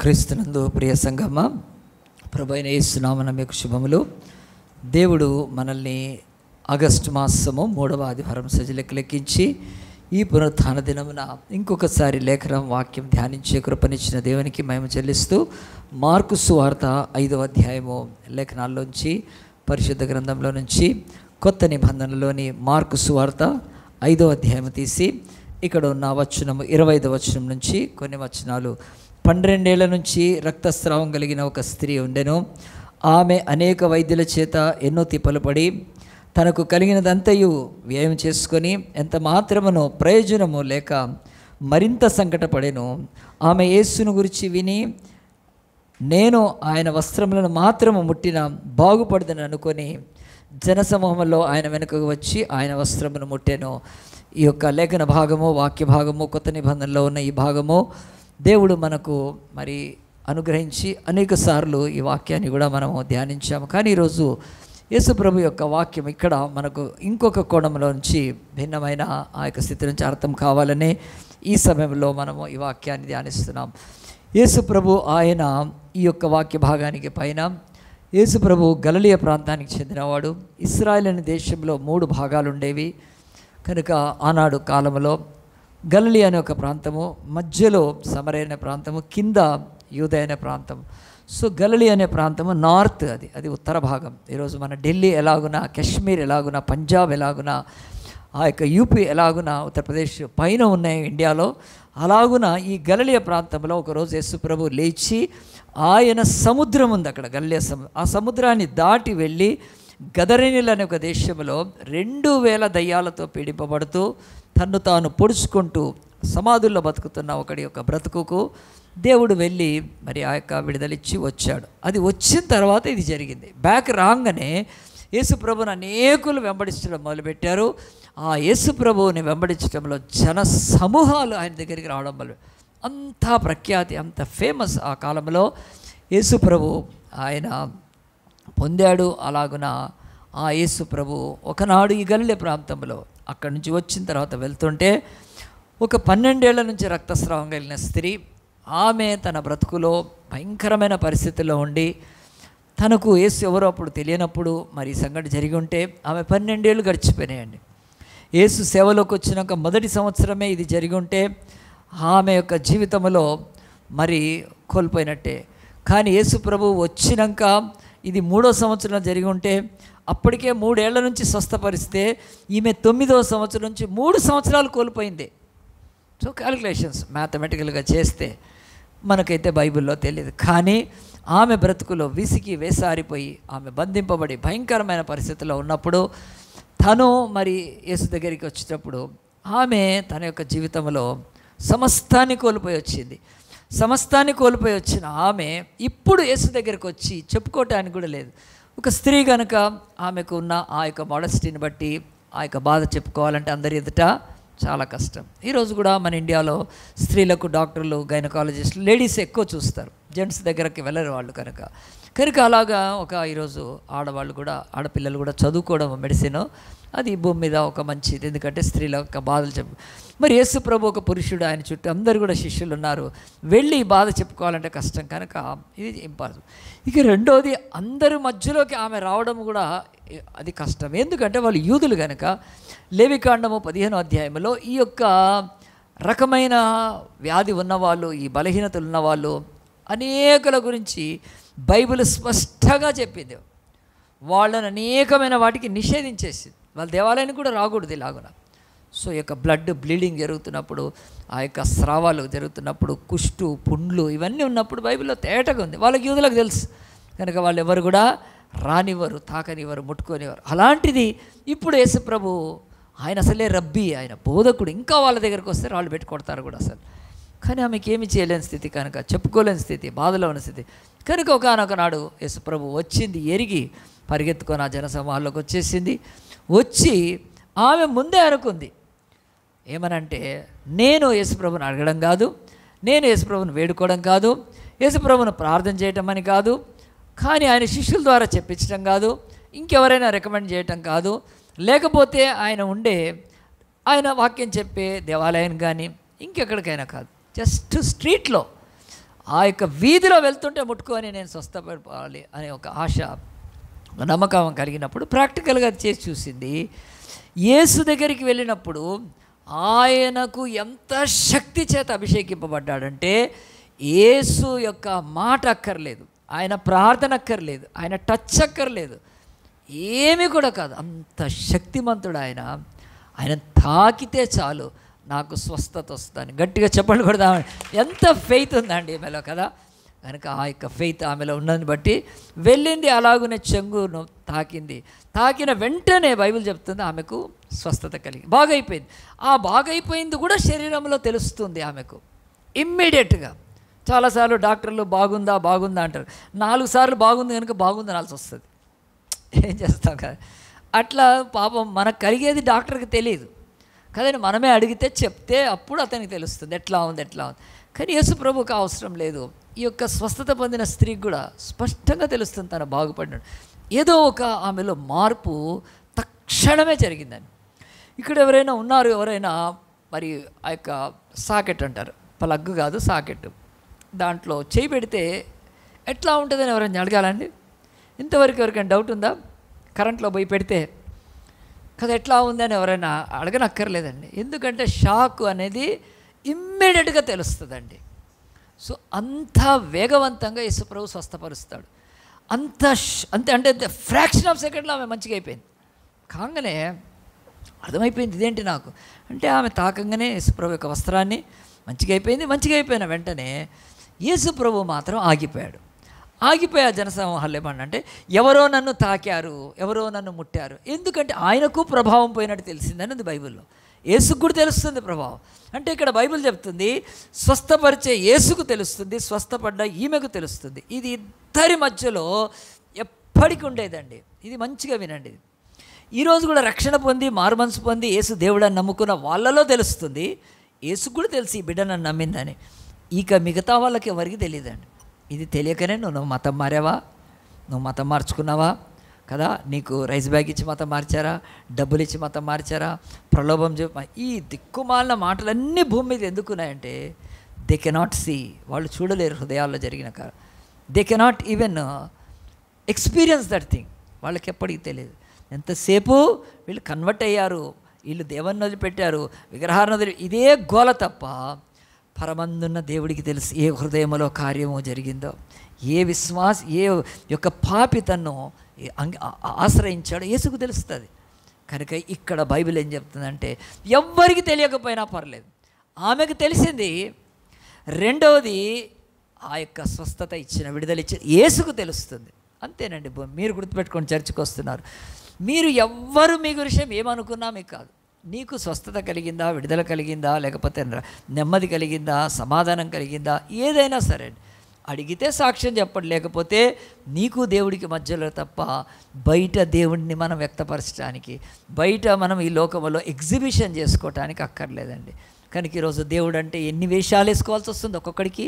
క్రీస్తునందు ప్రియ సంగమ, ప్రభువైన యేసు నామమున మీకు శుభములు. దేవుడు మనల్ని ఆగస్టు మాసము 3వ ఆదివారం సజీలకు లెక్కించి ఈ పునరుత్థాన దినమున ఇంకొకసారి లేఖనం వాక్యం ధ్యానించే కృపనిచ్చిన దేవునికి మహిమ చెల్లిస్తూ మార్కు సువార్త 5వ అధ్యాయము లేఖనాల్లోంచి పరిశుద్ధ గ్రంథంలో నుంచి కొత్త నిబంధనలోని మార్కు సువార్త 5వ అధ్యాయం తీసి ఇక్కడ ఉన్న వచనము 25వ వచనం నుంచి కొన్ని వచనాలు. 12 ఏళ్ల నుంచి రక్తస్రావం కలిగిన ఒక స్త్రీ ఉండెను. ఆమె అనేక వైద్యుల చేత ఎన్నో తిప్పలు పడి తనకు కలిగినదంతయు వ్యయం చేసుకొని ఎంత మాత్రమునో ప్రయోజనము లేక మరింత సంకటపడెను. ఆమె యేసును గురించి విని నేను ఆయన వస్త్రములను మాత్రము ముట్టిన బాగుపడదని అనుకొని జనసమూహంలో ఆయన వెనుకకు వచ్చి ఆయన వస్త్రమును ముట్టెను. ఈ యొక్క లేఖన భాగము, వాక్య భాగము, కొత్త నిబంధనలో ఉన్న ఈ భాగము దేవుడు మనకు మరి అనుగ్రహించి అనేక సార్లు ఈ వాక్యాన్ని కూడా మనము ధ్యానించాము. కానీ ఈరోజు యేసు ప్రభు యొక్క వాక్యం ఇక్కడ మనకు ఇంకొక కోణంలో నుంచి భిన్నమైన ఆ యొక్క స్థితి నుంచి అర్థం కావాలనే ఈ సమయంలో మనము ఈ వాక్యాన్ని ధ్యానిస్తున్నాం. యేసు ప్రభు ఆయన ఈ యొక్క వాక్య భాగానికి పైన యేసు ప్రభు గలిలయ ప్రాంతానికి చెందినవాడు. ఇశ్రాయేలు అనే దేశంలో 3 భాగాలు ఉండేవి కనుక ఆనాడు కాలంలో గలిలయ అనే ఒక ప్రాంతము, మధ్యలో సమరయ అనే ప్రాంతము, కింద యూదయ అనే ప్రాంతం. సో గలిలయ అనే ప్రాంతము నార్త్, అది ఉత్తర భాగం. ఈరోజు మన ఢిల్లీ ఎలాగునా, కాశ్మీర్ ఎలాగునా, పంజాబ్ ఎలాగునా, ఆ యొక్క యూపీ ఎలాగునా, ఉత్తరప్రదేశ్ పైన ఉన్నాయి ఇండియాలో, అలాగున ఈ గలిలయ ప్రాంతంలో ఒకరోజు యేసు ప్రభు లేచి ఆయన సముద్రం ఉంది అక్కడ, గలిలయ ఆ సముద్రాన్ని దాటి వెళ్ళి గదరేనీలు అనే ఒక దేశంలో 2000 దయ్యాలతో పీడింపబడుతూ తన్ను తాను పొడుచుకుంటూ సమాధుల్లో బతుకుతున్న ఒకడి యొక్క బ్రతుకుకు దేవుడు వెళ్ళి మరి ఆ యొక్క విడుదలిచ్చి వచ్చాడు. అది వచ్చిన తర్వాత ఇది జరిగింది. బ్యాక్ రాగానే యేసు ప్రభువుని అనేకులు వెంబడించడం మొదలుపెట్టారు. ఆ యేసు ప్రభువుని వెంబడించడంలో జన సమూహాలు ఆయన దగ్గరికి రావడం వల్ల అంత ప్రఖ్యాతి, అంత ఫేమస్ ఆ కాలంలో యేసు ప్రభు ఆయన పొందాడు. అలాగున ఆ యేసు ప్రభు ఒకనాడు ఈ గలిలయ ప్రాంతంలో అక్కడి నుంచి వచ్చిన తర్వాత వెళ్తుంటే ఒక 12 ఏళ్ల నుంచి రక్తస్రావం కలిగిన స్త్రీ, ఆమె తన బ్రతుకులో భయంకరమైన పరిస్థితుల్లో ఉండి తనకు యేసు ఎవరో అప్పుడు తెలియనప్పుడు మరి ఈ సంఘటన జరిగి ఉంటే ఆమె 12 ఏళ్ళు గడిచిపోయినాయండి. యేసు సేవలోకి వచ్చినాక మొదటి సంవత్సరమే ఇది జరిగి ఉంటే ఆమె యొక్క జీవితంలో మరి కోల్పోయినట్టే. కానీ యేసు ప్రభు వచ్చినాక ఇది 3వ సంవత్సరం జరిగి ఉంటే అప్పటికే 3 ఏళ్ల నుంచి స్వస్థపరిస్తే ఈమె 9వ సంవత్సరం నుంచి 3 సంవత్సరాలు కోల్పోయింది. సో క్యాలిక్యులేషన్స్ మ్యాథమెటికల్గా చేస్తే మనకైతే బైబిల్లో తెలియదు. కానీ ఆమె బ్రతుకులో విసికి వేసారిపోయి ఆమె బంధింపబడి భయంకరమైన పరిస్థితుల్లో ఉన్నప్పుడు తను మరి యేసు దగ్గరికి వచ్చేటప్పుడు ఆమె తన యొక్క జీవితంలో సమస్తాన్ని కోల్పోయి వచ్చింది. సమస్తాన్ని కోల్పోయి వచ్చిన ఆమె ఇప్పుడు యేసు దగ్గరికి వచ్చి చెప్పుకోవటానికి కూడా లేదు. ఒక స్త్రీ కనుక ఆమెకు ఉన్న ఆ యొక్క మోడస్టీని బట్టి ఆ యొక్క బాధ చెప్పుకోవాలంటే అందరి ఎదుట చాలా కష్టం. ఈరోజు కూడా మన ఇండియాలో స్త్రీలకు డాక్టర్లు, గైనకాలజిస్టులు, లేడీస్ ఎక్కువ చూస్తారు, జెంట్స్ దగ్గరకి వెళ్ళరు వాళ్ళు కనుక అలాగా ఈరోజు ఆడవాళ్ళు కూడా, ఆడపిల్లలు కూడా చదువుకోవడం మెడిసిన్, అది భూమి మీద ఒక మంచిది. ఎందుకంటే స్త్రీల యొక్క బాధలు చెప్పు. మరి యేసు ప్రభు ఒక పురుషుడు, ఆయన చుట్టూ అందరు కూడా శిష్యులు ఉన్నారు. వెళ్ళి బాధ చెప్పుకోవాలంటే కష్టం కనుక ఇది ఇంపార్టెంట్. ఇక రెండోది, అందరి మధ్యలోకి ఆమె రావడం కూడా అది కష్టం. ఎందుకంటే వాళ్ళు యూదులు కనుక. లేవికాండము 15వ అధ్యాయంలో ఈ యొక్క రకమైన వ్యాధి ఉన్నవాళ్ళు, ఈ బలహీనతలు ఉన్నవాళ్ళు అనేకుల గురించి బైబిల్ స్పష్టంగా చెప్పింది. వాళ్ళని అనేకమైన వాటికి నిషేధించేసింది. వాళ్ళ దేవాలయానికి కూడా రాకూడదు ఇలాగున. సో ఈ యొక్క బ్లడ్ బ్లీడింగ్ జరుగుతున్నప్పుడు, ఆ యొక్క స్రావాలు జరుగుతున్నప్పుడు, కుష్టు, పుండ్లు ఇవన్నీ ఉన్నప్పుడు బైబిల్లో తేటగా ఉంది. వాళ్ళకి యూదులకు తెలుసు కనుక వాళ్ళు ఎవరు కూడా రానివ్వరు, తాకనివ్వరు, ముట్టుకొనివ్వరు. అలాంటిది ఇప్పుడు యేసు ప్రభు ఆయన అసలే రబ్బీ, ఆయన బోధకుడు, ఇంకా వాళ్ళ దగ్గరికి వస్తే వాళ్ళు పెట్టి కొడతారు కూడా అసలు. కానీ ఆమెకి ఏమి చేయలేని స్థితి కనుక, చెప్పుకోలేని స్థితి, బాధలో ఉన్న స్థితి కనుక ఒకనొకనాడు యేసు ప్రభు వచ్చింది ఎరిగి పరిగెత్తుకొని ఆ జనసమూహాల్లోకి వచ్చేసింది. వచ్చి ఆమె ముందే అనుకుంది ఏమనంటే, నేను యేసు ప్రభుని అడగడం కాదు, నేను యేసు ప్రభుని వేడుకోవడం కాదు, యేసు ప్రభుని ప్రార్థన చేయటం అని కాదు, కానీ ఆయన శిష్యుల ద్వారా చెప్పించడం కాదు, ఇంకెవరైనా రికమెండ్ చేయటం కాదు, లేకపోతే ఆయన ఉండే ఆయన వాక్యం చెప్పే దేవాలయం కానీ ఇంకెక్కడికైనా కాదు, జస్ట్ స్ట్రీట్లో ఆ యొక్క వీధిలో వెళ్తుంటే ముట్టుకొని నేను స్వస్థపడాలి అనే ఒక ఆశ, నమ్మకం కలిగినప్పుడు ప్రాక్టికల్గా అది చేసి చూసింది. యేసు దగ్గరికి వెళ్ళినప్పుడు ఆయనకు ఎంత శక్తి చేత అభిషేకింపబడ్డాడంటే యేసు యొక్క మాట అక్కర్లేదు, ఆయన ప్రార్థన అక్కర్లేదు, ఆయన టచ్ అక్కర్లేదు, ఏమీ కూడా కాదు. అంత శక్తిమంతుడు ఆయన. ఆయన తాకితే చాలు నాకు స్వస్థత వస్తుందని గట్టిగా చెప్పండి కొడదాం. ఎంత ఫెయిత్ ఉందండి ఆమెలో కదా. కనుక ఆ యొక్క ఫెయిత్ ఆమెలో ఉన్నదని బట్టి వెళ్ళింది, అలాగునే చెంగును తాకింది. తాకిన వెంటనే బైబిల్ చెప్తుంది ఆమెకు స్వస్థత కలిగి బాగైపోయింది. ఆ బాగైపోయింది కూడా శరీరంలో తెలుస్తుంది ఆమెకు ఇమ్మీడియట్గా. చాలాసార్లు డాక్టర్లు బాగుందా బాగుందా అంటారు, 4 సార్లు బాగుంది కనుక బాగుంది అనాల్సి వస్తుంది. ఏం చేస్తాం కదా. అట్లా పాపం మనకు కలిగేది డాక్టర్కి తెలియదు కదండి, మనమే అడిగితే చెప్తే అప్పుడు అతనికి తెలుస్తుంది ఎట్లా ఉంది. కానీ యేసు ప్రభువుకు అవసరం లేదు. ఈ యొక్క స్వస్థత పొందిన స్త్రీకి కూడా స్పష్టంగా తెలుస్తుంది తను బాగుపడినాడు. ఏదో ఒక ఆమెలో మార్పు తక్షణమే జరిగిందని. ఇక్కడ ఎవరైనా ఉన్నారు, ఎవరైనా మరి ఆ యొక్క సాకెట్ అంటారు, ప్లగ్ కాదు సాకెట్, దాంట్లో చేయి పెడితే ఎట్లా ఉంటుందని ఎవరైనా అడగాలండి? ఇంతవరకు ఎవరికైనా డౌట్ ఉందా? కరెంట్లో పోయి పెడితే కదా ఎట్లా ఉందని ఎవరైనా అడగనక్కర్లేదండి. ఎందుకంటే షాక్ అనేది ఇమ్మీడియట్గా తెలుస్తుందండి. సో అంత వేగవంతంగా యేసుప్రభు స్వస్థపరుస్తాడు. అంటే ఫ్రాక్షన్ ఆఫ్ సెకండ్లో ఆమె మంచిగా అయిపోయింది. కాగానే అర్థమైపోయింది ఇదేంటి నాకు అంటే, ఆమె తాకంగానే యేసుప్రభు యొక్క వస్త్రాన్ని మంచిగా అయిపోయిన వెంటనే యేసుప్రభు మాత్రం ఆగిపోయాడు. ఆగిపోయా జనసమూహాలు ఏమన్నంటే ఎవరో నన్ను తాకారు, ఎవరో నన్ను ముట్టారు. ఎందుకంటే ఆయనకు ప్రభావం పోయినట్టు తెలిసిందని ఉంది బైబిల్లో. యేసుకు కూడా తెలుస్తుంది ప్రభావం. అంటే ఇక్కడ బైబిల్ చెప్తుంది స్వస్థపరిచే యేసుకు తెలుస్తుంది, స్వస్థపడ్డ ఈమెకు తెలుస్తుంది. ఇది ఇద్దరి మధ్యలో ఎప్పటికీ ఉండేదండి. ఇది మంచిగా వినండి. ఈరోజు కూడా రక్షణ పొంది మారుమనసు పొంది యేసు దేవుడని నమ్ముకున్న వాళ్ళలో తెలుస్తుంది. యేసుకు కూడా తెలిసి ఈ బిడ్డ నన్ను నమ్మిందని. ఇక మిగతా వాళ్ళకి ఎవరికి తెలియదండి. ఇది తెలియకనే నువ్వు మతం మారావా, నువ్వు మతం మార్చుకున్నావా కదా, నీకు రైస్ బ్యాగ్ ఇచ్చి మతం మార్చారా, డబ్బులు ఇచ్చి మతం మార్చారా, ప్రలోభం ఈ దిక్కుమాలిన మాటలన్నీ భూమి మీద ఎందుకున్నాయంటే దే కెనాట్ సీ, వాళ్ళు చూడలేరు హృదయాల్లో జరిగిన they cannot even experience that thing. వాళ్ళకి ఎప్పటికీ తెలియదు. ఎంతసేపు వీళ్ళు కన్వర్ట్ అయ్యారు, వీళ్ళు దేవుని వదిలిపెట్టారు, విగ్రహాన్ని వదిలి, ఇదే గోల తప్ప పరమందున్న దేవుడికి తెలుసు ఏ హృదయంలో కార్యము జరిగిందో, ఏ ఏ యొక్క పాపి తన్ను ఆశ్రయించాడో యేసుకు తెలుస్తుంది. కనుక ఇక్కడ బైబిల్ ఏం చెప్తుందంటే ఎవ్వరికి తెలియకపోయినా పర్లేదు, ఆమెకు తెలిసింది. రెండవది ఆ యొక్క స్వస్థత ఇచ్చిన విడుదల ఇచ్చిన యేసుకు తెలుస్తుంది. అంతేనండి. మీరు గుర్తుపెట్టుకొని చర్చకు వస్తున్నారు, మీరు ఎవ్వరు మీ విషయం ఏమనుకున్నా మీకు కాదు. నీకు స్వస్థత కలిగిందా, విడుదల కలిగిందా, లేకపోతే నెమ్మది కలిగిందా, సమాధానం కలిగిందా, ఏదైనా సరే అడిగితే సాక్ష్యం చెప్పండి. లేకపోతే నీకు దేవుడికి మధ్యలో తప్ప బయట దేవుడిని మనం వ్యక్తపరచడానికి, బయట మనం ఈ లోకంలో ఎగ్జిబిషన్ చేసుకోవటానికి అక్కర్లేదండి. కనుక ఈరోజు దేవుడు అంటే ఎన్ని వేషాలు వేసుకోవాల్సి వస్తుంది, ఒక్కొక్కడికి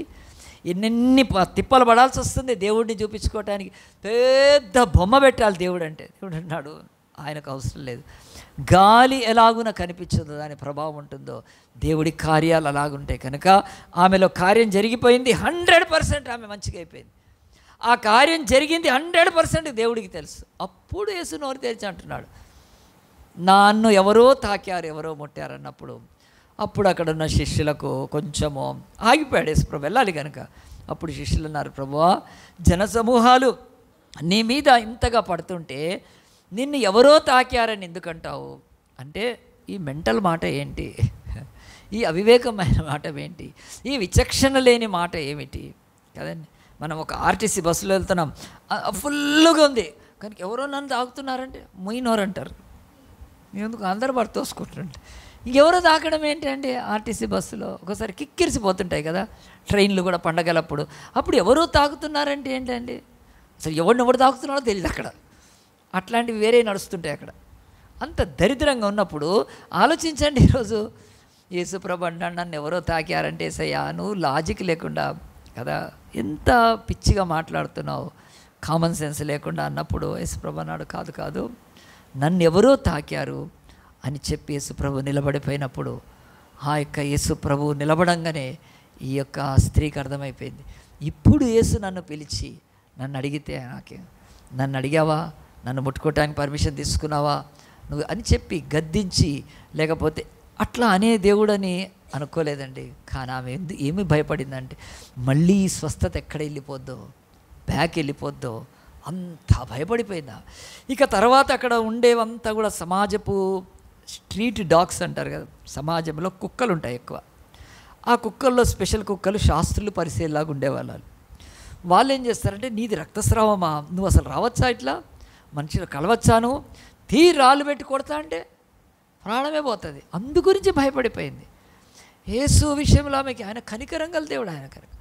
ఎన్నెన్ని తిప్పలు పడాల్సి వస్తుంది దేవుడిని చూపించుకోవటానికి. పెద్ద బొమ్మ పెట్టాలి దేవుడు అంటే. దేవుడు అన్నాడు ఆయనకు అవసరం లేదు. గాలి ఎలాగున కనిపించదో దాని ప్రభావం ఉంటుందో దేవుడి కార్యాలు అలాగుంటాయి. కనుక ఆమెలో కార్యం జరిగిపోయింది. 100% ఆమె మంచిగా అయిపోయింది. ఆ కార్యం జరిగింది 100% దేవుడికి తెలుసు. అప్పుడు యేసు నోరు తెరిచి అంటున్నాడు, నన్ను ఎవరో తాకారు, ఎవరో ముట్టారు అన్నప్పుడు అప్పుడు అక్కడ ఉన్న శిష్యులకు కొంచెము ఆగిపోయాడు యేసుప్రభు వెళ్ళాలి కనుక. అప్పుడు శిష్యులు అన్నారు, ప్రభువా జనసమూహాలు నీ మీద ఇంతగా పడుతుంటే నిన్ను ఎవరో తాకారని ఎందుకంటావు అంటే, ఈ మెంటల్ మాట ఏంటి, ఈ అవివేకమైన మాట ఏంటి, ఈ విచక్షణ లేని మాట ఏమిటి కదండి. మనం ఒక ఆర్టీసీ బస్సులో వెళ్తున్నాం, ఫుల్గా ఉంది, కానీ ఎవరో నన్ను తాకుతున్నారంటే మొయినోరు అంటారు. ఎందుకు అందరూ పడి తోసుకుంటుంటే ఇంకెవరో తాకడం ఏంటంటే ఆర్టీసీ బస్సులో ఒకసారి కిక్కిరిసిపోతుంటాయి కదా, ట్రైన్లు కూడా పండగలప్పుడు. అప్పుడు ఎవరో తాకుతున్నారంటే ఏంటండి, అసలు ఎవరు తాకుతున్నారో తెలియదు అక్కడ. అట్లాంటివి వేరే నడుస్తుంటాయి అక్కడ. అంత దరిద్రంగా ఉన్నప్పుడు ఆలోచించండి. ఈరోజు యేసుప్రభు అన్నాడు నన్ను ఎవరో తాకారంటే సయ్యా నువ్వు లాజిక్ లేకుండా కదా ఎంత పిచ్చిగా మాట్లాడుతున్నావు, కామన్ సెన్స్ లేకుండా అన్నప్పుడు యేసుప్రభు అన్నాడు కాదు నన్ను ఎవరో తాకారు అని చెప్పి యేసుప్రభు నిలబడిపోయినప్పుడు ఆ యొక్క యేసుప్రభు నిలబడంగానే ఈ యొక్క స్త్రీకి అర్థమైపోయింది ఇప్పుడు యేసు నన్ను పిలిచి నన్ను అడిగితే నన్ను అడిగావా, నన్ను ముట్టుకోవటానికి పర్మిషన్ తీసుకున్నావా నువ్వు అని చెప్పి గద్దించి, లేకపోతే అట్లా అనే దేవుడని అనుకోలేదండి. కానీ ఆమె ఏమి భయపడిందంటే మళ్ళీ ఈ స్వస్థత ఎక్కడ వెళ్ళిపోద్దో, బ్యాక్ వెళ్ళిపోద్దో, అంత భయపడిపోయిందా. ఇక తర్వాత అక్కడ ఉండేవంతా కూడా సమాజపు స్ట్రీట్ డాగ్స్ అంటారు కదా, సమాజంలో కుక్కలు ఉంటాయి ఎక్కువ. ఆ కుక్కల్లో స్పెషల్ కుక్కలు శాస్త్రులు పరిశీలిలాగా ఉండేవాళ్ళు. వాళ్ళు ఏం చేస్తారంటే, నీది రక్తస్రావమా, నువ్వు అసలు రావచ్చా, ఇట్లా మనుషులు కలవచ్చాను, రాళ్ళు పెట్టి కొడతా అంటే ప్రాణమే పోతుంది. అందు గురించి భయపడిపోయింది. యేసు విషయంలో ఆమెకి ఆయన కనికరం గల దేవుడు, ఆయన కనుక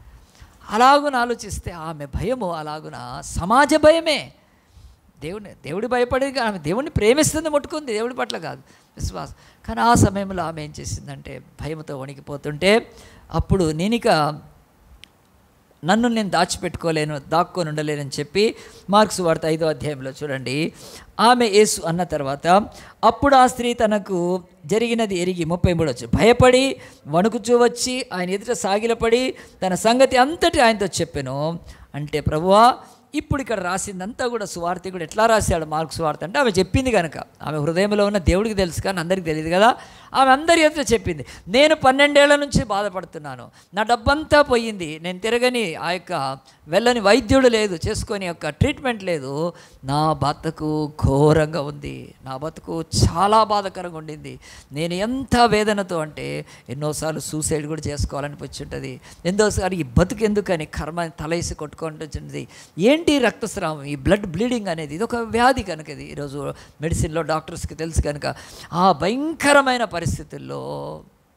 అలాగున ఆలోచిస్తే ఆమె భయము అలాగున సమాజ భయమే. దేవుడి భయపడేది, ఆమె దేవుడిని ప్రేమిస్తుంది, ముట్టుకుంది, దేవుడి పట్ల కాదు విశ్వాసం. కానీ ఆ సమయంలో ఆమె ఏం చేసిందంటే భయంతో వణికిపోతుంటే, అప్పుడు నన్ను నేను దాచిపెట్టుకోలేను, దాక్కొని ఉండలేనని చెప్పి మార్క్స్ వార్త 5వ అధ్యాయంలో చూడండి. ఆమె యేసు అన్న తర్వాత అప్పుడు ఆ స్త్రీ తనకు జరిగినది ఎరిగి 33 భయపడి వణుకుచూ వచ్చి ఆయన ఎదుట సాగిలపడి తన సంగతి అంతటి ఆయనతో చెప్పెను. అంటే ప్రభువా, ఇప్పుడు ఇక్కడ రాసిందంతా కూడా సువార్తికుడు ఎట్లా రాశాడు మార్క్స్ వార్త అంటే, ఆమె చెప్పింది కనుక, ఆమె హృదయంలో ఉన్న దేవుడికి తెలుసు కానీ అందరికీ తెలియదు కదా. ఆమె అందరి ఎదుట చెప్పింది, నేను 12 ఏళ్ల నుంచి బాధపడుతున్నాను, నా డబ్బంతా పోయింది, నేను తిరగని ఆ యొక్క వెళ్ళని వైద్యుడు లేదు, చేసుకొని యొక్క ట్రీట్మెంట్ లేదు, నా బతుకు ఘోరంగా ఉంది, నా బతుకు చాలా బాధకరంగా ఉండింది, నేను ఎంత వేదనతో అంటే ఎన్నోసార్లు సూసైడ్ కూడా చేసుకోవాలనిపించి ఉంటుంది, ఎన్నోసారి ఈ బతుకు ఎందుకని కర్మ తలేసి కొట్టుకుంటుంది. ఏంటి రక్తస్రావం, ఈ బ్లడ్ బ్లీడింగ్ అనేది ఇది ఒక వ్యాధి కనుక, ఇది ఈరోజు మెడిసిన్లో డాక్టర్స్కి తెలుసు కనుక. ఆ భయంకరమైన పరిస్థితుల్లో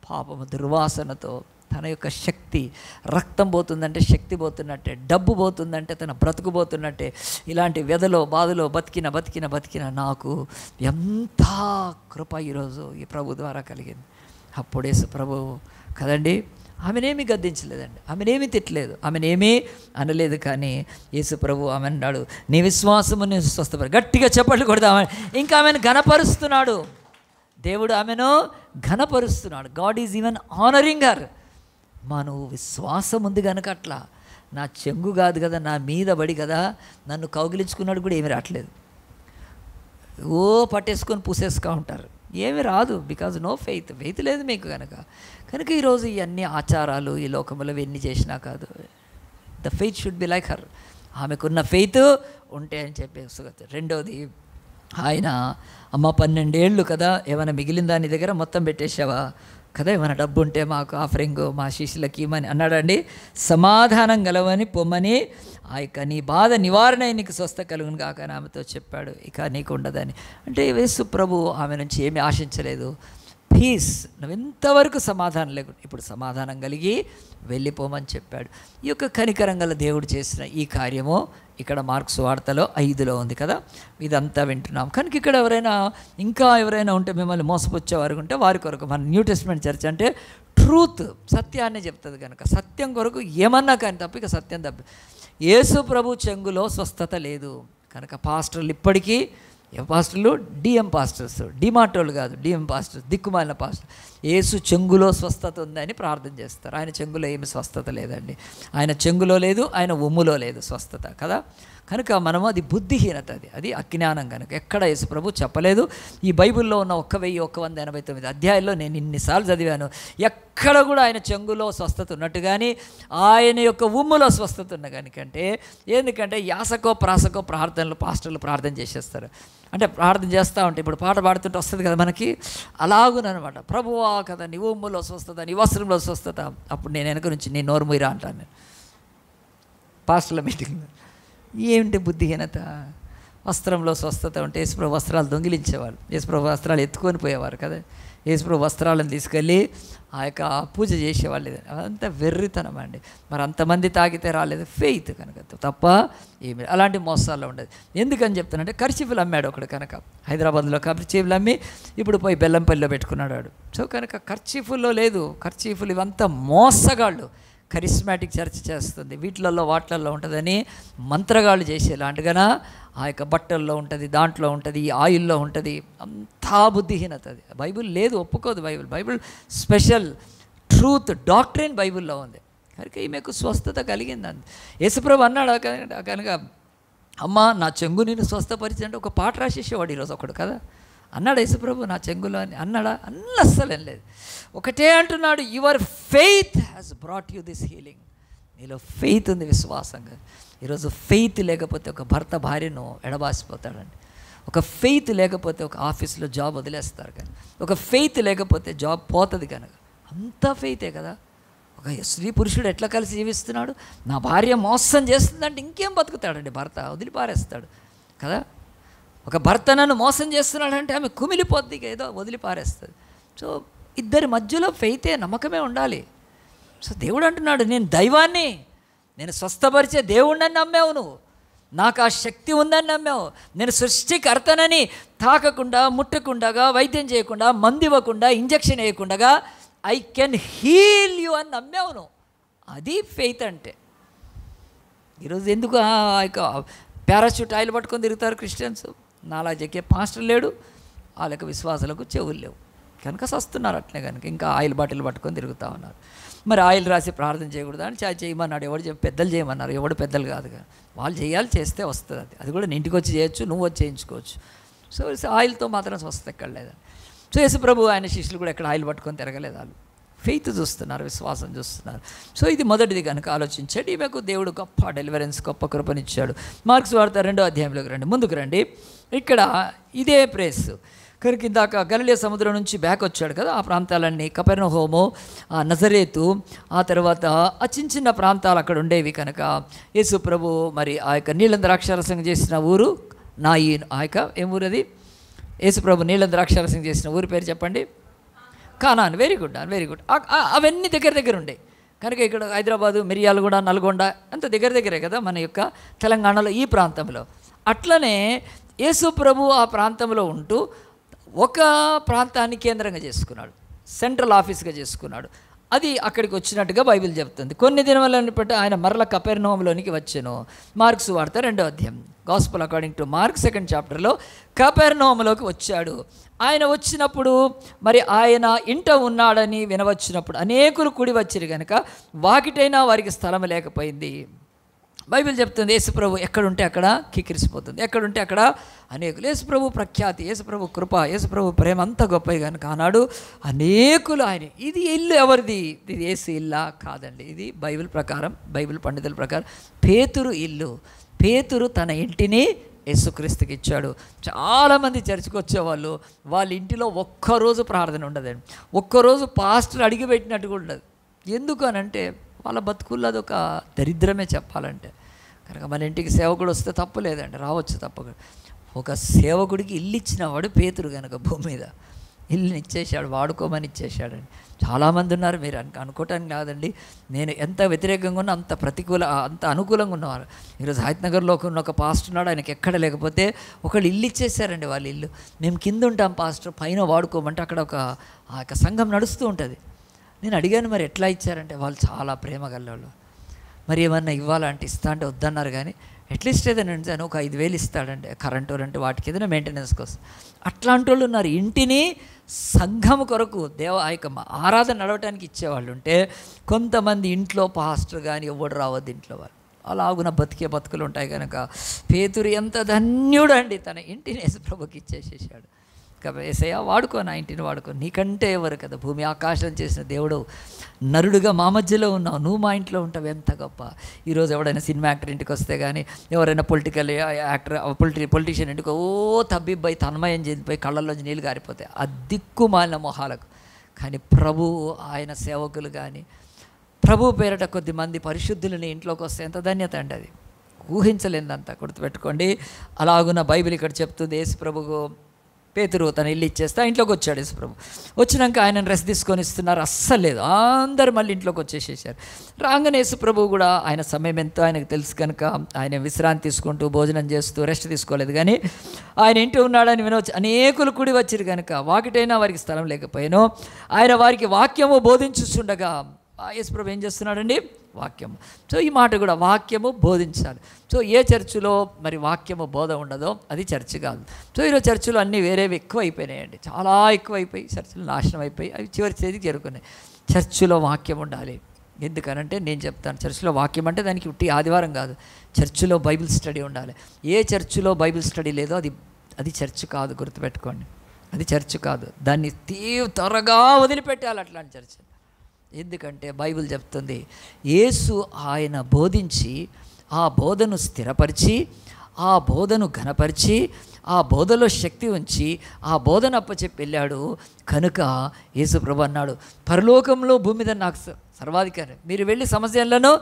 పాపము దుర్వాసనతో తన యొక్క శక్తి, రక్తం పోతుందంటే శక్తి పోతున్నట్టే, డబ్బు పోతుందంటే తన బ్రతుకు పోతున్నట్టే, ఇలాంటి వ్యధలో బాధలో బతికిన నాకు ఎంత కృప ఈరోజు ఈ ప్రభు ద్వారా కలిగింది. అప్పుడేసు ప్రభు కదండి, ఆమెనేమీ గద్దించలేదండి, ఆమెనేమీ తిట్టలేదు, ఆమెనేమీ అనలేదు. కానీ యేసు ప్రభు ఆమె అన్నాడు, నీ విశ్వాసముని స్వస్థపడి, గట్టిగా చప్పట్లు కొడదామని ఇంకా ఆమెను ఘనపరుస్తున్నాడు. దేవుడు ఆమెను ఘనపరుస్తున్నాడు. God is even honouring her. నువ్వు విశ్వాసం ఉంది కనుక అట్లా, నా చెంగు కాదు కదా, నా మీద పడి కదా నన్ను కౌగిలించుకున్నాడు కూడా ఏమి రావట్లేదు, పట్టేసుకొని పూసేసుకుంటూ ఉంటారు, ఏమి రాదు. బికాజ్ నో ఫెయిత్ లేదు మీకు కనుక ఈరోజు ఇవన్నీ ఆచారాలు ఈ లోకంలో ఎన్ని చేసినా కాదు. The faith should be like her. ఆమెకున్న ఫెయిత్ ఉంటే అని చెప్పేసి. రెండోది, ఆయన అమ్మ 12 ఏళ్ళు కదా, ఏమైనా మిగిలిందా నీ దగ్గర, మొత్తం పెట్టేసావా కదా, ఏమైనా డబ్బు ఉంటే మాకు ఆఫరింగ్ మా శిష్యులకి ఇమ్మని అన్నాడండి. సమాధానం గలవని పొమ్మని ఆ యొక్క నీ బాధ నివారణ నీకు స్వస్థ కలుగును కాక అని ఆమెతో చెప్పాడు. ఇక నీకు ఉండదని అంటే యేసు ప్రభు ఆమె నుంచి ఏమీ ఆశించలేదు. పీస్, నువ్వు ఎంతవరకు సమాధానం లేకుండా ఇప్పుడు సమాధానం కలిగి వెళ్ళిపోమని చెప్పాడు. ఈ యొక్క కనికరం గల దేవుడు చేసిన ఈ కార్యము ఇక్కడ మార్క్స్ వార్తలో 5లో ఉంది కదా, ఇదంతా వింటున్నాం. కనుక ఇక్కడ ఎవరైనా ఉంటే మిమ్మల్ని మోసపుచ్చేవారు ఉంటే వారి కొరకు మన న్యూ టెస్ట్మెంట్ చర్చ్ అంటే ట్రూత్, సత్యాన్ని చెప్తుంది కనుక సత్యం కొరకు ఏమన్నా కానీ తప్ప ఇక సత్యం తప్ప. యేసు ప్రభు చెంగులో స్వస్థత లేదు కనుక పాస్టర్లు ఇప్పటికీ పాస్టర్లు డిఎం పాస్టర్స్, డిమాటోళ్ళు కాదు, డిఎం పాస్టర్స్, దిక్కుమాలిన పాస్టర్. యేసు చెంగులో స్వస్థత ఉందని ప్రార్థన చేస్తారు. ఆయన చెంగులో ఏమి స్వస్థత లేదండి, ఆయన చెంగులో లేదు, ఆయన ఉమ్ములో లేదు స్వస్థత కదా. కనుక మనము అది బుద్ధిహీనత, అది అజ్ఞానం కనుక ఎక్కడ యేసు ప్రభు చెప్పలేదు. ఈ బైబిల్లో ఉన్న 1189 అధ్యాయాల్లో నేను ఇన్నిసార్లు చదివాను, ఎక్కడ కూడా ఆయన చెంగులో స్వస్థత ఉన్నట్టు కానీ ఆయన యొక్క ఉమ్ములో స్వస్థత ఉన్న కనుకంటే, ఎందుకంటే యాసకో ప్రాసకో ప్రార్థనలు పాస్టర్లు ప్రార్థన చేసేస్తారు. అంటే ప్రార్థన చేస్తూ ఉంటే ఇప్పుడు పాట పాడుతుంటే వస్తుంది కదా మనకి, అలాగునమాట. ప్రభువా కదా నీ ఉమ్ములో స్వస్థత, నీ వస్త్రంలో స్వస్థత. అప్పుడు నేను వెనక నుంచి నీ నోరు మూయరా అంటాను నేను పాస్టర్ల మీటింగ్లో. ఏమిటి బుద్ధిహీనత? వస్త్రంలో స్వస్థత ఉంటే యేసుప్రభు వస్త్రాలు దొంగిలించేవాళ్ళు, యేసుప్రభు వస్త్రాలు ఎత్తుకొని పోయేవారు కదా, యేసుప్రభు వస్త్రాలను తీసుకెళ్ళి ఆ యొక్క పూజ చేసేవాళ్ళు. అదంతా వెర్రితనం అండి. మరి అంతమంది తాగితే రాలేదు, ఫెయిత్ కనుక తప్ప ఏమి అలాంటి మోసాల్లో ఉండదు. ఎందుకని చెప్తానంటే కర్చీఫ్లు అమ్మాడు ఒకడు కనుక, హైదరాబాద్లో కర్చీఫ్లు అమ్మి ఇప్పుడు పోయి బెల్లంపల్లిలో పెట్టుకున్నాడు వాడు. సో కనుక కర్చీఫుల్లో లేదు, కర్చీఫులు ఇవంతా మోసగాళ్ళు. కరిస్మాటిక్ చర్చ చేస్తుంది, వాటిలలో ఉంటుందని మంత్రగాళ్ళు చేసేలాంటిగానా ఆ యొక్క బట్టల్లో ఉంటుంది, దాంట్లో ఉంటుంది, ఆయిల్లో ఉంటుంది. అంతా బుద్ధిహీనత. అది బైబిల్ లేదు, ఒప్పుకోదు. బైబిల్ స్పెషల్ ట్రూత్ డాక్ట్రిన్ బైబిల్లో ఉంది కనుక ఈమెకు స్వస్థత కలిగింది. యేసుప్రభు అన్నాడు కనుక, అమ్మా నా చెంగు నేను స్వస్థపరిచి అంటే ఒక పాట రాసేసేవాడు ఈరోజు ఒకడు కదా. అన్నాడు యేసుప్రభు నా చెంగులో అని అన్నాడా? అస్సలేం లేదు. ఒకటే అంటున్నాడు, your faith has brought you this healing. నీలో ఫెయిత్ ఉంది, విశ్వాసంగా. ఈరోజు ఫెయిత్ లేకపోతే ఒక భర్త భార్యను ఎడబాసిపోతాడండి. ఒక ఫెయిత్ లేకపోతే ఒక ఆఫీస్లో జాబ్ వదిలేస్తారు. కానీ ఒక ఫెయిత్ లేకపోతే జాబ్ పోతుంది. కనుక అంత ఫెయితే కదా. ఒక స్త్రీ పురుషుడు ఎట్లా కలిసి జీవిస్తున్నాడు? నా భార్య మోసం చేస్తుందంటే ఇంకేం బతుకుతాడండి? భర్త వదిలిపారేస్తాడు కదా. ఒక భర్త నన్ను మోసం చేస్తున్నాడంటే ఆమె కుమిలిపోద్ది, ఏదో వదిలిపారేస్తుంది. సో ఇద్దరి మధ్యలో ఫెయితే, నమ్మకమే ఉండాలి. సో దేవుడు అంటున్నాడు, నేను దైవాన్ని, నేను స్వస్థపరిచే దేవుణ్ణని నమ్మావు, నువ్వు నాకు ఆ శక్తి ఉందని నమ్మావు. నేను సృష్టికర్తనని తాకకుండా, ముట్టకుండా, వైద్యం చేయకుండా, మందు ఇవ్వకుండా, ఇంజక్షన్ వేయకుండా ఐ కెన్ హీల్ యూ అని నమ్మావు నువ్వు. అది ఫెయిత్ అంటే. ఈరోజు ఎందుకు పారాషూట్ ఆయిల్ పట్టుకొని తిరుగుతారు క్రిస్టియన్స్? నాలా చెక్కే పాస్టర్ లేడు, వాళ్ళకి విశ్వాసాలకు చెవులు లేవు కనుక సస్తున్నారు అట్లే. కనుక ఇంకా ఆయిల్ బాటిల్ పట్టుకొని తిరుగుతూ ఉన్నారు. మరి ఆయిల్ రాసి ప్రార్థన చేయకూడదు అని చేయమన్నాడు. ఎవడు పెద్దలు చేయమన్నారు? ఎవడు పెద్దలు కాదు కదా, వాళ్ళు చేయాలి, చేస్తే వస్తుంది. అది కూడా ఇంటికి వచ్చి చేయొచ్చు, నువ్వు వచ్చి చేయించుకోవచ్చు. సో ఆయిల్తో మాత్రం స్వస్థత ఎక్కడ లేదని. సో యేసుప్రభు ఆయన శిష్యులు కూడా ఎక్కడ ఆయిల్ పట్టుకొని తిరగలేదు. వాళ్ళు ఫెయిత్ చూస్తున్నారు, విశ్వాసం చూస్తున్నారు. సో ఇది మొదటిది కనుక ఆలోచించండి. ఈమెకు దేవుడు గొప్ప డెలివరెన్స్, గొప్ప కృపనిచ్చాడు. మార్క్స్ వార్త 2వ అధ్యాయంలోకి రండి, ముందుకు రండి. ఇక్కడ ఇదే ప్లేస్ కనుక ఇందాక గలిలయ సముద్రం నుంచి బ్యాక్ వచ్చాడు కదా. ఆ ప్రాంతాలన్నీ కపెర్నహూము, నజరేతు, ఆ తర్వాత ఆ చిన్న చిన్న ప్రాంతాలు అక్కడ ఉండేవి. కనుక యేసు ప్రభు మరి ఆ యొక్క నీళ్ళ ద్రాక్షారసం చేసిన ఊరు నాయిన్. ఆ యొక్క ఏం ఊరు అది? యేసు ప్రభు నీళ్ళ ద్రాక్షారసం చేసిన ఊరి పేరు చెప్పండి. Conan. Very good, very good. అవన్నీ దగ్గర ఉండే కనుక ఇక్కడ హైదరాబాదు, మిర్యాలగూడ, నల్గొండ అంత దగ్గరే కదా మన యొక్క తెలంగాణలో ఈ ప్రాంతంలో. అట్లనే యేసు ప్రభు ఆ ప్రాంతంలో ఉంటూ ఒక ప్రాంతాన్ని కేంద్రంగా చేసుకున్నాడు, సెంట్రల్ ఆఫీస్గా చేసుకున్నాడు. అది అక్కడికి వచ్చినట్టుగా బైబిల్ చెప్తుంది. కొన్ని దినములను బట్టి ఆయన మరల కపెర్నహూములోనికి వచ్చెను. మార్క్స్ వార్త 2వ అధ్యాయం, gospel according to mark 2nd చాప్టర్లో కపెర్నహూములోకి వచ్చాడు. ఆయన వచ్చినప్పుడు మరి ఆయన ఇంట ఉన్నాడని వినవచ్చినప్పుడు అనేకులు కూడి వచ్చిరు కనుక వాకిటైనా వారికి స్థలం లేకపోయింది. బైబిల్ చెప్తుంది యేసుప్రభు ఎక్కడుంటే అక్కడ కిక్కిరిసిపోతుంది, ఎక్కడుంటే అక్కడ అనేకులు. యేసుప్రభు ప్రఖ్యాతి, యేసుప్రభు కృప, యేసుప్రభు ప్రేమ అంత గొప్పది కనుక ఆనాడు అనేకులు ఆయన. ఇది ఇల్లు ఎవరిది? ఇది యేసు ఇల్లా? కాదండి. ఇది బైబిల్ ప్రకారం, బైబిల్ పండితుల ప్రకారం పేతురు ఇల్లు. పేతురు తన ఇంటిని యేసుక్రీస్తుకి ఇచ్చాడు. చాలామంది చర్చికి వచ్చేవాళ్ళు, వాళ్ళ ఇంటిలో ఒక్కరోజు ప్రార్థన ఉండదండి, ఒక్కరోజు పాస్టర్ అడిగిపెట్టినట్టు కూడా ఉండదు. ఎందుకు అనంటే వాళ్ళ బతుకుల్లో అదొక దరిద్రమే చెప్పాలంటే. కనుక మన ఇంటికి సేవకుడు వస్తే తప్పు లేదండి, రావచ్చు తప్పకుండా. ఒక సేవకుడికి ఇల్లు ఇచ్చినవాడు పేతురు కనుక భూమి మీద ఇల్లుని ఇచ్చేసాడు, వాడుకోమని ఇచ్చేసాడండి. చాలామంది ఉన్నారు, మీరు అనుకోవటానికి కాదండి. నేను ఎంత వ్యతిరేకంగా ఉన్నా అంత అనుకూలంగా ఉన్నవారు. ఈరోజు హైత్నగర్లో ఉన్న ఒక పాస్టర్ ఉన్నాడు, ఆయనకి ఎక్కడ లేకపోతే ఒకళ్ళు ఇల్లు ఇచ్చేసారండి. వాళ్ళ ఇల్లు మేము కింద ఉంటాం పాస్టర్, పైన వాడుకోమంటే అక్కడ ఆ యొక్క సంఘం నడుస్తూ ఉంటుంది. నేను అడిగాను మరి ఎట్లా ఇచ్చారంటే వాళ్ళు చాలా ప్రేమ గల్లోళ్ళు. మరి ఏమన్నా ఇవ్వాలంటే ఇస్తా అంటే వద్దన్నారు. కానీ అట్లీస్ట్ ఏదైనా నేను ఒక 5,000 ఇస్తాడంటే కరెంటు అంటే వాటికి ఏదైనా మెయింటెనెన్స్ కోసం. అట్లాంటి వాళ్ళు ఉన్నారు. ఇంటిని సంఘం కొరకు ఆ యొక్క ఆరాధన నడవటానికి ఇచ్చేవాళ్ళు ఉంటే, కొంతమంది ఇంట్లో పాస్టర్ కానీ ఎవడు రావద్దు ఇంట్లో వాళ్ళు, అలాగున బతుకులు ఉంటాయి. కనుక పేతురు ఎంత ధన్యుడు అండి, తన ఇంటిని యేసుప్రభుకి ఇచ్చేసేసాడు. కాబట్టి యేసయ్య వాడుకో, నా ఇంటిని వాడుకో, నీకంటే ఎవరు కదా, భూమి ఆకాశం చేసిన దేవుడు, నరుడుగా మా మధ్యలో ఉన్నావు, నువ్వు మా ఇంట్లో ఉంటావు, ఎంత గొప్ప. ఈరోజు ఎవడైనా సినిమా యాక్టర్ ఇంటికి వస్తే కానీ, ఎవరైనా పొలిటికల్ యాక్టర్ పొలిటీషియన్ ఇంటికి తబ్బిబ్బై తన్మయం చెందిపోయి కళ్ళల్లోంచి నీళ్ళు గారిపోతాయి ఆ దిక్కుమాలిన మొహాలకు. కానీ ప్రభు ఆయన సేవకులు కానీ ప్రభు పేరట కొద్దిమంది పరిశుద్ధులని ఇంట్లోకి వస్తే ఎంత ధన్యత అండి, అది ఊహించలేదంతా. గుర్తుపెట్టుకోండి. అలాగున్న బైబిల్ ఇక్కడ చెప్తుంది, యేసు ప్రభుకు పేతురు తన ఇల్లు ఇచ్చేస్తే ఇంట్లోకి వచ్చాడు యేసుప్రభు. వచ్చినాక ఆయనను రెస్ట్ తీసుకొని ఇస్తున్నారు, అస్సలు లేదు, అందరూ మళ్ళీ ఇంట్లోకి వచ్చేసేసారు. రాగానే యేసుప్రభు కూడా ఆయన సమయం ఎంతో ఆయనకు తెలుసు కనుక ఆయన విశ్రాంతి తీసుకుంటూ భోజనం చేస్తూ రెస్ట్ తీసుకోలేదు. కానీ ఆయన ఇంటి ఉన్నాడని వినవచ్చు, అనేకులు కూడి వచ్చిరు కనుక వాకిటైనా వారికి స్థలం లేకపోయాను. ఆయన వారికి వాక్యము బోధించుచుండగా యేసుప్రభు ఏం చేస్తున్నాడండి? వాక్యము. సో ఈ మాట కూడా వాక్యము బోధించాలి. సో ఏ చర్చిలో మరి వాక్యము బోధ ఉండదో అది చర్చి కాదు. సో ఈరోజు చర్చిలో అన్నీ వేరేవి ఎక్కువ అయిపోయినాయండి, చాలా ఎక్కువ అయిపోయి చర్చిలు నాశనం అయిపోయి అవి చివరి స్టేజ్కి చేరుకున్నాయి. చర్చిలో వాక్యం ఉండాలి, ఎందుకనంటే నేను చెప్తాను, చర్చిలో వాక్యం అంటే దానికి ఉట్టి ఆదివారం కాదు, చర్చిలో బైబిల్ స్టడీ ఉండాలి. ఏ చర్చిలో బైబిల్ స్టడీ లేదో అది చర్చ్ కాదు, గుర్తుపెట్టుకోండి. అది చర్చ్ కాదు, దాన్ని త్వరగా వదిలిపెట్టాలి అట్లాంటి చర్చ్. ఎందుకంటే బైబిల్ చెప్తుంది, యేసు ఆయన బోధించి ఆ బోధను స్థిరపరిచి, ఆ బోధను ఘనపరిచి, ఆ బోధలో శక్తి ఉంచి ఆ బోధన అప్పచెప్పి వెళ్ళాడు. కనుక యేసు ప్రభు అన్నాడు, పరలోకంలో భూమి మీద నాకు సర్వాధికారి, మీరు వెళ్ళి సమస్యలను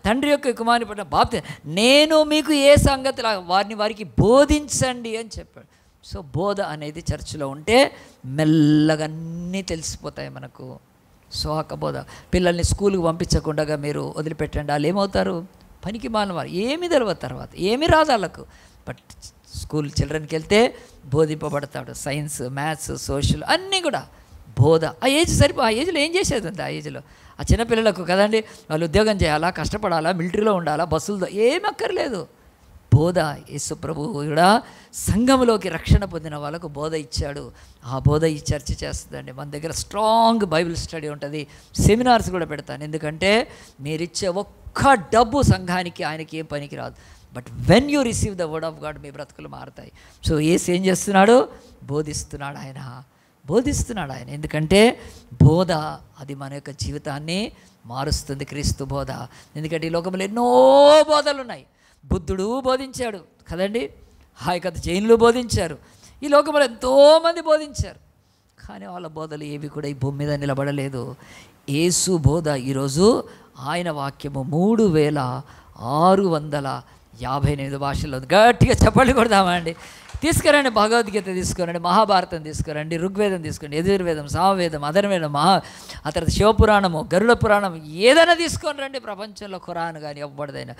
తండ్రి యొక్క కుమారుని పట్ల బాప్తి, నేను మీకు ఏ సంగతి వారికి బోధించండి అని చెప్పాడు. సో బోధ అనేది చర్చిలో ఉంటే మెల్లగా అన్నీ తెలిసిపోతాయి మనకు. సో ఆ బోధ, పిల్లల్ని స్కూల్కి పంపించకుండా మీరు వదిలిపెట్టండి, వాళ్ళు ఏమవుతారు? పనికి మానవారు, ఏమి తెలియదు, తర్వాత ఏమి రాదు వాళ్ళకు. బట్ స్కూల్ చిల్డ్రన్కి వెళ్తే బోధింపబడతాడు, సైన్స్, మ్యాథ్స్, సోషల్ అన్నీ కూడా బోధ. ఆ ఏజ్ ఆ ఏజ్లో ఏం చేసేది ఉంది? ఆ ఏజ్లో ఆ చిన్నపిల్లలకు కదండి, వాళ్ళు ఉద్యోగం చేయాలా, కష్టపడాలా, మిలిటరీలో ఉండాలా, బస్సులతో ఏమి అక్కర్లేదు. బోధ. యేసు ప్రభువు కూడా సంఘంలోకి రక్షణ పొందిన వాళ్ళకు బోధ ఇచ్చాడు. ఆ బోధ ఈ చర్చ్ చేస్తుందండి. మన దగ్గర స్ట్రాంగ్ బైబిల్ స్టడీ ఉంటుంది, సెమినార్స్ కూడా పెడతాను. ఎందుకంటే మీరిచ్చే ఒక్క డబ్బు సంఘానికి ఆయనకి ఏం పనికి రాదు. But when you receive the word of God మీ బ్రతుకులు మారుతాయి. సో యేసు ఏం చేస్తున్నాడు? బోధిస్తున్నాడు ఆయన. ఎందుకంటే బోధ అది మన యొక్క జీవితాన్ని మారుస్తుంది, క్రీస్తు బోధ. ఎందుకంటే ఈ లోకంలో ఎన్నో బోధలు ఉన్నాయి. బుద్ధుడు బోధించాడు కదండి, ఆ యొక్క జైన్లు బోధించారు, ఈ లోకంలో ఎంతోమంది బోధించారు. కానీ వాళ్ళ బోధలు ఏవి కూడా ఈ భూమి మీద నిలబడలేదు. యేసు బోధ ఈరోజు ఆయన వాక్యము 3658 భాషల్లో గట్టిగా చెప్పండి కొడదామా అండి. తీసుకురండి, భగవద్గీత తీసుకురండి, మహాభారతం తీసుకురండి, ఋగ్వేదం తీసుకోండి, యజుర్వేదం, సామవేదం, అధర్వేదం, ఆ తర్వాత శివపురాణము, గరుడ పురాణం, ఏదైనా తీసుకొని రండి. ప్రపంచంలో ఖురాన్ కానీ ఎవ్వడదైనా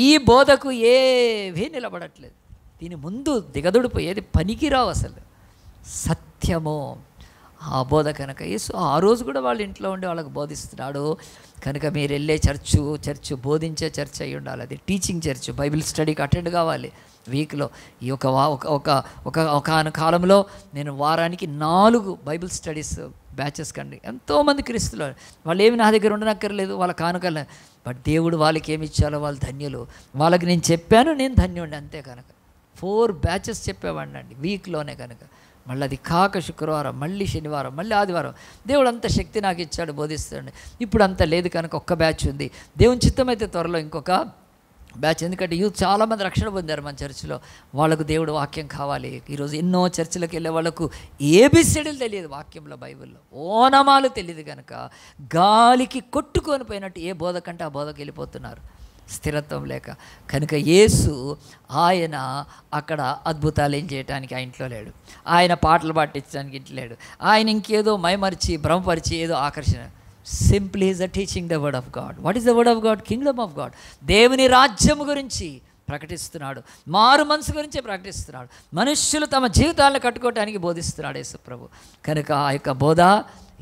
ఈ బోధకు ఏవీ నిలబడట్లేదు. దీని ముందు దిగదుడుపు ఏది పనికిరావు అసలు. సత్యము ఆ బోధ. కనుక యేసు ఆ రోజు కూడా వాళ్ళ ఇంట్లో ఉండి వాళ్ళకు బోధిస్తున్నాడు. కనుక మీరు వెళ్ళే చర్చ్ బోధించే చర్చ్ అయి ఉండాలి. అది టీచింగ్ చర్చ్, బైబిల్ స్టడీకి అటెండ్ కావాలి వీక్లో. ఈ ఒక కాలంలో నేను వారానికి 4 బైబిల్ స్టడీస్ బ్యాచెస్ కండి. ఎంతోమంది క్రీస్తులు వాళ్ళు ఏమి నా దగ్గర ఉండనక్కర్లేదు, వాళ్ళ కానుకలు. బట్ దేవుడు వాళ్ళకి ఏమి ఇచ్చాలో వాళ్ళు ధన్యులు. వాళ్ళకి నేను చెప్పాను, నేను ధన్యుండి అంతే. కనుక 4 బ్యాచెస్ చెప్పేవాడిని అండి వీక్లోనే. కనుక మళ్ళీ అది కాక శుక్రవారం, మళ్ళీ శనివారం, మళ్ళీ ఆదివారం. దేవుడు అంత శక్తి నాకు ఇచ్చాడు, బోధిస్తాడు. ఇప్పుడు అంత లేదు కనుక ఒక్క బ్యాచ్ ఉంది. దేవుని చిత్తమైతే త్వరలో ఇంకొక బ్యాచ్. ఎందుకంటే యూత్ చాలామంది రక్షణ పొందారు మన చర్చిలో. వాళ్ళకు దేవుడు వాక్యం కావాలి. ఈరోజు ఎన్నో చర్చిలకు వెళ్ళే వాళ్ళకు ఏబిసిడీలు తెలియదు, వాక్యంలో బైబిల్లో ఓనమాలు తెలియదు. కనుక గాలికి కొట్టుకొని పోయినట్టు ఏ బోధ కంటే ఆ బోధకు వెళ్ళిపోతున్నారు, స్థిరత్వం లేక. కనుక యేసు ఆయన అక్కడ అద్భుతాలు ఏం చేయడానికి ఆ ఇంట్లో లేడు, ఆయన పాటలు పాటించడానికి ఇంట్లో లేడు, ఆయన ఇంకేదో మైమరిచి భ్రమపరిచి ఏదో ఆకర్షణ. Simply is the teaching the word of God. What is the word of God? Kingdom of God. దేవుని రాజ్యము గురించి ప్రకటిస్తున్నాడు, మారు మనసు గురించి ప్రకటిస్తున్నాడు, మనుష్యులు తమ జీవితాలను కట్టుకోవటానికి బోధిస్తున్నాడు యేసు ప్రభు. కనుక ఆ యొక్క బోధ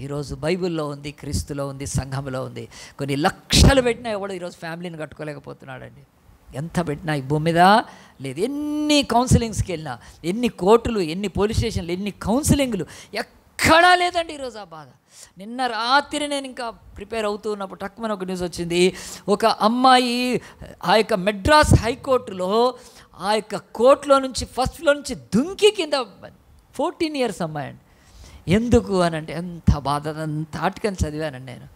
ఈరోజు బైబిల్లో ఉంది, క్రీస్తులో ఉంది, సంఘంలో ఉంది. కొన్ని లక్షలు పెట్టినా ఎవడో ఈరోజు ఫ్యామిలీని కట్టుకోలేకపోతున్నాడండి. ఎంత పెట్టినా ఈ భూమి మీద లేదు. ఎన్ని కౌన్సిలింగ్స్కి వెళ్ళినా, ఎన్ని కోర్టులు, ఎన్ని పోలీస్ స్టేషన్లు, ఎన్ని కౌన్సిలింగ్లు, ఎక్కడా లేదండి ఈరోజు ఆ బాధ. నిన్న రాత్రి నేను ఇంకా ప్రిపేర్ అవుతూ ఉన్నప్పుడు టక్కుమని ఒక న్యూస్ వచ్చింది. ఒక అమ్మాయి ఆ యొక్క మెడ్రాస్ హైకోర్టులో ఆ యొక్క కోర్టులో నుంచి ఫస్ట్ ఫ్లోర్ నుంచి దుంకి కింద 14 years అమ్మాయి అండి. ఎందుకు అని అంటే ఎంత బాధ. అంత ఆర్టికల్ చదివానండి నేను,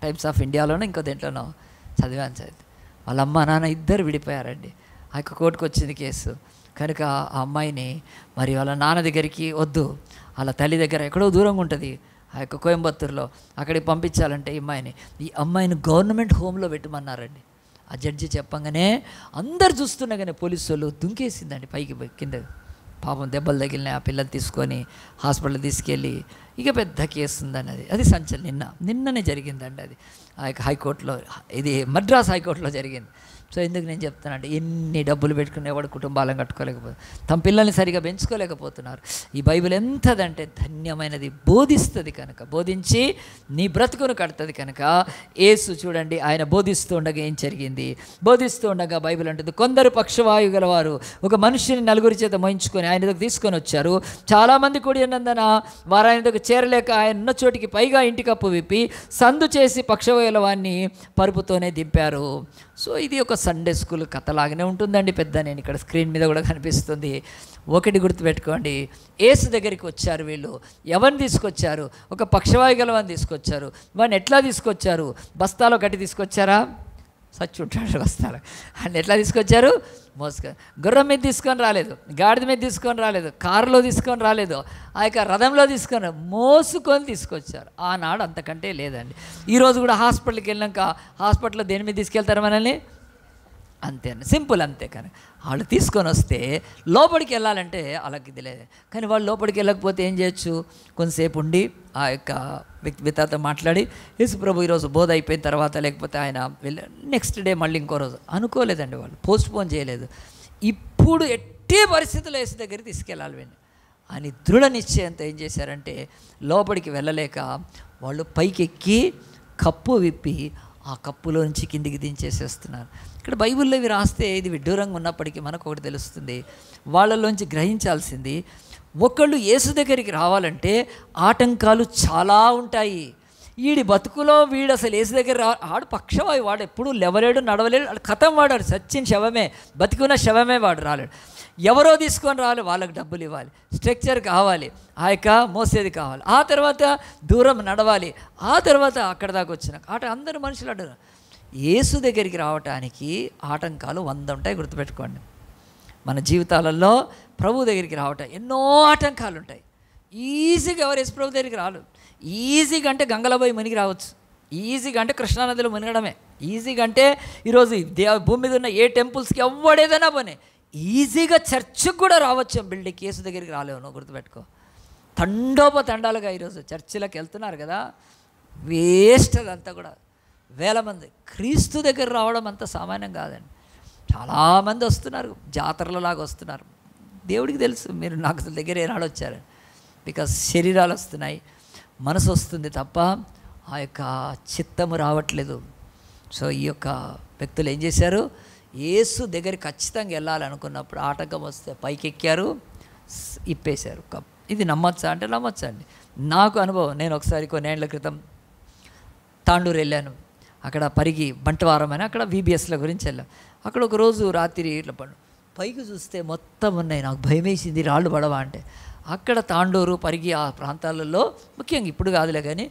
టైమ్స్ ఆఫ్ ఇండియాలోనో ఇంకో దేంట్లోనో చదివాను. వాళ్ళ అమ్మ నాన్న ఇద్దరు విడిపోయారండి. ఆ యొక్క కోర్టుకు వచ్చింది కేసు. కనుక ఆ అమ్మాయిని మరి వాళ్ళ నాన్న దగ్గరికి వద్దు, వాళ్ళ తల్లి దగ్గర ఎక్కడో దూరంగా ఉంటుంది, ఆ యొక్క కోయంబత్తూరులో, అక్కడికి పంపించాలంటే ఈ అమ్మాయిని గవర్నమెంట్ హోమ్లో పెట్టమన్నారండి. ఆ జడ్జి చెప్పంగానే అందరు చూస్తున్నా కానీ పోలీసు వాళ్ళు దుంకేసిందండి పైకి కింద. పాపం దెబ్బలు తగిలినాయి. ఆ పిల్లలు తీసుకొని హాస్పిటల్ తీసుకెళ్ళి ఇక పెద్ద కేసు ఉందని అది సంచలనం నిన్ననే జరిగిందండి. అది ఆ యొక్క హైకోర్టులో, ఇది మద్రాస్ హైకోర్టులో జరిగింది. సో ఎందుకు నేను చెప్తానంటే, ఎన్ని డబ్బులు పెట్టుకుని ఎవడు కుటుంబాలను కట్టుకోలేకపోతే, తమ పిల్లల్ని సరిగా పెంచుకోలేకపోతున్నారు. ఈ బైబిల్ ఎంతదంటే ధన్యమైనది, బోధిస్తుంది కనుక, బోధించి నీ బ్రతుకును కడుతుంది కనుక. యేసు చూడండి, ఆయన బోధిస్తూ ఉండగా ఏం జరిగింది? బోధిస్తూ ఉండగా బైబిల్ అంటుంది, కొందరు పక్షవాయు గలవారు ఒక మనిషిని నలుగురి చేత మోయించుకొని ఆయన దగ్గర తీసుకొని వచ్చారు. చాలామంది కూడి ఉన్నందున వారు ఆయన దగ్గర చేరలేక ఆయన ఉన్న చోటికి పైగా ఇంటి కప్పు విప్పి సందు చేసి పక్షవాయుల వారిని పరుపుతోనే దింపారు. సో ఇది ఒక సండే స్కూల్ కథలాగానే ఉంటుందండి. పెద్ద నేను ఇక్కడ స్క్రీన్ మీద కూడా కనిపిస్తుంది. ఒకటి గుర్తుపెట్టుకోండి, యేసు దగ్గరికి వచ్చారు వీళ్ళు. ఎవరిని తీసుకొచ్చారు? ఒక పక్షవాయు గలవాన్ని తీసుకొచ్చారు. వాడిని ఎట్లా తీసుకొచ్చారు? బస్తాలో కట్టి తీసుకొచ్చారా? సచ్చి ఉంటాడు బస్తాలో. అండ్ ఎట్లా తీసుకొచ్చారు? గుర్రం మీద తీసుకొని రాలేదు, గాడిద మీద తీసుకొని రాలేదు, కారులో తీసుకొని రాలేదు, ఆ యొక్క రథంలో తీసుకొని మోసుకొని తీసుకొచ్చారు. ఆనాడు అంతకంటే లేదండి. ఈరోజు కూడా హాస్పిటల్కి వెళ్ళాక హాస్పిటల్లో దేని మీద తీసుకెళ్తారు మనల్ని? అంతే అండి, సింపుల్. అంతే. కానీ వాళ్ళు తీసుకొని వస్తే లోపలికి వెళ్ళాలంటే అలాగే ఇది లేదు. కానీ వాళ్ళు లోపలికి వెళ్ళకపోతే ఏం చేయొచ్చు? కొంతసేపు ఉండి ఆ యొక్క వ్యక్తితో మాట్లాడి, యేసు ప్రభు ఈరోజు బోధ అయిపోయిన తర్వాత, లేకపోతే ఆయన వెళ్ళి నెక్స్ట్ డే మళ్ళీ ఇంకో రోజు అనుకోలేదండి. వాళ్ళు పోస్ట్పోన్ చేయలేదు. ఇప్పుడు ఎట్టి పరిస్థితుల్లో యేసు దగ్గరికి తీసుకెళ్ళాలి వీడిని అని దృఢ నిశ్చయంతో ఏం చేశారంటే, లోపలికి వెళ్ళలేక వాళ్ళు పైకెక్కి కప్పు విప్పి ఆ కప్పులో నుంచి కిందికి దించేసేస్తున్నారు. ఇక్కడ బైబిల్లో ఇవి రాస్తే ఇది విడ్డూరంగా ఉన్నప్పటికీ మనకు ఒకటి తెలుస్తుంది. వాళ్ళలోంచి గ్రహించాల్సింది, ఒకళ్ళు యేసు దగ్గరికి రావాలంటే ఆటంకాలు చాలా ఉంటాయి. వీడి బతుకులో వీడు అసలు యేసు దగ్గర ఆడు పక్షవాయు, వాడు ఎప్పుడు లేవలేడు, నడవలేడు, కథం వాడాడు, సచ్చిన శవమే, బతికున్న శవమే, వాడు రాలేడు. ఎవరో తీసుకొని రావాలి, వాళ్ళకి డబ్బులు ఇవ్వాలి, స్ట్రక్చర్ కావాలి, ఆ యొక్క మోసేది కావాలి, ఆ తర్వాత దూరం నడవాలి, ఆ తర్వాత అక్కడ దాకా వచ్చినాక అందరు మనుషులు అడ్డు. యేసు దగ్గరికి రావటానికి ఆటంకాలు 100 ఉంటాయి. గుర్తుపెట్టుకోండి, మన జీవితాలలో ప్రభు దగ్గరికి రావటం ఎన్నో ఆటంకాలు ఉంటాయి. ఈజీగా ఎవరు యేసు ప్రభు దగ్గరికి రాలు. ఈజీగా అంటే గంగలో పోయి మునిగి రావచ్చు, ఈజీగా అంటే కృష్ణానదిలో మునిగడమే, ఈజీగా అంటే ఈరోజు భూమి మీద ఉన్న ఏ టెంపుల్స్కి ఎవడేదైనా పోనీ ఈజీగా చర్చికి కూడా రావచ్చు. బిల్డింగ్ యేసు దగ్గరికి రాలేవు నువ్వు, గుర్తుపెట్టుకో. తండోపతండాలుగా ఈరోజు చర్చిలకు వెళ్తున్నారు కదా, వేస్ట్. అదంతా కూడా వేల మంది క్రీస్తు దగ్గర రావడం అంత సామాన్యం కాదండి. చాలామంది వస్తున్నారు, జాతరలలాగా వస్తున్నారు. దేవుడికి తెలుసు మీరు నాకు దగ్గర ఏనాడు వచ్చారు. బికాజ్ శరీరాలు వస్తున్నాయి, మనసు వస్తుంది తప్ప ఆ యొక్క చిత్తము రావట్లేదు. సో ఈ యొక్క వ్యక్తులు ఏం చేశారు? యేసు దగ్గరికి ఖచ్చితంగా వెళ్ళాలనుకున్నప్పుడు ఆటంకం వస్తే పైకి ఎక్కారు, ఇప్పేశారు. ఇది నమ్మచ్చా అంటే నమ్మచ్చా అండి. నాకు అనుభవం. నేను ఒకసారి కొన్నేళ్ల క్రితం తాండూరు వెళ్ళాను. అక్కడ పరిగి బంటవారం అని అక్కడ VBSల గురించి వెళ్ళాం. అక్కడ ఒక రోజు రాత్రి ఇట్లా పైకి చూస్తే మొత్తం ఉన్నాయి. నాకు భయం వేసింది, రాళ్ళు పడవా అంటే. అక్కడ తాండూరు పరిగి ఆ ప్రాంతాలలో ముఖ్యంగా ఇప్పుడు కాదులే కానీ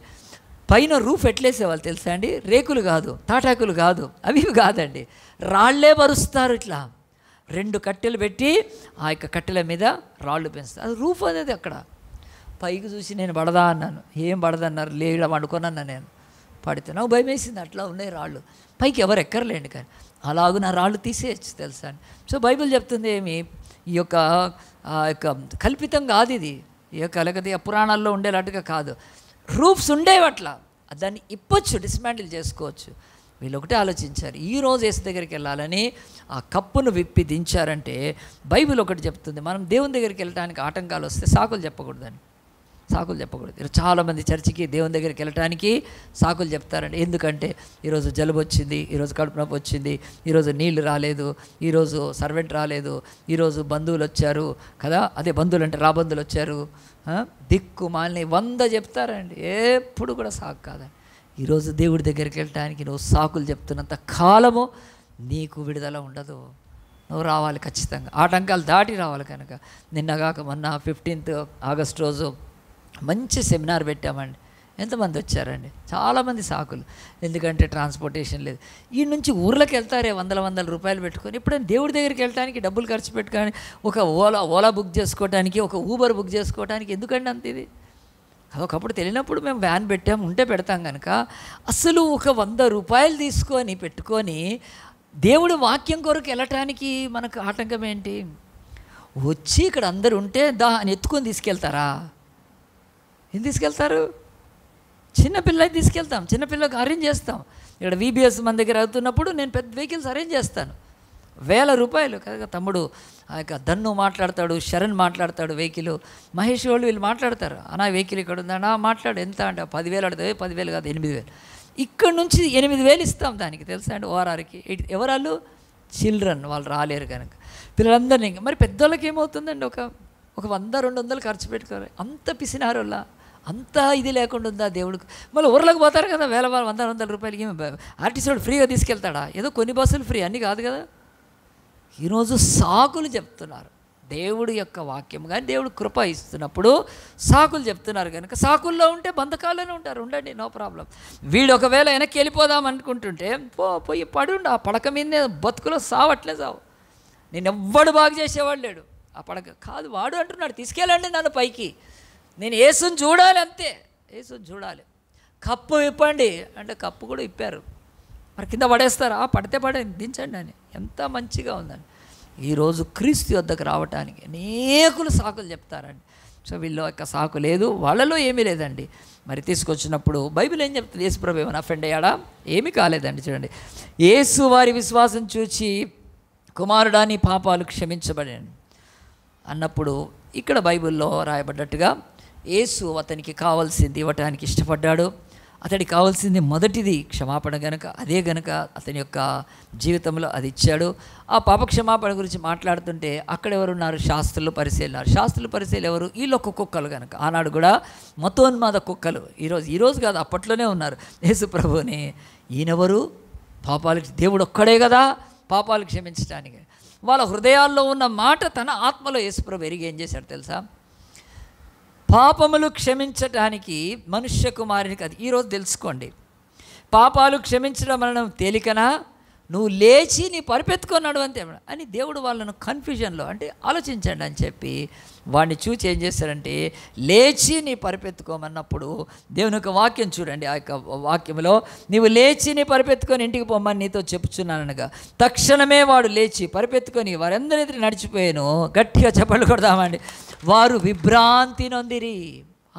పైన రూఫ్ ఎట్లేసేవాళ్ళు తెలుసా అండి? రేకులు కాదు, తాటాకులు కాదు, అవి కాదండి, రాళ్లే పరుస్తారు. ఇట్లా 2 కట్టెలు పెట్టి ఆ యొక్క కట్టెల మీద రాళ్ళు పెంచుతారు. అది రూఫ్ అనేది. అక్కడ పైకి చూసి నేను పడదా అన్నాను. ఏం పడదన్నారు? లేడా వండుకోనన్నా. నేను పడితే నాకు భయం వేసింది. అట్లా ఉన్నాయి రాళ్ళు, పైకి ఎవరు ఎక్కర్లేండి. కానీ అలాగూ నా రాళ్ళు తీసేయచ్చు తెలుసా అండి. సో బైబిల్ చెప్తుంది ఏమి, ఈ యొక్క కల్పితం కాదు ఇది, ఈ యొక్క లేకపోతే పురాణాల్లో ఉండేలాంటిగా కాదు. రూఫ్స్ ఉండేవి అట్లా, దాన్ని ఇప్పొచ్చు, డిస్మాంటిల్ చేసుకోవచ్చు. వీళ్ళు ఒకటే ఆలోచించారు, ఈరోజు యేసు దగ్గరికి వెళ్ళాలని ఆ కప్పును విప్పి దించారంటే బైబిల్ ఒకటి చెప్తుంది, మనం దేవుని దగ్గరికి వెళ్ళడానికి ఆటంకాలు వస్తే సాకులు చెప్పకూడదని. సాకులు చెప్పకూడదు. చాలామంది చర్చికి దేవుని దగ్గరికి వెళ్ళటానికి సాకులు చెప్తారండి. ఎందుకంటే ఈరోజు జలుబు వచ్చింది, ఈరోజు కడుపు నొప్పి వచ్చింది, ఈరోజు నీళ్లు రాలేదు, ఈరోజు సర్వెంట్ రాలేదు, ఈరోజు బంధువులు వచ్చారు కదా, అదే బంధువులు అంటే రాబంధువులు వచ్చారు, దిక్కు మాలిని 100 చెప్తారండి. ఎప్పుడు కూడా సాకు కాదండి. ఈరోజు దేవుడి దగ్గరికి వెళ్ళటానికి నువ్వు సాకులు చెప్తున్నంత కాలము నీకు విడుదల ఉండదు. నువ్వు రావాలి ఖచ్చితంగా, ఆటంకాలు దాటి రావాలి. కనుక నిన్నగాక మొన్న 15th ఆగస్టు రోజు మంచి సెమినార్ పెట్టామండి. ఎంతమంది వచ్చారండి? చాలామంది సాకులు. ఎందుకంటే ట్రాన్స్పోర్టేషన్ లేదు. ఈ నుంచి ఊర్లోకి వెళ్తారే వందల రూపాయలు పెట్టుకొని. ఎప్పుడైనా దేవుడి దగ్గరికి వెళ్ళడానికి డబ్బులు ఖర్చు పెట్టుకొని ఒక ఓలా బుక్ చేసుకోవడానికి, ఒక ఊబర్ బుక్ చేసుకోవడానికి ఎందుకండి అంత ఇది? ఒకప్పుడు తెలియనప్పుడు మేము వ్యాన్ పెట్టాము, ఉంటే పెడతాం కనుక. అసలు ఒక 100 రూపాయలు తీసుకొని పెట్టుకొని దేవుడి వాక్యం కొరకు వెళ్ళటానికి మనకు ఆటంకం ఏంటి? వచ్చి ఇక్కడ అందరు ఉంటే అని ఎత్తుకొని తీసుకెళ్తారా? ఏం తీసుకెళ్తారు? చిన్నపిల్లకి తీసుకెళ్తాం, చిన్నపిల్లకి అరేంజ్ చేస్తాం. ఇక్కడ VBS మన దగ్గర అవుతున్నప్పుడు నేను పెద్ద వెహికల్స్ అరేంజ్ చేస్తాను, ₹1000 కదా. తమ్ముడు ఆ యొక్క దన్ను మాట్లాడతాడు, శరణ్ మాట్లాడతాడు, వెహికల్ మహేష్ వాళ్ళు వీళ్ళు మాట్లాడతారు, అన్నా వెహికల్ ఇక్కడ ఉందన్నా మాట్లాడు, ఎంత అంటే 10,000 అడితే 10,000 కాదు 8,000. ఇక్కడ నుంచి 8,000 ఇస్తాం దానికి, తెలుసా అండి. ORRకి ఎవరాళ్ళు చిల్డ్రన్, వాళ్ళు రాలేరు కనుక పిల్లలందరినీ. మరి పెద్దోళ్ళకి ఏమవుతుందండి, ఒక 100-200 ఖర్చు పెట్టుకోవాలి. అంత పిసినారోళ్ళ, అంత ఇది లేకుండా ఉందా దేవుడికి. మళ్ళీ ఊర్లోకి పోతారు కదా, ₹100-100 ఏమి ఆర్టీసీ ఫ్రీగా తీసుకెళ్తాడా? ఏదో కొన్ని బస్సులు ఫ్రీ, అన్నీ కాదు కదా. ఈరోజు సాకులు చెప్తున్నారు. దేవుడి యొక్క వాక్యం కానీ దేవుడు కృప ఇస్తున్నప్పుడు సాకులు చెప్తున్నారు కనుక, సాకుల్లో ఉంటే బంధకాల్లోనే ఉంటారు, ఉండండి, నో ప్రాబ్లం. వీడు ఒకవేళ వెనక్కి వెళ్ళిపోదాం అనుకుంటుంటే పోయి పడుండు ఆ పడక మీదనే, బతుకులో సావట్లే సావు. నేను ఎవ్వడు బాగు చేసేవాడు లేడు. ఆ పడక కాదు, వాడు అంటున్నాడు తీసుకెళ్ళండి నన్ను పైకి, నేను యేసుని చూడాలి, అంతే, యేసుని చూడాలి. కప్పు ఇప్పండి అంటే కప్పు కూడా ఇప్పారు, మరి కింద పడేస్తారా? పడితే దించండి అని. ఎంత మంచిగా ఉందండి. ఈరోజు క్రీస్తు వద్దకు రావటానికి అనేకులు సాకులు చెప్తారండి. సో వీళ్ళ యొక్క సాకు లేదు, వాళ్ళలో ఏమీ లేదండి. మరి తీసుకొచ్చినప్పుడు బైబిల్ ఏం చెప్తుంది? యేసుప్రభు ఏమైనా అఫెండ్ అయ్యాడా? ఏమీ కాలేదండి. చూడండి, యేసు వారి విశ్వాసం చూచి కుమారుడా నీ పాపాలు క్షమించబడాను అన్నప్పుడు ఇక్కడ బైబిల్లో రాయబడ్డట్టుగా యేసు అతనికి కావాల్సింది ఇవ్వటానికి ఇష్టపడ్డాడు. అతడికి కావాల్సింది మొదటిది క్షమాపణ గనుక, అదే గనుక అతని యొక్క జీవితంలో అది ఇచ్చాడు. ఆ పాప క్షమాపణ గురించి మాట్లాడుతుంటే అక్కడ ఎవరున్నారు? శాస్త్రులు, పరిశీలనారు. శాస్త్రులు, పరిశీలు ఎవరు? వీళ్ళొక్క కుక్కలు కనుక. ఆనాడు కూడా మతోన్మాద కుక్కలు, ఈరోజు కాదు అప్పట్లోనే ఉన్నారు. యేసు ప్రభుని ఈయనెవరు? పాపాలకి దేవుడు ఒక్కడే కదా పాపాలు క్షమించడానికి. వాళ్ళ హృదయాల్లో ఉన్న మాట తన ఆత్మలో యేసు ప్రభు ఎరిగి ఏం చేశాడు తెలుసా? పాపములు క్షమించటానికి మనుష్య కుమారునికి అది. ఈరోజు తెలుసుకోండి, పాపాలు క్షమించడం వలన తేలికనా? నువ్వు లేచి నీ పరిపెత్తుకున్నాడు అంతే అని దేవుడు వాళ్ళను కన్ఫ్యూజన్లో, అంటే ఆలోచించండి అని చెప్పి వాడిని చూచి ఏం చేశాడంటే లేచి నీ పరిపెత్తుకోమన్నప్పుడు దేవుని యొక్క వాక్యం చూడండి. ఆ యొక్క వాక్యంలో నీవు లేచి నీ పరిపెత్తుకొని ఇంటికి పొమ్మని నీతో చెప్పుచున్నానగా తక్షణమే వాడు లేచి పరిపెత్తుకొని వారందరి ఎదురు నడిచిపోయాను. గట్టిగా చప్పట్లు కొడదామండి. వారు విభ్రాంతి నొందిరి.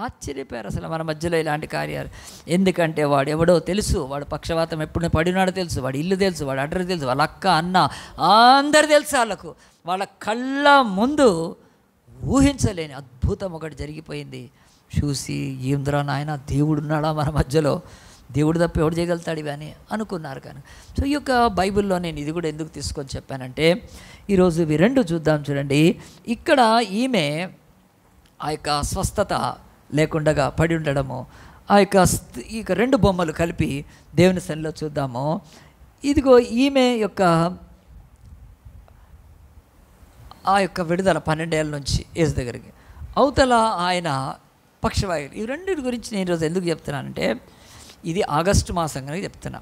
ఆశ్చర్యపోయారు అసలు మన మధ్యలో ఇలాంటి కార్యాలు. ఎందుకంటే వాడు ఎవడో తెలుసు, వాడు పక్షవాతం ఎప్పుడు పడినాడో తెలుసు, వాడి ఇల్లు తెలుసు, వాడు అడ్రస్ తెలుసు, వాళ్ళ అక్క అన్న అందరు తెలుసు వాళ్ళకు. వాళ్ళ కళ్ళ ముందు ఊహించలేని అద్భుతం ఒకటి జరిగిపోయింది. చూసి ఏంద్రా నాయన దేవుడు ఉన్నాడా మన మధ్యలో, దేవుడు తప్ప ఎవడు చేయగలుగుతాడు ఇవి అని అనుకున్నారు. కానీ సో ఈ యొక్క బైబిల్లో నేను ఇది కూడా ఎందుకు తీసుకొని చెప్పానంటే ఈరోజు ఇవి రెండు చూద్దాం. చూడండి, ఇక్కడ ఈమె ఆ యొక్క స్వస్థత లేకుండా పడి ఉండడము, ఆ యొక్క ఈ రెండు బొమ్మలు కలిపి దేవుని సన్నిధిలో చూద్దాము. ఇదిగో ఈమె యొక్క ఆ యొక్క విడుదల 12 ఏళ్ళ నుంచి యేసు దగ్గరికి, అవతల ఆయన పక్షవాయువులు. ఈ రెండింటి గురించి నేను ఈరోజు ఎందుకు చెప్తున్నానంటే ఇది ఆగస్టు మాసం కనుక చెప్తున్నా.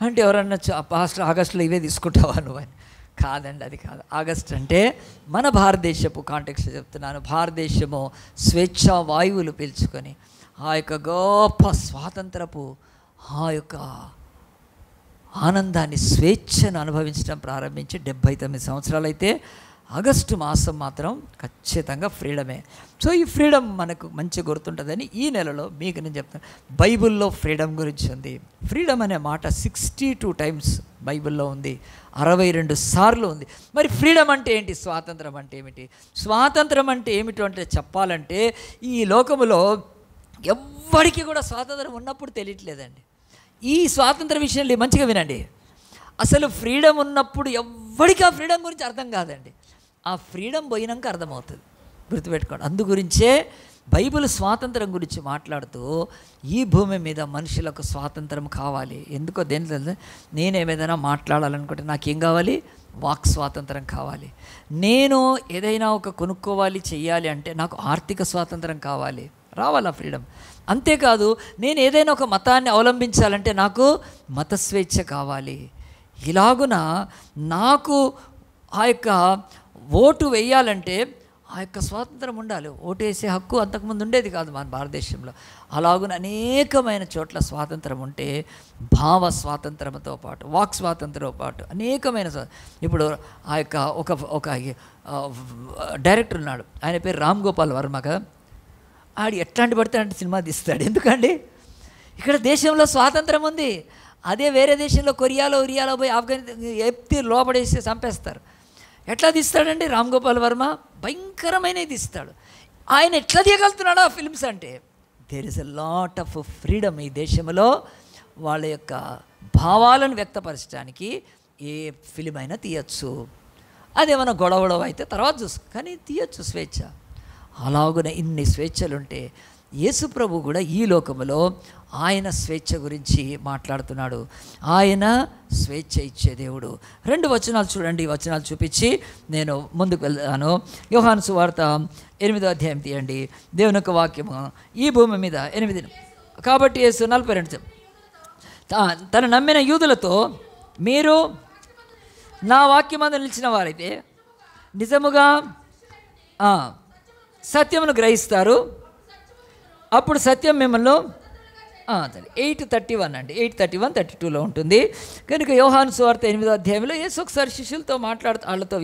అంటే ఎవరన్నా పాస్టర్ ఆగస్టులో ఇవే తీసుకుంటావా నువ్వు అని? కాదండి, అది కాదు. ఆగస్ట్ అంటే మన భారతదేశపు కాంటెక్స్ట్ చెప్తున్నాను. భారతదేశము స్వేచ్ఛా వాయువులు పీల్చుకొని ఆ యొక్క గొప్ప స్వాతంత్రపు ఆ యొక్క ఆనందాన్ని, స్వేచ్ఛను అనుభవించడం ప్రారంభించి 79 సంవత్సరాలు అయితే ఆగస్టు మాసం మాత్రం ఖచ్చితంగా ఫ్రీడమే. సో ఈ ఫ్రీడమ్ మనకు మంచి గుర్తుంటుందని ఈ నెలలో మీకు నేను చెప్తాను. బైబిల్లో ఫ్రీడమ్ గురించి ఉంది. ఫ్రీడమ్ అనే మాట 62 టైమ్స్ బైబిల్లో ఉంది, 62 సార్లు ఉంది. మరి ఫ్రీడమ్ అంటే ఏంటి? స్వాతంత్రం అంటే ఏమిటి? స్వాతంత్రం అంటే ఏమిటి అంటే చెప్పాలంటే ఈ లోకములో ఎవ్వడికి కూడా స్వాతంత్రం ఉన్నప్పుడు తెలియట్లేదండి. ఈ స్వాతంత్ర విషయంలో మంచిగా వినండి. అసలు ఫ్రీడమ్ ఉన్నప్పుడు ఎవ్వడికి ఆ ఫ్రీడమ్ గురించి అర్థం కాదండి. ఆ ఫ్రీడమ్ పోయినాక అర్థమవుతుంది, గుర్తుపెట్టుకోండి. అందు గురించే బైబిల్ స్వాతంత్రం గురించి మాట్లాడుతూ ఈ భూమి మీద మనుషులకు స్వాతంత్రం కావాలి. ఎందుకో దేంట్లో నేనేమైనా మాట్లాడాలనుకుంటే నాకేం కావాలి? వాక్ స్వాతంత్రం కావాలి. నేను ఏదైనా ఒక కొనుక్కోవాలి, చెయ్యాలి అంటే నాకు ఆర్థిక స్వాతంత్రం కావాలి, రావాలా ఫ్రీడమ్. అంతేకాదు నేను ఏదైనా ఒక మతాన్ని అవలంబించాలంటే నాకు మత స్వేచ్ఛ కావాలి. ఇలాగున నాకు ఆ యొక్క ఓటు వేయాలంటే ఆ యొక్క స్వాతంత్రం ఉండాలి. ఓటు వేసే హక్కు అంతకుముందు ఉండేది కాదు మన భారతదేశంలో. అలాగున అనేకమైన చోట్ల స్వాతంత్రం ఉంటే భావ స్వాతంత్రంతో పాటు వాక్ స్వాతంత్రంతో పాటు అనేకమైన ఇప్పుడు ఆ యొక్క ఒక డైరెక్టర్ ఉన్నాడు, ఆయన పేరు రామ్ గోపాల్ వర్మ కదా. ఆడు ఎట్లాంటి పడితే అంటే సినిమా తీస్తాడు. ఎందుకండి ఇక్కడ దేశంలో స్వాతంత్రం ఉంది. అదే వేరే దేశంలో ఒరియాలో పోయి ఆఫ్ఘనిస్తాన్ ఎత్తి లోపడేసి చంపేస్తారు. ఎట్లా తీస్తాడండి రామ్ గోపాల్ వర్మ? భయంకరమైనది తీస్తాడు. ఆయన ఎట్లా తీయగలుగుతున్నాడు ఆ ఫిల్మ్స్ అంటే? There is a lot of freedom ఈ దేశంలో. వాళ్ళ యొక్క భావాలను వ్యక్తపరచడానికి ఏ ఫిలిం అయినా తీయచ్చు. అదేమన్నా గొడవ అయితే తర్వాత కానీ తీయచ్చు స్వేచ్ఛ. అలాగున ఇన్ని స్వేచ్ఛలుంటే యేసు ప్రభు కూడా ఈ లోకములో ఆయన స్వేచ్ఛ గురించి మాట్లాడుతున్నాడు. ఆయన స్వేచ్ఛ ఇచ్చే దేవుడు. 2 వచనాలు చూడండి. వచనాలు చూపించి నేను ముందుకు వెళ్తాను. యోహాను సువార్త 8వ అధ్యాయం తీయండి. దేవుని యొక్క వాక్యము ఈ భూమి మీద 8. కాబట్టి యేసు 42 తను నమ్మిన యూదులతో, మీరు నా వాక్యమందు నిలిచిన వారైతే నిజముగా సత్యమును గ్రహిస్తారు, అప్పుడు సత్యం మిమ్మల్ని 8:31 అండి, 8:31-32లో ఉంటుంది. కనుక యోహాను సువార్త 8వ అధ్యాయంలో యేసు ఒకసారి శిష్యులతో వాళ్ళతో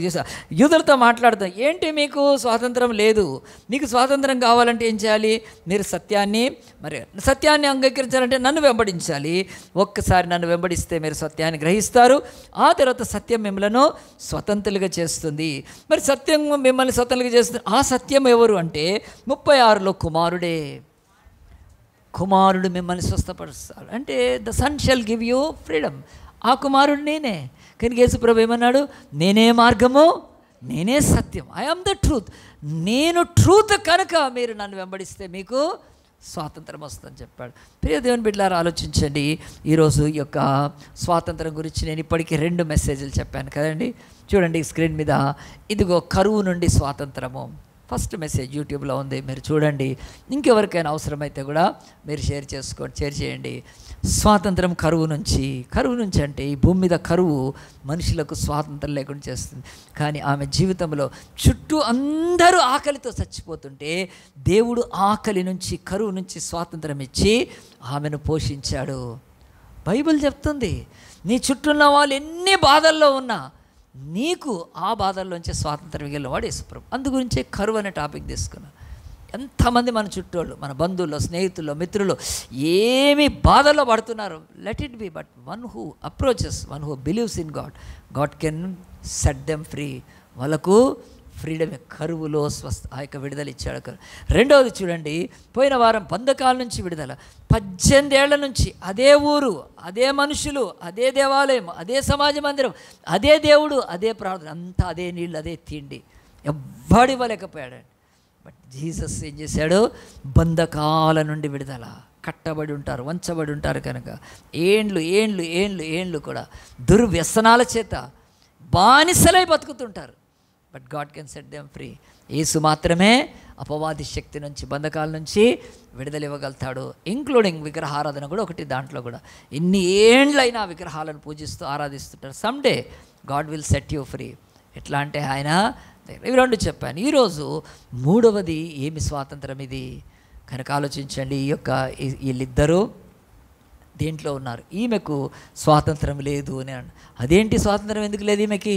యూదులతో మాట్లాడుతాం. ఏంటి మీకు స్వాతంత్రం లేదు, మీకు స్వాతంత్రం కావాలంటే ఏం చేయాలి? మీరు సత్యాన్ని అంగీకరించాలంటే నన్ను వెంబడించాలి. ఒక్కసారి నన్ను వెంబడిస్తే మీరు సత్యాన్ని గ్రహిస్తారు, ఆ తర్వాత సత్యం మిమ్మల్ని స్వతంత్రులుగా చేస్తుంది. మరి సత్యం మిమ్మల్ని స్వతంత్రులుగా చేస్తుంది. ఆ సత్యం ఎవరు అంటే 36లో కుమారుడు మిమ్మల్ని స్వస్థపరుస్తాడు. అంటే the son shall give you freedom. ఆ కుమారుడు నేనే. కనుక యేసు ప్రభు ఏమన్నాడు? నేనే మార్గము, నేనే సత్యం, ఐ ఆమ్ ద ట్రూత్. నేను ట్రూత్ కనుక మీరు నన్ను వెంబడిస్తే మీకు స్వాతంత్రం వస్తుందని చెప్పాడు. ప్రియ దేవుని బిడ్డలారా, ఆలోచించండి. ఈరోజు ఈ యొక్క స్వాతంత్రం గురించి నేను ఇప్పటికీ 2 మెసేజ్లు చెప్పాను కదండి. చూడండి స్క్రీన్ మీద. ఇదిగో కరువు నుండి స్వాతంత్రము. ఫస్ట్ మెసేజ్ యూట్యూబ్లో ఉంది, మీరు చూడండి. ఇంకెవరికైనా అవసరమైతే కూడా మీరు షేర్ చేయండి. స్వాతంత్రం కరువు నుంచి అంటే ఈ భూమి మీద కరువు మనుషులకు స్వాతంత్రం లేకుండా చేస్తుంది. కానీ ఆమె జీవితంలో చుట్టూ అందరూ ఆకలితో చచ్చిపోతుంటే దేవుడు ఆకలి నుంచి, కరువు నుంచి స్వాతంత్రం ఇచ్చి ఆమెను పోషించాడు. బైబిల్ చెప్తుంది, నీ చుట్టూ ఉన్న వాళ్ళు ఎన్ని బాధల్లో ఉన్నా నీకు ఆ బాధల్లోంచి స్వాతంత్రం మిగిలినవాడు యేసుప్రభు. అందుగురించే కరువు అనే టాపిక్ తీసుకున్నాను. ఎంతమంది మన చుట్టూళ్ళు, మన బంధువులు, స్నేహితులు, మిత్రులు ఏమి బాధల్లో పడుతున్నారు. Let it be. But one who approaches, one who believes in God can set them free. వాళ్ళకు ఫ్రీడమ్, కరువులో ఆ యొక్క విడుదల ఇచ్చాడు. 2వది చూడండి, పోయిన వారం బంధకాల నుంచి విడుదల. 18 ఏళ్ల నుంచి అదే ఊరు, అదే మనుషులు, అదే దేవాలయం, అదే సమాజ మందిరం, అదే దేవుడు, అదే ప్రార్థన, అంతా అదే నీళ్ళు, అదే తిండి. ఎవ్వడు ఇవ్వలేకపోయాడు. బట్ జీసస్ ఏం చేశాడు? బంధకాల నుండి విడుదల. కట్టబడి ఉంటారు, వంచబడి ఉంటారు కనుక ఏండ్లు కూడా దుర్వ్యసనాల చేత బానిసలై బతుకుతుంటారు. But God can set them free. Yesu మాత్రమే అపవాది శక్తి నుంచి, బంధకాల నుంచి విడుదల ఇవ్వగలుగుతాడు. ఇంక్లూడింగ్ విగ్రహారాధన కూడా ఒకటి. దాంట్లో కూడా ఎన్ని ఏండ్లైనా విగ్రహాలను పూజిస్తూ ఆరాధిస్తుంటారు. Someday God will set you free. ఎట్లా అంటే ఆయన, ఇవి 2 చెప్పాను. ఈరోజు 3వది ఏమి స్వాతంత్రం ఇది కనుక ఆలోచించండి. వీళ్ళిద్దరూ దేంట్లో ఉన్నారు? ఈమెకు స్వాతంత్రం లేదు అని. అదేంటి స్వాతంత్రం ఎందుకు లేదు ఈమెకి?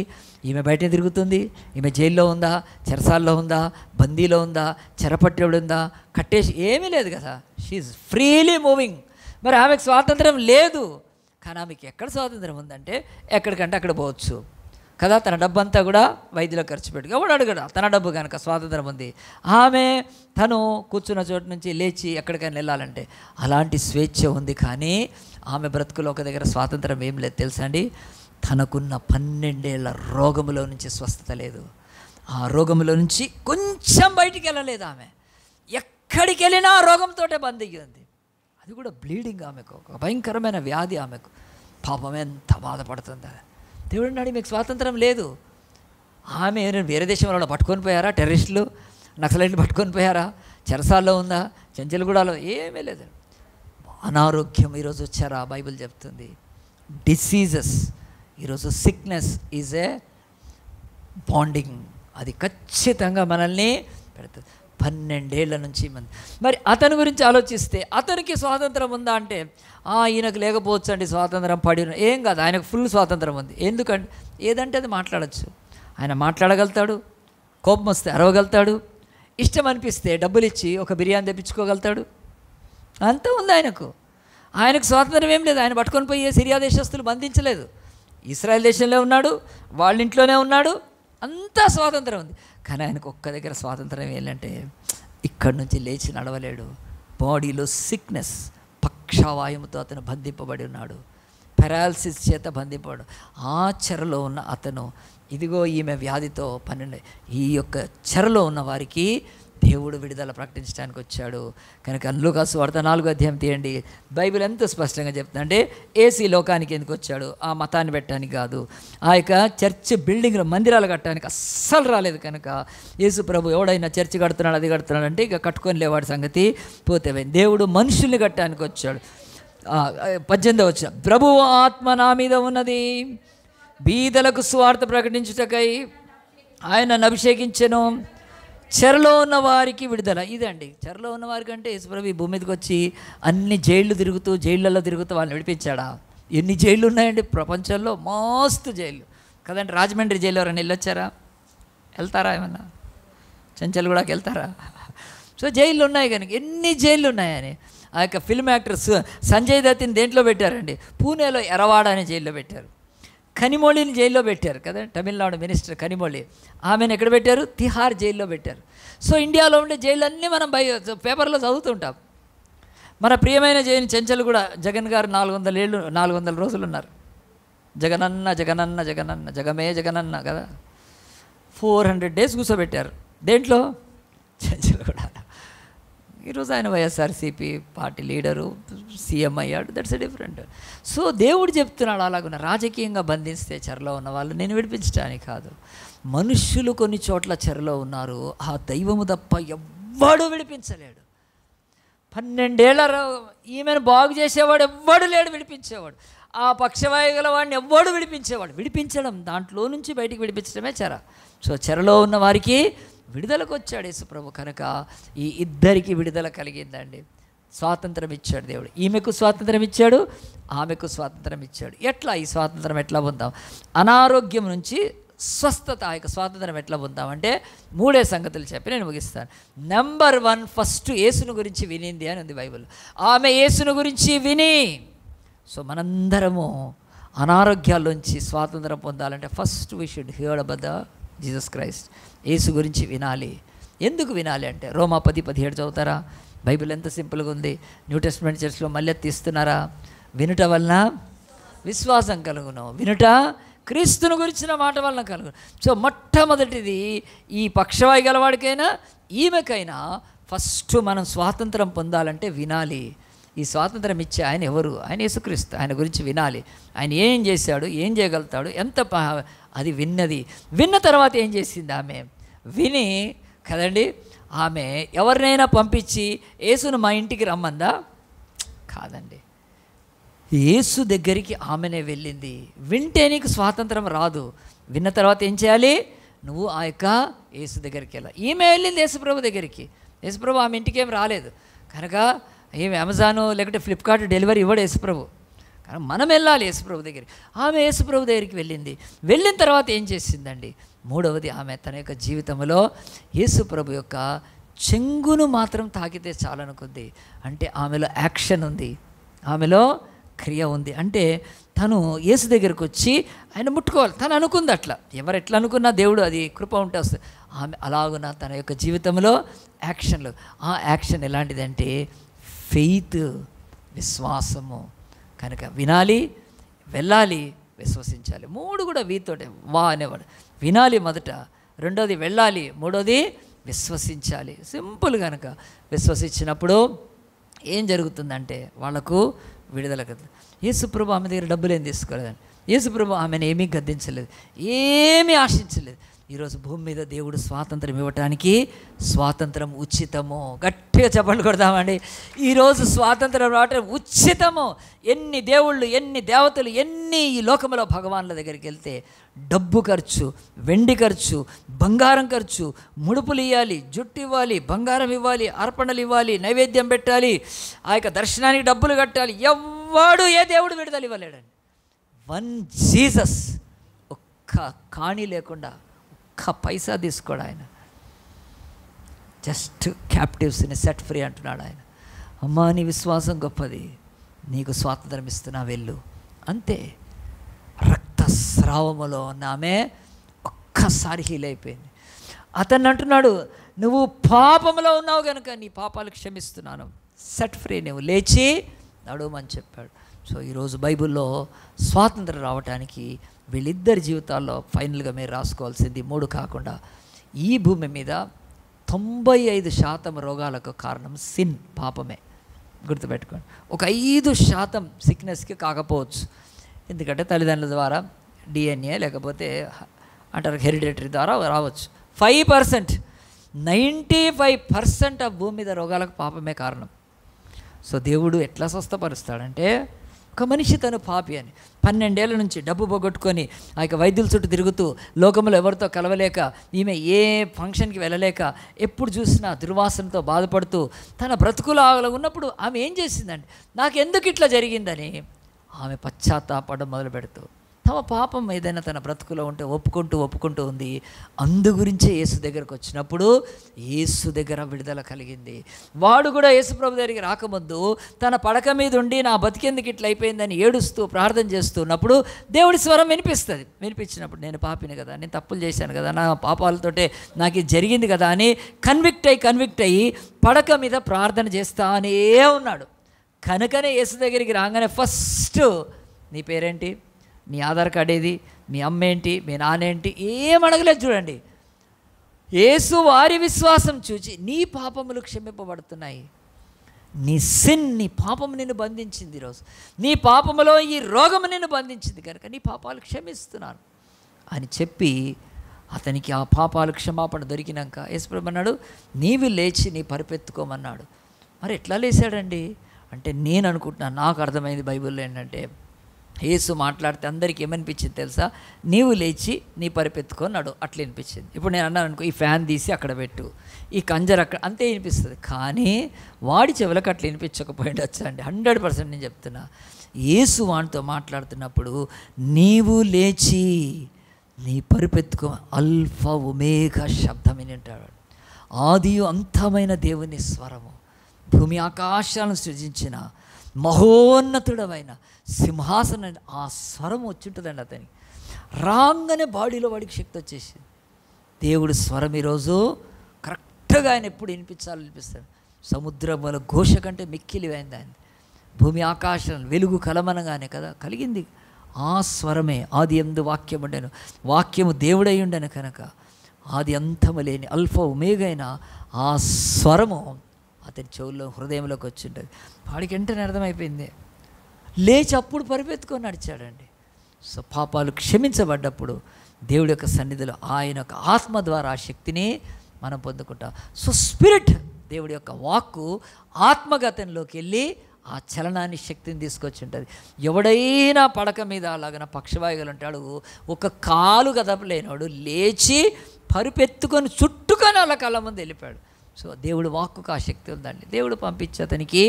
ఈమె బయట తిరుగుతుంది. ఈమె జైల్లో ఉందా, చెరసాల్లో ఉందా, బందీలో ఉందా, చెరపట్టెడు ఉందా, కట్టేసి ఏమీ లేదు కదా. She freely moving. మరి ఆమెకు స్వాతంత్రం లేదు. కానీ ఆమెకి ఎక్కడ స్వాతంత్రం ఉందంటే ఎక్కడికంటే అక్కడ పోవచ్చు కదా. తన డబ్బు అంతా కూడా వైద్యులకు ఖర్చు పెట్టు, ఎవడు అడగడు. తన డబ్బు కనుక స్వాతంత్రం ఉంది. తను కూర్చున్న చోటు నుంచి లేచి ఎక్కడికైనా వెళ్ళాలంటే అలాంటి స్వేచ్ఛ ఉంది. కానీ ఆమె బ్రతుకులో ఒక దగ్గర స్వాతంత్రం ఏం లేదు తెలుసా అండి? తనకున్న 12 ఏళ్ల రోగములో నుంచి స్వస్థత లేదు. ఆ రోగములో నుంచి కొంచెం బయటికి వెళ్ళలేదు ఆమె. ఎక్కడికి వెళ్ళినా ఆ రోగంతో బందీ ఉంది. అది కూడా బ్లీడింగ్. ఆమెకు ఒక భయంకరమైన వ్యాధి. ఆమెకు పాపం ఎంత బాధపడుతుంది. దేవుడు అన్నాడు, మీకు స్వాతంత్రం లేదు. ఆమె వేరే దేశంలో పట్టుకొని పోయారా? టెర్రరిస్టులు, నక్సలైట్లు పట్టుకొని పోయారా? చెరసాల్లో ఉందా? చెంచల్గూడలో? ఏమీ లేదు. అనారోగ్యం ఈరోజు వచ్చారా? బైబిల్ చెప్తుంది. డిసీజెస్ ఈరోజు, సిక్నెస్ ఈజ్ ఏ బాండింగ్. అది ఖచ్చితంగా మనల్ని పెడుతుంది. 12 ఏళ్ల నుంచి మరి అతని గురించి ఆలోచిస్తే అతనికి స్వాతంత్రం ఉందా అంటే ఈయనకు లేకపోవచ్చు అండి స్వాతంత్రం. ఏం కాదు, ఆయనకు ఫుల్ స్వాతంత్రం ఉంది. ఎందుకంటే ఏదంటే అది మాట్లాడచ్చు. ఆయన మాట్లాడగలుగుతాడు, కోపం వస్తే అరవగలుగుతాడు, ఇష్టం అనిపిస్తే డబ్బులు ఇచ్చి ఒక బిర్యానీ తెప్పించుకోగలుగుతాడు. అంతా ఉంది ఆయనకు. ఆయనకు స్వాతంత్రం ఏం లేదు. ఆయన పట్టుకొని పోయి సిరియా దేశస్తులు బంధించలేదు. ఇశ్రాయేల్ దేశంలో ఉన్నాడు, వాళ్ళ ఇంట్లోనే ఉన్నాడు, అంతా స్వాతంత్రం ఉంది. కానీ ఆయనకు ఒక్క దగ్గర స్వాతంత్రం ఏంటంటే ఇక్కడి నుంచి లేచి నడవలేడు. బాడీలో సిక్నెస్, పక్షవాయువుతో అతను బంధింపబడి ఉన్నాడు, పెరాలసిస్ చేత బంధింపబడు. ఆ చెరలో ఉన్న అతను ఇదిగో ఈమె వ్యాధితో 12 ఈ యొక్క చెరలో ఉన్న వారికి దేవుడు విడుదల ప్రకటించడానికి వచ్చాడు. కనుక లూకా సువార్త 4వ అధ్యాయం తీయండి. బైబిల్ ఎంత స్పష్టంగా చెప్తుంది అంటే ఏసీ లోకానికి ఎందుకు వచ్చాడు? ఆ మతాన్ని పెట్టడానికి కాదు, ఆ యొక్క చర్చ్ బిల్డింగ్ మందిరాలు కట్టడానికి అస్సలు రాలేదు. కనుక యేసు ప్రభు ఎవడైనా చర్చ్ కడుతున్నాడు, అది కడుతున్నాడు అంటే ఇక కట్టుకొని లేవాడి సంగతి పోతే. దేవుడు మనుషుల్ని కట్టడానికి వచ్చాడు. 18వ వచనం, ప్రభువు ఆత్మ నా మీద ఉన్నది, బీదలకు సువార్త ప్రకటించుటకై ఆయన నన్ను అభిషేకించెను, చెరలో ఉన్న వారికి విడుదల. ఇదండి చెరలో ఉన్న వారికి అంటే యేసుప్రభు ఈ భూమి మీదకి వచ్చి అన్ని జైళ్ళు తిరుగుతూ, జైళ్ళల్లో తిరుగుతూ వాళ్ళని విడిపించాడా? ఎన్ని జైళ్ళు ఉన్నాయండి ప్రపంచంలో, మస్తు జైళ్ళు కదండి. రాజమండ్రి జైలు ఎవరైనా వెళ్ళొచ్చారా? వెళ్తారా? ఏమన్నా చెంచల్గూడకి వెళ్తారా? సో జైళ్ళు ఉన్నాయి కనుక ఎన్ని జైళ్ళు ఉన్నాయని. ఆ యొక్క ఫిల్మ్ యాక్టర్ సంజయ్ దత్ని దేంట్లో పెట్టారండి? పూణేలో ఎరవాడ అనే జైల్లో పెట్టారు. కనిమొళిని జైల్లో పెట్టారు కదా, తమిళనాడు మినిస్టర్ కనిమొళి, ఆమెను ఎక్కడ పెట్టారు? తిహార్ జైల్లో పెట్టారు. సో ఇండియాలో ఉండే జైళ్ళన్నీ మనం పేపర్లో చదువుతుంటాం. మన ప్రియమైన జైలు చెంచలు కూడా జగన్ గారు 400 రోజులు ఉన్నారు. జగనన్న జగనన్న జగనన్న జగమే జగనన్న కదా, 400 days కూర్చోబెట్టారు. దేంట్లో? చెంచలు కూడా. ఈరోజు ఆయన వైఎస్ఆర్సీపీ పార్టీ లీడరు, సీఎం అయ్యాడు. That's a different. సో దేవుడు చెప్తున్నాడు అలాగున్న రాజకీయంగా బంధిస్తే చెరలో ఉన్న వాళ్ళు నేను విడిపించడానికి కాదు. మనుష్యులు కొన్ని చోట్ల చెరలో ఉన్నారు, ఆ దైవము తప్ప ఎవ్వడు విడిపించలేడు. 12 ఏళ్ల ఈమెను బాగు చేసేవాడు ఎవ్వడు లేడు, విడిపించేవాడు. ఆ పక్షవాయు గల వాడిని ఎవ్వడు విడిపించేవాడు. విడిపించడం, దాంట్లో నుంచి బయటికి విడిపించడమే చెర. సో చెరలో ఉన్న వారికి విడుదలకు వచ్చాడు యేసుప్రభు. కనుక ఈ ఇద్దరికి విడుదల కలిగిందండి. స్వాతంత్రం ఇచ్చాడు దేవుడు. ఈమెకు స్వాతంత్రం ఇచ్చాడు, ఆమెకు స్వాతంత్రం ఇచ్చాడు. ఎట్లా ఈ స్వాతంత్రం ఎట్లా పొందాం? అనారోగ్యం నుంచి స్వస్థత, ఆ యొక్క స్వాతంత్రం ఎట్లా పొందామంటే 3 సంగతులు చెప్పి నేను ముగిస్తాను. నెంబర్ 1, ఫస్ట్ యేసును గురించి వినింది అని ఉంది బైబిల్. ఆమె యేసును గురించి విని. సో మనందరము అనారోగ్యాల్లోంచి స్వాతంత్రం పొందాలంటే first we should hear about the Jesus Christ. Yesu గురించి వినాలి. ఎందుకు వినాలి అంటే రోమా 10:17 చదువుతారా? బైబిల్ ఎంత సింపుల్గా ఉంది. న్యూ టెస్ట్మెంట్ చర్చ్లో మళ్ళీ తీస్తున్నారా? వినుట వలన విశ్వాసం కలుగును, వినుట క్రీస్తును గురించిన మాట వలన కలుగును. సో మొట్టమొదటిది ఈ పక్షవాయు గలవాడికైనా ఈమెకైనా ఫస్ట్ మనం స్వాతంత్రం పొందాలంటే వినాలి. ఈ స్వాతంత్రం ఇచ్చే ఆయన ఎవరు? ఆయన యేసుక్రీస్తు. ఆయన గురించి వినాలి. ఆయన ఏం చేశాడు, ఏం చేయగలుగుతాడు, ఎంత అది విన్నది. విన్న తర్వాత ఏం చేసింది ఆమె? విని కదండి, ఆమె ఎవరినైనా పంపించి యేసును మా ఇంటికి రమ్మందా? కాదండి, యేసు దగ్గరికి ఆమెనే వెళ్ళింది. వింటే నీకు స్వాతంత్రం రాదు. విన్న తర్వాత ఏం చేయాలి? నువ్వు ఆ యొక్క యేసు దగ్గరికి వెళ్ళాలి. ఈమె వెళ్ళింది యేసుప్రభు దగ్గరికి. యేసుప్రభు ఆమె ఇంటికి ఏం రాలేదు కనుక ఏమి అమెజాను లేకుంటే ఫ్లిప్కార్ట్ డెలివరీ ఇవ్వడు యేసుప్రభు. కానీ మనం వెళ్ళాలి యేసుప్రభు దగ్గరికి. ఆమె యేసుప్రభు దగ్గరికి వెళ్ళింది. వెళ్ళిన తర్వాత ఏం చేసిందండి? 3వది, ఆమె తన యొక్క జీవితంలో యేసుప్రభు యొక్క చెంగును మాత్రం తాకితే చాలనుకుంది. అంటే ఆమెలో యాక్షన్ ఉంది, ఆమెలో క్రియ ఉంది. అంటే తను యేసు దగ్గరికి వచ్చి ఆయన ముట్టుకోవాలి. తను అనుకుంది అట్లా. ఎవరు ఎట్లా అనుకున్నా దేవుడు అది కృప ఉంటే వస్తుంది. ఆమె అలాగున తన యొక్క జీవితంలో యాక్షన్లు. ఆ యాక్షన్ ఎలాంటిదంటే ఫెయిత్, విశ్వాసము. కనుక వినాలి, వెళ్ళాలి, విశ్వసించాలి. 3 కూడా వీతోటే వా అనేవాడు. వినాలి మొదట, 2వది వెళ్ళాలి, 3వది విశ్వసించాలి. సింపుల్. కనుక విశ్వసించినప్పుడు ఏం జరుగుతుందంటే వాళ్లకు విడుదల కదా. యేసుప్రభు ఆమె దగ్గర డబ్బులు ఏం తీసుకోలేదండి. యేసుప్రభు ఆమెను ఏమీ గద్దించలేదు, ఏమీ ఆశించలేదు. ఈరోజు భూమి మీద దేవుడు స్వాతంత్రం ఇవ్వటానికి స్వాతంత్రం ఉచితము. గట్టిగా చెప్పండి కొడదామండి. ఈరోజు స్వాతంత్రం రావటం ఉచితము. ఎన్ని దేవుళ్ళు, ఎన్ని దేవతలు, ఎన్ని ఈ లోకంలో భగవాన్ల దగ్గరికి వెళ్తే డబ్బు ఖర్చు, వెండి ఖర్చు, బంగారం ఖర్చు, ముడుపులు ఇవ్వాలి, జుట్టు ఇవ్వాలి, బంగారం ఇవ్వాలి, అర్పణలు ఇవ్వాలి, నైవేద్యం పెట్టాలి, ఆ యొక్క దర్శనానికి డబ్బులు కట్టాలి. ఎవ్వడు ఏ దేవుడు విడుదల ఇవ్వలేడండి. 1 జీసస్ ఒక్క కాణి లేకుండా, ఒక్క పైసా తీసుకోడు ఆయన. జస్ట్ క్యాప్టివ్స్ని సెట్ ఫ్రీ అంటున్నాడు ఆయన. అమ్మా నీ విశ్వాసం గొప్పది, నీకు స్వాతంత్రం ఇస్తున్నా వెళ్ళు. అంతే. రక్తస్రావములో ఉన్న ఆమె ఒక్కసారి హీల్ అయిపోయింది. అతన్ని అంటున్నాడు, నువ్వు పాపంలో ఉన్నావు కనుక నీ పాపాలు క్షమిస్తున్నాను, సెట్ ఫ్రీ, నువ్వు లేచి నడవమని చెప్పాడు. సో ఈరోజు బైబిల్లో స్వాతంత్రం రావడానికి వీళ్ళిద్దరి జీవితాల్లో ఫైనల్గా మీరు రాసుకోవాల్సింది 3 కాకుండా, ఈ భూమి మీద 95% రోగాలకు కారణం సిన్, పాపమే. గుర్తుపెట్టుకోండి. ఒక 5% సిక్నెస్కి కాకపోవచ్చు, ఎందుకంటే తల్లిదండ్రుల ద్వారా DNA లేకపోతే అంటారు హెరిడిటరీ ద్వారా రావచ్చు. 5%, 95% ఆ భూమి మీద రోగాలకు పాపమే కారణం. సో దేవుడు ఎట్లా స్వస్థపరుస్తాడంటే, ఒక మనిషి తను పాపి అని 12 ఏళ్ళ నుంచి డబ్బు పోగొట్టుకొని ఆ యొక్క వైద్యుల చుట్టూ తిరుగుతూ, లోకంలో ఎవరితో కలవలేక, ఈమె ఏ ఫంక్షన్కి వెళ్ళలేక, ఎప్పుడు చూసినా దుర్వాసనతో బాధపడుతూ తన బ్రతుకులో ఉన్నప్పుడు ఆమె ఏం చేసిందండి, నాకు ఎందుకు ఇట్లా జరిగిందని ఆమె పశ్చాత్తాపడడం మొదలు పెడుతూ తమ పాపం ఏదైనా తన బ్రతుకులో ఉంటే ఒప్పుకుంటూ ఉంది. అందు గురించే యేసు దగ్గరకు వచ్చినప్పుడు యేసు దగ్గర విడుదల కలిగింది. వాడు కూడా యేసు ప్రభు దగ్గరికి రాకముందు తన పడక మీద ఉండి నా బతికెందుకు ఇట్లా అయిపోయిందని ఏడుస్తూ ప్రార్థన చేస్తున్నప్పుడు దేవుడి స్వరం వినిపించినప్పుడు నేను పాపిని కదా, నేను తప్పులు చేశాను కదా, నా పాపాలతోటే నాకు ఇది జరిగింది కదా అని కన్విక్ట్ అయ్యి పడక మీద ప్రార్థన చేస్తానే ఉన్నాడు. కనుకనే యేసు దగ్గరికి రాగానే ఫస్ట్ నీ పేరేంటి, నీ ఆధార్ కార్డ్ ఏది, మీ అమ్మ ఏంటి, మీ నాన్న ఏంటి, ఏం అడగలేదు. చూడండి, యేసు వారి విశ్వాసం చూచి నీ పాపములు క్షమింపబడుతున్నాయి. నీ సిన్, నీ పాపము నిన్ను బంధించింది. ఈరోజు నీ పాపములో ఈ రోగము నిన్ను బంధించింది కనుక నీ పాపాలు క్షమిస్తున్నాను అని చెప్పి అతనికి ఆ పాపాలు క్షమాపణ దొరికినాక యేసుప్రభు అన్నాడు, నీవు లేచి నీ పరిపెత్తుకోమన్నాడు. మరి ఎట్లా లేచాడండి అంటే, నేను అనుకుంటున్నాను, నాకు అర్థమైంది బైబిల్లో ఏంటంటే, యేసు మాట్లాడితే అందరికీ ఏమనిపించింది తెలుసా, నీవు లేచి నీ పరిపెత్తుకొని అట్లా వినిపించింది. ఇప్పుడు నేను అన్నాను అనుకో, ఈ ఫ్యాన్ తీసి అక్కడ పెట్టు, ఈ కంజర్ అక్కడ, అంతే వినిపిస్తుంది. కానీ వాడి చెవులకు అట్లా వినిపించకపోయిండొచ్చు అండి, 100% నేను చెప్తున్నా. యేసు వాడితో మాట్లాడుతున్నప్పుడు నీవు లేచి నీ పరిపెత్తుకో, అల్ఫా ఒమేగా శబ్దం వింటాడు. ఆదియు అంతమైన దేవుని స్వరము, భూమి ఆకాశాలను సృజించిన మహోన్నతుడమైన సింహాసనం, ఆ స్వరం వచ్చింటుందండి అతనికి. రాగానే బాడీలో వాడికి శక్తి వచ్చేసింది. దేవుడి స్వరం ఈరోజు కరెక్ట్గా ఆయన ఎప్పుడు వినిపిస్తాడు. సముద్రం వల్ల ఘోష కంటే మిక్కిలివైంది ఆయన. భూమి ఆకాశం వెలుగు కలమనగానే కదా కలిగింది. ఆ స్వరమే ఆది యందు వాక్యం ఉండెను, వాక్యము దేవుడై ఉండెను కనుక ఆది అంతము లేని అల్ఫా ఒమేగైన ఆ స్వరము అతని చెవుల్లో హృదయంలోకి వచ్చి ఉంటుంది. వాడికి వెంటనే అర్థమైపోయింది. లేచి అప్పుడు పరిపెత్తుకొని నడిచాడండి. సో పాపాలు క్షమించబడ్డప్పుడు దేవుడి యొక్క సన్నిధిలో ఆయన యొక్క ఆత్మ ద్వారా ఆ శక్తిని మనం పొందుకుంటాం. సో స్పిరిట్, దేవుడి యొక్క వాక్కు ఆత్మగతంలోకి వెళ్ళి ఆ చలనాన్ని, శక్తిని తీసుకొచ్చి ఉంటుంది. ఎవడైనా పడక మీద అలాగన పక్షవాయువులు ఉంటాడు, ఒక కాలు కదపలేనోడు లేచి పరిపెత్తుకొని చుట్టుకొని వాళ్ళ కళ్ళ ముందు వెళ్ళిపోయాడు. సో దేవుడు వాక్కుకు ఆ శక్తి ఉందండి. దేవుడు పంపించి అతనికి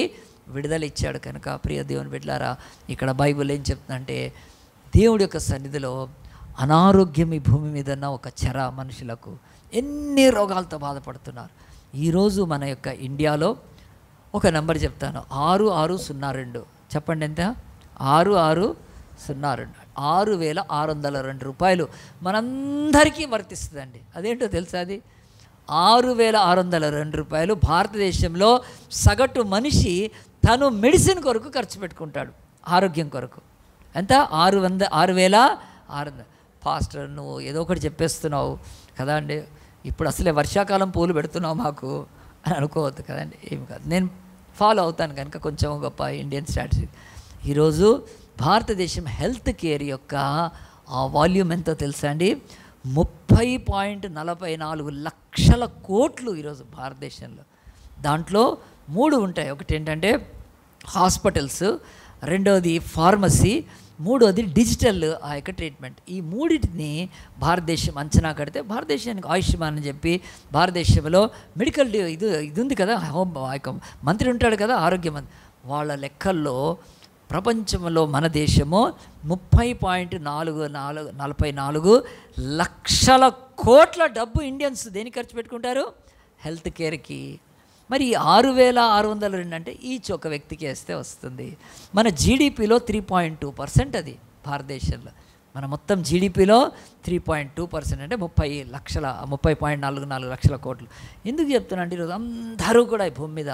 విడుదల ఇచ్చాడు కనుక ప్రియ దేవుని బిడ్డలారా, ఇక్కడ బైబిల్ ఏం చెప్తుందంటే, దేవుడి యొక్క సన్నిధిలో అనారోగ్యం ఈ భూమి మీద ఉన్న ఒక చెర మనుషులకు ఎన్ని రోగాలతో బాధపడుతున్నారు. ఈరోజు మన యొక్క ఇండియాలో ఒక నెంబర్ చెప్తాను, 6602. చెప్పండి ఎంత? 6602, 6602 రూపాయలు మనందరికీ వర్తిస్తుందండి. అదేంటో తెలుసా? అది 6602 రూపాయలు భారతదేశంలో సగటు మనిషి తను మెడిసిన్ కొరకు ఖర్చు పెట్టుకుంటాడు, ఆరోగ్యం కొరకు. ఎంత? 6600. పాస్టర్, నువ్వు ఏదో ఒకటి చెప్పేస్తున్నావు కదా అండి, ఇప్పుడు అసలే వర్షాకాలం పూలు పెడుతున్నావు మాకు అని అనుకోవద్దు కదండి. ఏమి కాదు, నేను ఫాలో అవుతాను కనుక కొంచెం గొప్ప ఇండియన్ స్ట్రాటజీ. ఈరోజు భారతదేశం హెల్త్ కేర్ యొక్క ఆ వాల్యూమ్ ఎంతో తెలుసా అండి? 30.44 లక్షల కోట్లు ఈరోజు భారతదేశంలో. దాంట్లో 3 ఉంటాయి. ఒకటి ఏంటంటే హాస్పిటల్స్, రెండవది ఫార్మసీ, మూడోది డిజిటల్ ఆ యొక్క ట్రీట్మెంట్. ఈ మూడింటిని భారతదేశం అంచనా కడితే, భారతదేశానికి ఆయుష్మాన్ అని చెప్పి భారతదేశంలో మెడికల్ ఇది ఉంది కదా, హోమ్ మంత్రి ఉంటాడు కదా, ఆరోగ్య మంత్రి, వాళ్ళ లెక్కల్లో ప్రపంచంలో మన దేశము 30.44 లక్షల కోట్ల డబ్బు ఇండియన్స్ దేనికి ఖర్చు పెట్టుకుంటారు? హెల్త్ కేర్కి. మరి 6,602 అంటే ఈచ్ ఒక వ్యక్తికి వేస్తే వస్తుంది. మన జీడిపిలో 3.2% అది భారతదేశంలో. మన మొత్తం జీడిపిలో 3.2% అంటే 30,44 లక్షల కోట్లు. ఎందుకు చెప్తున్నా అంటే ఈరోజు అందరూ కూడా ఈ భూమి మీద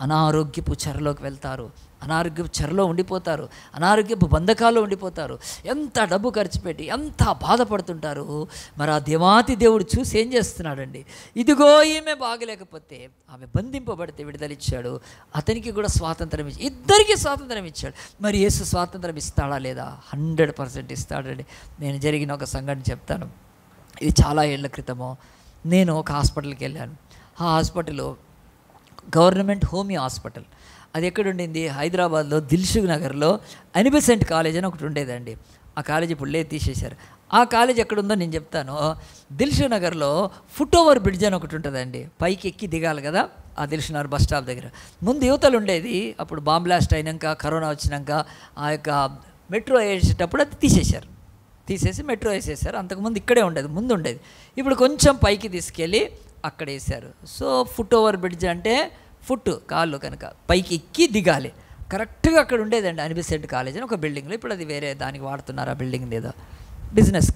అనారోగ్యపు చెరలోకి వెళ్తారు, అనారోగ్యపు చెరలో ఉండిపోతారు, అనారోగ్యపు బంధకాల్లో ఉండిపోతారు. ఎంత డబ్బు ఖర్చు పెట్టి ఎంత బాధపడుతుంటారు. మరి ఆ దేవాతి దేవుడు చూసి ఏం చేస్తున్నాడండి, ఇదిగో ఈమె బాగలేకపోతే ఆమె బంధింపబడితే విడుదలిచ్చాడు, అతనికి కూడా స్వాతంత్రం ఇచ్చాడు, ఇద్దరికీ స్వాతంత్రం ఇచ్చాడు. మరి యేసు స్వాతంత్రం ఇస్తాడా లేదా? 100% ఇస్తాడండి. నేను జరిగిన ఒక సంఘటన చెప్తాను. ఇది చాలా ఏళ్ల క్రితము. నేను ఒక హాస్పిటల్కి వెళ్ళాను. ఆ హాస్పిటల్ గవర్నమెంట్ హోమియో హాస్పిటల్. అది ఎక్కడుండింది? హైదరాబాద్లో దిల్సుఖ్ నగర్లో అనిబెసెంట్ కాలేజ్ అని ఒకటి ఉండేదండి. ఆ కాలేజ్ ఇప్పుడు లేదు, తీసేశారు. ఆ కాలేజ్ ఎక్కడుందో నేను చెప్తాను. దిల్సుఖ్ నగర్లో ఫుట్ ఓవర్ బ్రిడ్జ్ అని ఒకటి ఉంటుందండి. పైకి ఎక్కి దిగాలి కదా, ఆ దిల్సుఖ్ నగర్ బస్ స్టాప్ దగ్గర. ముందు యువతలు ఉండేది. అప్పుడు బాంబ్ బ్లాస్ట్ అయినాక, కరోనా వచ్చినాక ఆ యొక్క మెట్రో వేసేటప్పుడు అది తీసేసి మెట్రో వేసేసారు. అంతకుముందు ఇక్కడే ఉండేది, ముందు ఉండేది. ఇప్పుడు కొంచెం పైకి తీసుకెళ్ళి అక్కడ వేసారు. సో ఫుట్ ఓవర్ బ్రిడ్జ్ అంటే ఫుట్ కాళ్ళు కనుక పైకి ఎక్కి దిగాలి. కరెక్ట్గా అక్కడ ఉండేదండి అనిబెసెంట్ కాలేజ్ అని ఒక బిల్డింగ్లో. ఇప్పుడు అది వేరే దానికి వాడుతున్నారు ఆ బిల్డింగ్, లేదా బిజినెస్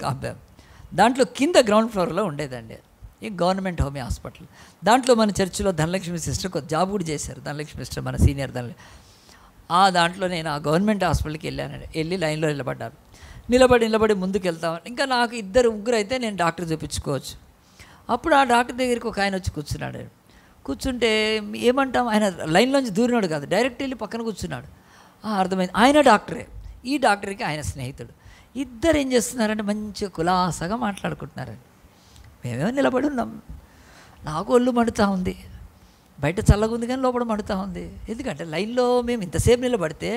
దాంట్లో కింద గ్రౌండ్ ఫ్లోర్లో ఉండేదండి ఈ గవర్నమెంట్ హోమియో హాస్పిటల్. దాంట్లో మన చర్చిలో ధనలక్ష్మి సిస్టర్ ఒక జాబ్ కూడా చేశారు. ధనలక్ష్మి సిస్టర్ మన సీనియర్ దాంట్లో నేను ఆ గవర్నమెంట్ హాస్పిటల్కి వెళ్ళానండి. వెళ్ళి లైన్లో నిలబడి ముందుకు వెళ్తాం. ఇంకా నాకు 2-3 అయితే నేను డాక్టర్ చూపించుకోవచ్చు. అప్పుడు ఆ డాక్టర్ దగ్గరికి ఒక ఆయన వచ్చి కూర్చున్నాడు. కూర్చుంటే ఏమంటాం, ఆయన లైన్లోంచి దూరినాడు కాదు, డైరెక్ట్ వెళ్ళి పక్కన కూర్చున్నాడు. అర్థమైంది, ఆయన డాక్టరే, ఈ డాక్టర్కి ఆయన స్నేహితుడు. ఇద్దరు ఏం చేస్తున్నారంటే మంచిగా కులాసగా మాట్లాడుకుంటున్నారండి. మేమేమో నిలబడి ఉన్నాం. నాకు ఒళ్ళు మండుతూ ఉంది, బయట చల్లగా ఉంది కానీ లోపల మండుతూ ఉంది. ఎందుకంటే లైన్లో మేము ఇంతసేపు నిలబడితే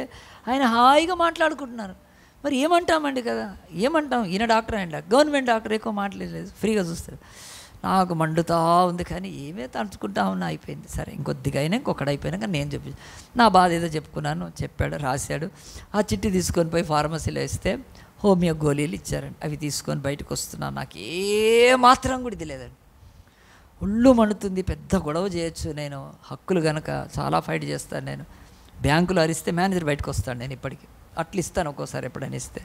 ఆయన హాయిగా మాట్లాడుకుంటున్నారు. మరి ఏమంటామండి కదా, ఏమంటాం? ఈయన డాక్టర్ అండి, గవర్నమెంట్ డాక్టర్, ఎక్కువ మాట్లాడలేదు, ఫ్రీగా చూస్తారు. నాకు మండుతూ ఉంది కానీ ఏమే తలుచుకుంటా ఉన్నా. అయిపోయింది, సరే ఇంకొద్దిగా అయినా ఇంకొకటి అయిపోయినాక నేను నా బాధ ఏదో చెప్పుకున్నాను. చెప్పాడు, రాశాడు. ఆ చిట్టి తీసుకొని పోయి ఫార్మసీలో వేస్తే హోమియో గోళీలు ఇచ్చారండి. అవి తీసుకొని బయటకు వస్తున్నాను. నాకు ఏమాత్రం కూడా ఇది లేదండి. ఒళ్ళు మండుతుంది, పెద్ద గొడవ చేయొచ్చు నేను. హక్కులు కనుక చాలా ఫైట్ చేస్తాను నేను. బ్యాంకులో అరిస్తే మేనేజర్ బయటకు వస్తాను నేను. ఇప్పటికీ అట్లా ఇస్తాను ఒక్కోసారి, ఎప్పుడైనా ఇస్తే.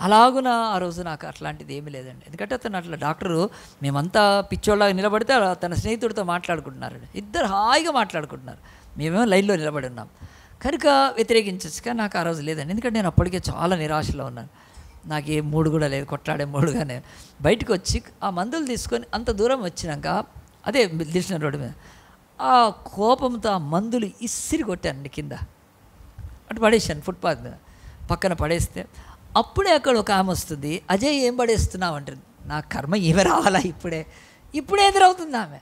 అలాగున ఆ రోజు నాకు అట్లాంటిది ఏమీ లేదండి. ఎందుకంటే అతను అట్లా డాక్టరు, మేమంతా పిచ్చోళ్ళగా నిలబడితే తన స్నేహితుడితో మాట్లాడుకుంటున్నారు. ఇద్దరు హాయిగా మాట్లాడుకుంటున్నారు, మేమేమో లైన్లో నిలబడి ఉన్నాం. కనుక వ్యతిరేకించచ్చు. కానీ నాకు ఆ రోజు లేదండి. ఎందుకంటే నేను అప్పటికే చాలా నిరాశలో ఉన్నాను. నాకు ఏ మూడు కూడా లేదు, కొట్లాడే మూడుగానే. బయటకు వచ్చి ఆ మందులు తీసుకొని అంత దూరం వచ్చినాక, అదే దిల్సుఖ్ రోడ్డు మీద, ఆ కోపంతో ఆ మందులు ఇసిరి కొట్టానండి కింద. అటు పడేసాను, ఫుట్పాత్ మీద పక్కన పడేస్తే. అప్పుడే అక్కడ ఒక ఆమె వస్తుంది, అజయ్ ఏం పడేస్తున్నావు అంటుంది. నా కర్మ ఏమి రావాలా, ఇప్పుడే ఎదురవుతుంది ఆమె.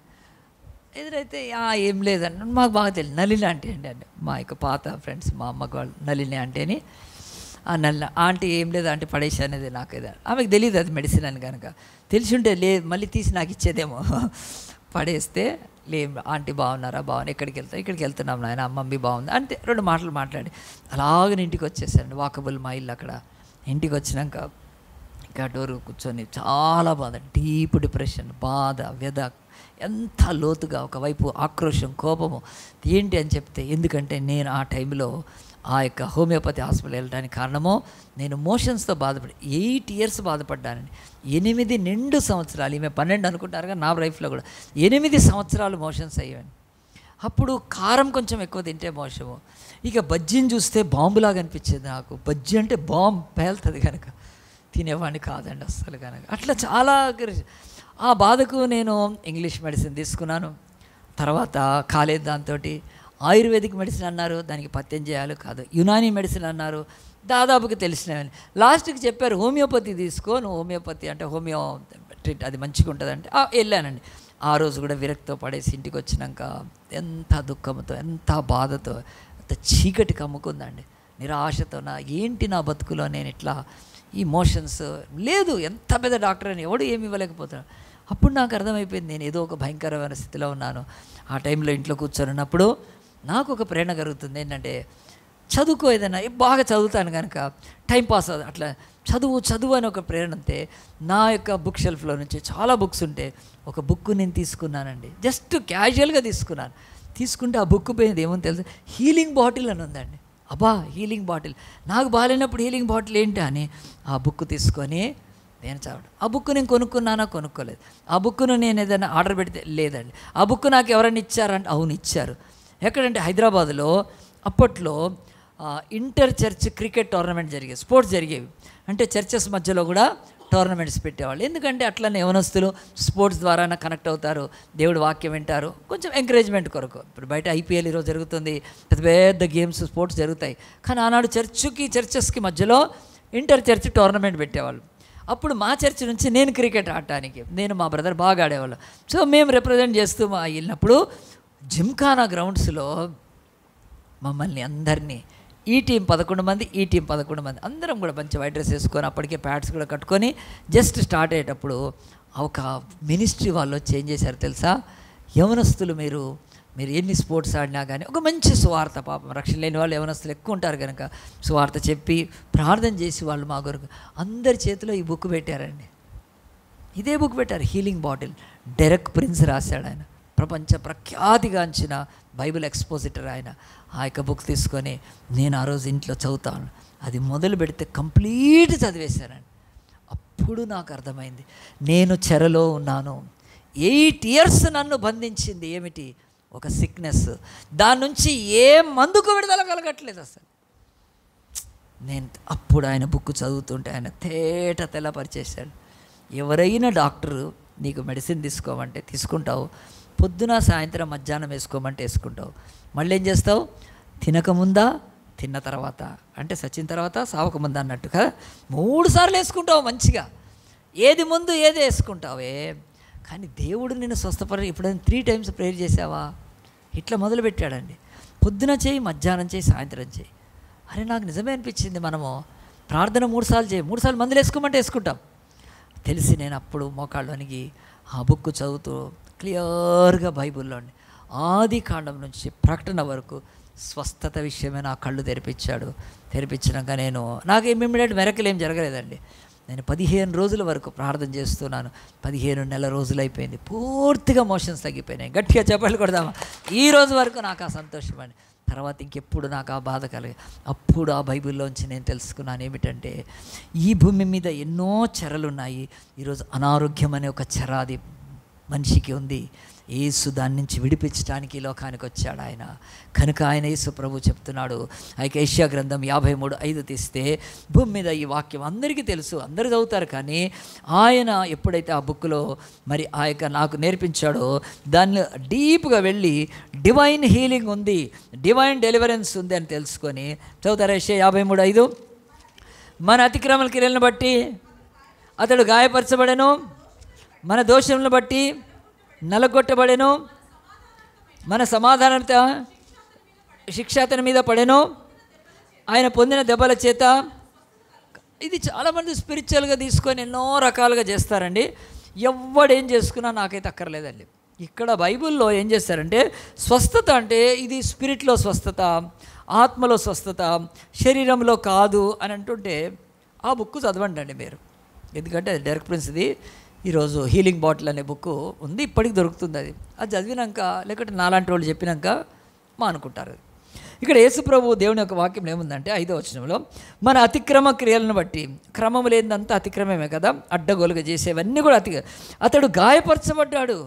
ఎదురైతే ఏం లేదండి, మాకు బాగా తెలియదు. నలిని ఆంటీ అండి, మా యొక్క పాత ఫ్రెండ్స్, మా అమ్మకి వాళ్ళు నలిని ఆంటీ అని. ఆ నల్ల ఆంటీ ఏం లేదు ఆంటీ పడేసి అనేది నాకు ఏదో, ఆమెకు తెలియదు అది మెడిసిన్ అని. కనుక తెలిసి ఉంటే మళ్ళీ తీసి నాకు ఇచ్చేదేమో. పడేస్తే ఆంటీ బాగున్నారా, ఎక్కడికి వెళ్తున్నాం నాయన, మమ్మీ బాగుంది అంటే 2 మాటలు మాట్లాడి అలాగనే ఇంటికి వచ్చేసాను. వాకబుల్ మా ఇల్లు అక్కడ. ఇంటికి వచ్చినాక ఇంకా డోరు కూర్చొని చాలా బాధ, డీప్ డిప్రెషన్, బాధ, వ్యధ, ఎంత లోతుగా, ఒకవైపు ఆక్రోషం, కోపము. ఏంటి అని చెప్తే, ఎందుకంటే నేను ఆ టైంలో ఆ యొక్క హోమియోపతి హాస్పిటల్ వెళ్ళడానికి కారణమో, నేను మోషన్స్తో బాధపడి 8 years బాధపడ్డానండి. 8 నిండు సంవత్సరాలు, ఈమె 12 అనుకుంటారు కానీ నా లైఫ్లో కూడా 8 సంవత్సరాలు మోషన్స్ అయ్యాను. అప్పుడు కారం కొంచెం ఎక్కువ తింటే మోషము. ఇక బజ్జీని చూస్తే బాంబులాగా అనిపించేది నాకు. బజ్జీ అంటే బాంబు పేలుతుంది కనుక తినేవాడిని కాదండి అస్సలు. కనుక అట్లా చాలా ఆ బాధకు నేను ఇంగ్లీష్ మెడిసిన్ తీసుకున్నాను. తర్వాత కాలేదు, దాంతో ఆయుర్వేదిక్ మెడిసిన్ అన్నారు, దానికి పత్యం చేయాలి కాదు, యునానీ మెడిసిన్ అన్నారు, దాదాపుగా తెలిసినవని. లాస్ట్కి చెప్పారు హోమియోపతి తీసుకో, నువ్వు హోమియోపతి అంటే హోమియో ట్రీట్ అది మంచిగా ఉంటుందంటే వెళ్ళానండి. ఆ రోజు కూడా విరక్తితో పడేసి ఇంటికి వచ్చినాక ఎంత దుఃఖంతో, ఎంత బాధతో, ఎంత చీకటి కమ్ముకుందండి, నిరాశతో. ఏంటి నా బతుకులో నేను ఇట్లా ఈ మోషన్స్ లేదు, ఎంత పెద్ద డాక్టర్ అని ఎవడు ఏమి ఇవ్వలేకపోతున్నాడు. అప్పుడు నాకు అర్థమైపోయింది నేను ఏదో ఒక భయంకరమైన స్థితిలో ఉన్నాను. ఆ టైంలో ఇంట్లో కూర్చొని ఉన్నప్పుడు నాకు ఒక ప్రేరణ కలుగుతుంది. ఏంటంటే చదువుకో, ఏదైనా బాగా చదువుతాను కనుక టైంపాస్ అవుతుంది, అట్లా చదువు అని ఒక ప్రేరణ అంతే. నా యొక్క బుక్ షెల్ఫ్లో నుంచి చాలా బుక్స్ ఉంటే ఒక బుక్ నేను తీసుకున్నానండి. జస్ట్ క్యాజువల్గా తీసుకున్నాను. తీసుకుంటే ఆ బుక్ పోయింది. ఏమో తెలుసు, హీలింగ్ బాటిల్ అని ఉందండి. అబ్బా, హీలింగ్ బాటిల్, నాకు బాగాలేనప్పుడు హీలింగ్ బాటిల్ ఏంటి అని ఆ బుక్ తీసుకొని నేను చదవడం. ఆ బుక్ నేను కొనుక్కున్నానా? కొనుక్కోలేదు. ఆ బుక్ను నేను ఏదైనా ఆర్డర్ పెడితే లేదండి. ఆ బుక్ నాకు ఎవరైనా ఇచ్చారంటే అవును ఇచ్చారు. ఎక్కడంటే హైదరాబాద్లో అప్పట్లో ఇంటర్ చర్చ్ క్రికెట్ టోర్నమెంట్ జరిగేవి, స్పోర్ట్స్ జరిగేవి. అంటే చర్చెస్ మధ్యలో కూడా టోర్నమెంట్స్ పెట్టేవాళ్ళు. ఎందుకంటే అట్లనే యవనస్తులు స్పోర్ట్స్ ద్వారా కనెక్ట్ అవుతారు, దేవుడు వాక్యం వింటారు, కొంచెం ఎంకరేజ్మెంట్ కొరకు. ఇప్పుడు బయట ఐపీఎల్ ఈరోజు జరుగుతుంది, పెద్ద పెద్ద గేమ్స్ స్పోర్ట్స్ జరుగుతాయి. కానీ ఆనాడు చర్చెస్కి మధ్యలో ఇంటర్ చర్చ్ టోర్నమెంట్ పెట్టేవాళ్ళు. అప్పుడు మా చర్చ్ నుంచి నేను క్రికెట్ ఆడటానికి, నేను మా బ్రదర్ బాగా ఆడేవాళ్ళం. సో మేము రిప్రజెంట్ చేస్తూ వెళ్ళినప్పుడు జిమ్ఖానా గ్రౌండ్స్లో మమ్మల్ని అందరినీ, ఈ టీం 11 మంది, ఈ టీం 11 మంది, అందరం కూడా మంచి వైట్ డ్రెస్ వేసుకొని అప్పటికే ప్యాడ్స్ కూడా కట్టుకొని జస్ట్ స్టార్ట్ అయ్యేటప్పుడు ఒక మినిస్ట్రీ వాళ్ళు చేంజ్ చేశారు తెలుసా. యవనస్తులు మీరు ఎన్ని స్పోర్ట్స్ ఆడినా కానీ ఒక మంచి సువార్త, పాపం రక్షణ లేని వాళ్ళు యవనస్తులు ఎక్కువ ఉంటారు కనుక సువార్త చెప్పి ప్రార్థన చేసి వాళ్ళు మా కొరకు అందరి చేతిలో ఈ బుక్ పెట్టారండి. ఇదే బుక్ పెట్టారు, హీలింగ్ బాటిల్. డెరెక్ ప్రిన్స్ రాశాడు. ఆయన ప్రపంచ ప్రఖ్యాతిగాంచిన బైబిల్ ఎక్స్పోజిటర్ ఆయన. ఆ యొక్క బుక్ తీసుకొని నేను ఆ రోజు ఇంట్లో చదువుతాను. అది మొదలు పెడితే కంప్లీట్ చదివేశానండి. అప్పుడు నాకు అర్థమైంది, నేను చెరలో ఉన్నాను. 8 years నన్ను బంధించింది ఏమిటి? ఒక సిక్నెస్. దాని నుంచి ఏ మందుకు విడుదల కలగట్లేదు అసలు. నేను అప్పుడు ఆయన బుక్ చదువుతుంటే ఆయన తెల్లపరిచేశాడు. ఎవరైనా డాక్టరు నీకు మెడిసిన్ తీసుకోమంటే తీసుకుంటావు, పొద్దున సాయంత్రం మధ్యాహ్నం వేసుకోమంటే వేసుకుంటావు, మళ్ళీ ఏం చేస్తావు? తినకముందా, తిన్న తర్వాత, అంటే సచిన తర్వాత సావకముందా అన్నట్టు కదా, 3 సార్లు వేసుకుంటావు మంచిగా. ఏది ముందు ఏది వేసుకుంటావే. కానీ దేవుడు నిన్ను స్వస్థపరి ఎప్పుడైనా 3 times ప్రేయర్ చేసావా? ఇట్లా మొదలుపెట్టాడండి. పొద్దున చేయి, మధ్యాహ్నం చేయి, సాయంత్రం చేయి. అరే నాకు నిజమే అనిపించింది, మనము ప్రార్థన 3 సార్లు చేయి, 3 సార్లు మందులు వేసుకోమంటే వేసుకుంటాం. తెలిసి నేను అప్పుడు మోకాళ్ళలోనికి ఆ బుక్ చదువుతూ క్లియర్గా బైబిల్లోని ఆది కాండం నుంచి ప్రకటన వరకు స్వస్థత విషయమే నా కళ్ళు తెరిపించాక నాకు ఇమ్మీడియట్ మెరకలు ఏం జరగలేదండి. నేను 15 రోజుల వరకు ప్రార్థన చేస్తున్నాను. 15 నెలల రోజులు అయిపోయింది, పూర్తిగా మోషన్స్ తగ్గిపోయినాయి. గట్టిగా చెప్పలు కొడదామా? ఈ రోజు వరకు నాకు ఆ సంతోషం అండి. తర్వాత ఇంకెప్పుడు నాకు ఆ బాధ కలిగి, అప్పుడు ఆ బైబిల్లోంచి నేను తెలుసుకున్నాను ఏమిటంటే, ఈ భూమి మీద ఎన్నో చెరలు ఉన్నాయి. ఈరోజు అనారోగ్యం అనే ఒక చెర అది మనిషికి ఉంది. యేసు దాని నుంచి విడిపించడానికి ఈ లోకానికి వచ్చాడు ఆయన. కనుక ఆయన యేసు ప్రభు చెప్తున్నాడు, ఆ యొక్క యెషయా గ్రంథం 53:5 తీస్తే, భూమి మీద ఈ వాక్యం అందరికీ తెలుసు, అందరూ చదువుతారు. కానీ ఆయన ఎప్పుడైతే ఆ బుక్లో మరి ఆ యొక్క నాకు నేర్పించాడో దాన్ని డీప్గా వెళ్ళి డివైన్ హీలింగ్ ఉంది, డివైన్ డెలివరెన్స్ ఉంది అని తెలుసుకొని చదువుతారు. యెషయా 53:5, మన అతిక్రమల క్రియలను బట్టి అతడు గాయపరచబడెను, మన దోషములను బట్టి నలగొట్టబడెను, మన సమాధానత శిక్ష అతని మీద పడెను, ఆయన పొందిన దెబ్బల చేత. ఇది చాలామంది స్పిరిచువల్గా తీసుకొని ఎన్నో రకాలుగా చేస్తారండి. ఎవడేం చేసుకున్నా నాకైతే అక్కర్లేదండి. ఇక్కడ బైబిల్లో ఏం చేస్తారంటే, స్వస్థత అంటే ఇది స్పిరిట్లో స్వస్థత, ఆత్మలో స్వస్థత, శరీరంలో కాదు అని అంటుంటే ఆ బుక్ చదవండి అండి మీరు. ఎందుకంటే డెరెక్ ప్రిన్స్ది ఈరోజు హీలింగ్ బాటిల్ అనే బుక్ ఉంది, ఇప్పటికి దొరుకుతుంది. అది చదివినాక లేకపోతే నాలాంటి వాళ్ళు చెప్పినాక అనుకుంటారు. ఇక్కడ యేసుప్రభు దేవుని యొక్క వాక్యం ఏముందంటే 5వ వచనంలో, మన అతిక్రమ క్రియలను బట్టి, క్రమం లేదంతా అతిక్రమమే కదా, అడ్డగోలుగా చేసేవన్నీ కూడా అతడు గాయపరచబడ్డాడు.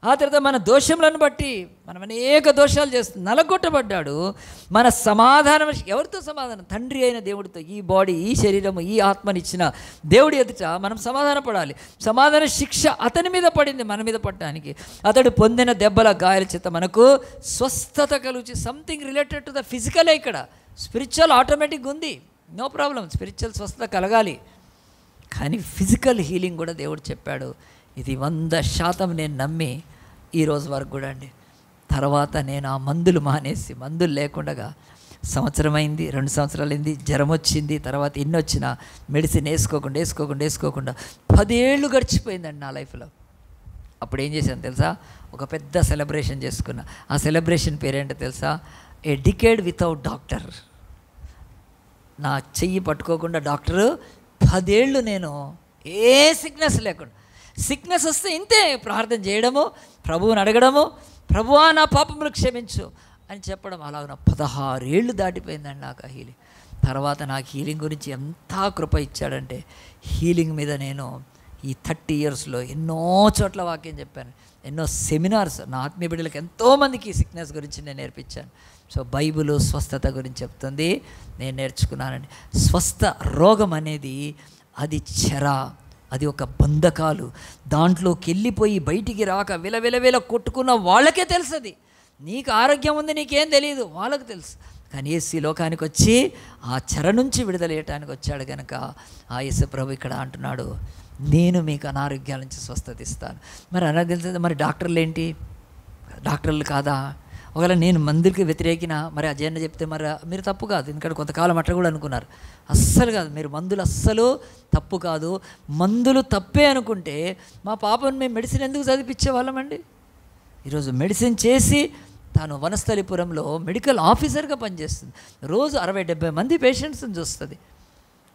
ఆ తర్వాత మన దోషములను బట్టి మనం అనేక దోషాలు చేస్తున్నాం, నలగొట్టబడ్డాడు. మన సమాధానం, ఎవరితో సమాధానం? తండ్రి అయిన దేవుడితో. ఈ బాడీ, ఈ శరీరము, ఈ ఆత్మనిచ్చిన దేవుడి ఎదుట మనం సమాధాన పడాలి. సమాధాన శిక్ష అతని మీద పడింది, మన మీద పడటానికి. అతడు పొందిన దెబ్బల గాయాల చేత మనకు స్వస్థత కలుగుచి. సంథింగ్ రిలేటెడ్ టు ద ఫిజికలే. ఇక్కడ స్పిరిచువల్ ఆటోమేటిక్గా ఉంది, నో ప్రాబ్లం, స్పిరిచువల్ స్వస్థత కలగాలి. కానీ ఫిజికల్ హీలింగ్ కూడా దేవుడు చెప్పాడు. ఇది 100% నేను నమ్మి ఈరోజు వరకు కూడా అండి. తర్వాత నేను ఆ మందులు మానేసి, మందులు లేకుండా సంవత్సరం అయింది, 2 సంవత్సరాలు అయింది, జ్వరం వచ్చింది, తర్వాత ఎన్ని వచ్చినా మెడిసిన్ వేసుకోకుండా 10 ఏళ్ళు గడిచిపోయిందండి నా లైఫ్లో. అప్పుడు ఏం చేశాను తెలుసా? ఒక పెద్ద సెలబ్రేషన్ చేసుకున్నా. ఆ సెలబ్రేషన్ పేరేంటో తెలుసా? A decade without doctor. నా చెయ్యి పట్టుకోకుండా డాక్టరు 10 ఏళ్ళు నేను ఏ సిక్నెస్ లేకుండా. సిక్నెస్ వస్తే ఇంతే, ప్రార్థన చేయడము, ప్రభువుని అడగడము, ప్రభువా నా పాపములు క్షమించు అని చెప్పడం. అలాగ 16 ఏళ్ళు దాటిపోయిందండి నాకు ఆ హీలింగ్. తర్వాత నాకు హీలింగ్ గురించి ఎంత కృప ఇచ్చాడంటే, హీలింగ్ మీద నేను ఈ 30 ఇయర్స్లో ఎన్నో చోట్ల వాక్యం చెప్పాను, ఎన్నో సెమినార్స్ నా ఆత్మీయ బిడ్డలకు ఎంతోమందికి సిక్నెస్ గురించి నేను నేర్పించాను. సో బైబిల్ స్వస్థత గురించి చెప్తుంది, నేను నేర్చుకున్నానండి. స్వస్థ రోగం అనేది అది చెర, అది ఒక బంధకాలు. దాంట్లోకి వెళ్ళిపోయి బయటికి రాక విలవిల కొట్టుకున్న వాళ్ళకే తెలుసు. అది నీకు ఆరోగ్యం ఉంది, నీకేం తెలియదు, వాళ్ళకు తెలుసు. కానీ యేసు లోకానికి వచ్చి ఆ చెర నుంచి విడుదలయ్యటానికి వచ్చాడు కనుక ఆ యేసు ప్రభు ఇక్కడ అంటున్నాడు, నేను మీకు అనారోగ్యాల నుంచి స్వస్థత ఇస్తాను. మరి అనారోగ్యం మరి డాక్టర్లు ఏంటి? డాక్టర్లు కాదా? ఒకవేళ నేను మందులకి వ్యతిరేకిన మరి అజయన్న చెప్తే మరి మీరు తప్పు కాదు. ఎందుకంటే కొంతకాలం అట్లా కూడా అనుకున్నారు. అస్సలు కాదు, మీరు మందులు అస్సలు తప్పు కాదు. మందులు తప్పే అనుకుంటే మా పాపను మేము మెడిసిన్ ఎందుకు చదివించే వాళ్ళమండి? ఈరోజు మెడిసిన్ చేసి తాను వనస్థలిపురంలో మెడికల్ ఆఫీసర్గా పనిచేస్తుంది. రోజు 60-70 మంది పేషెంట్స్ని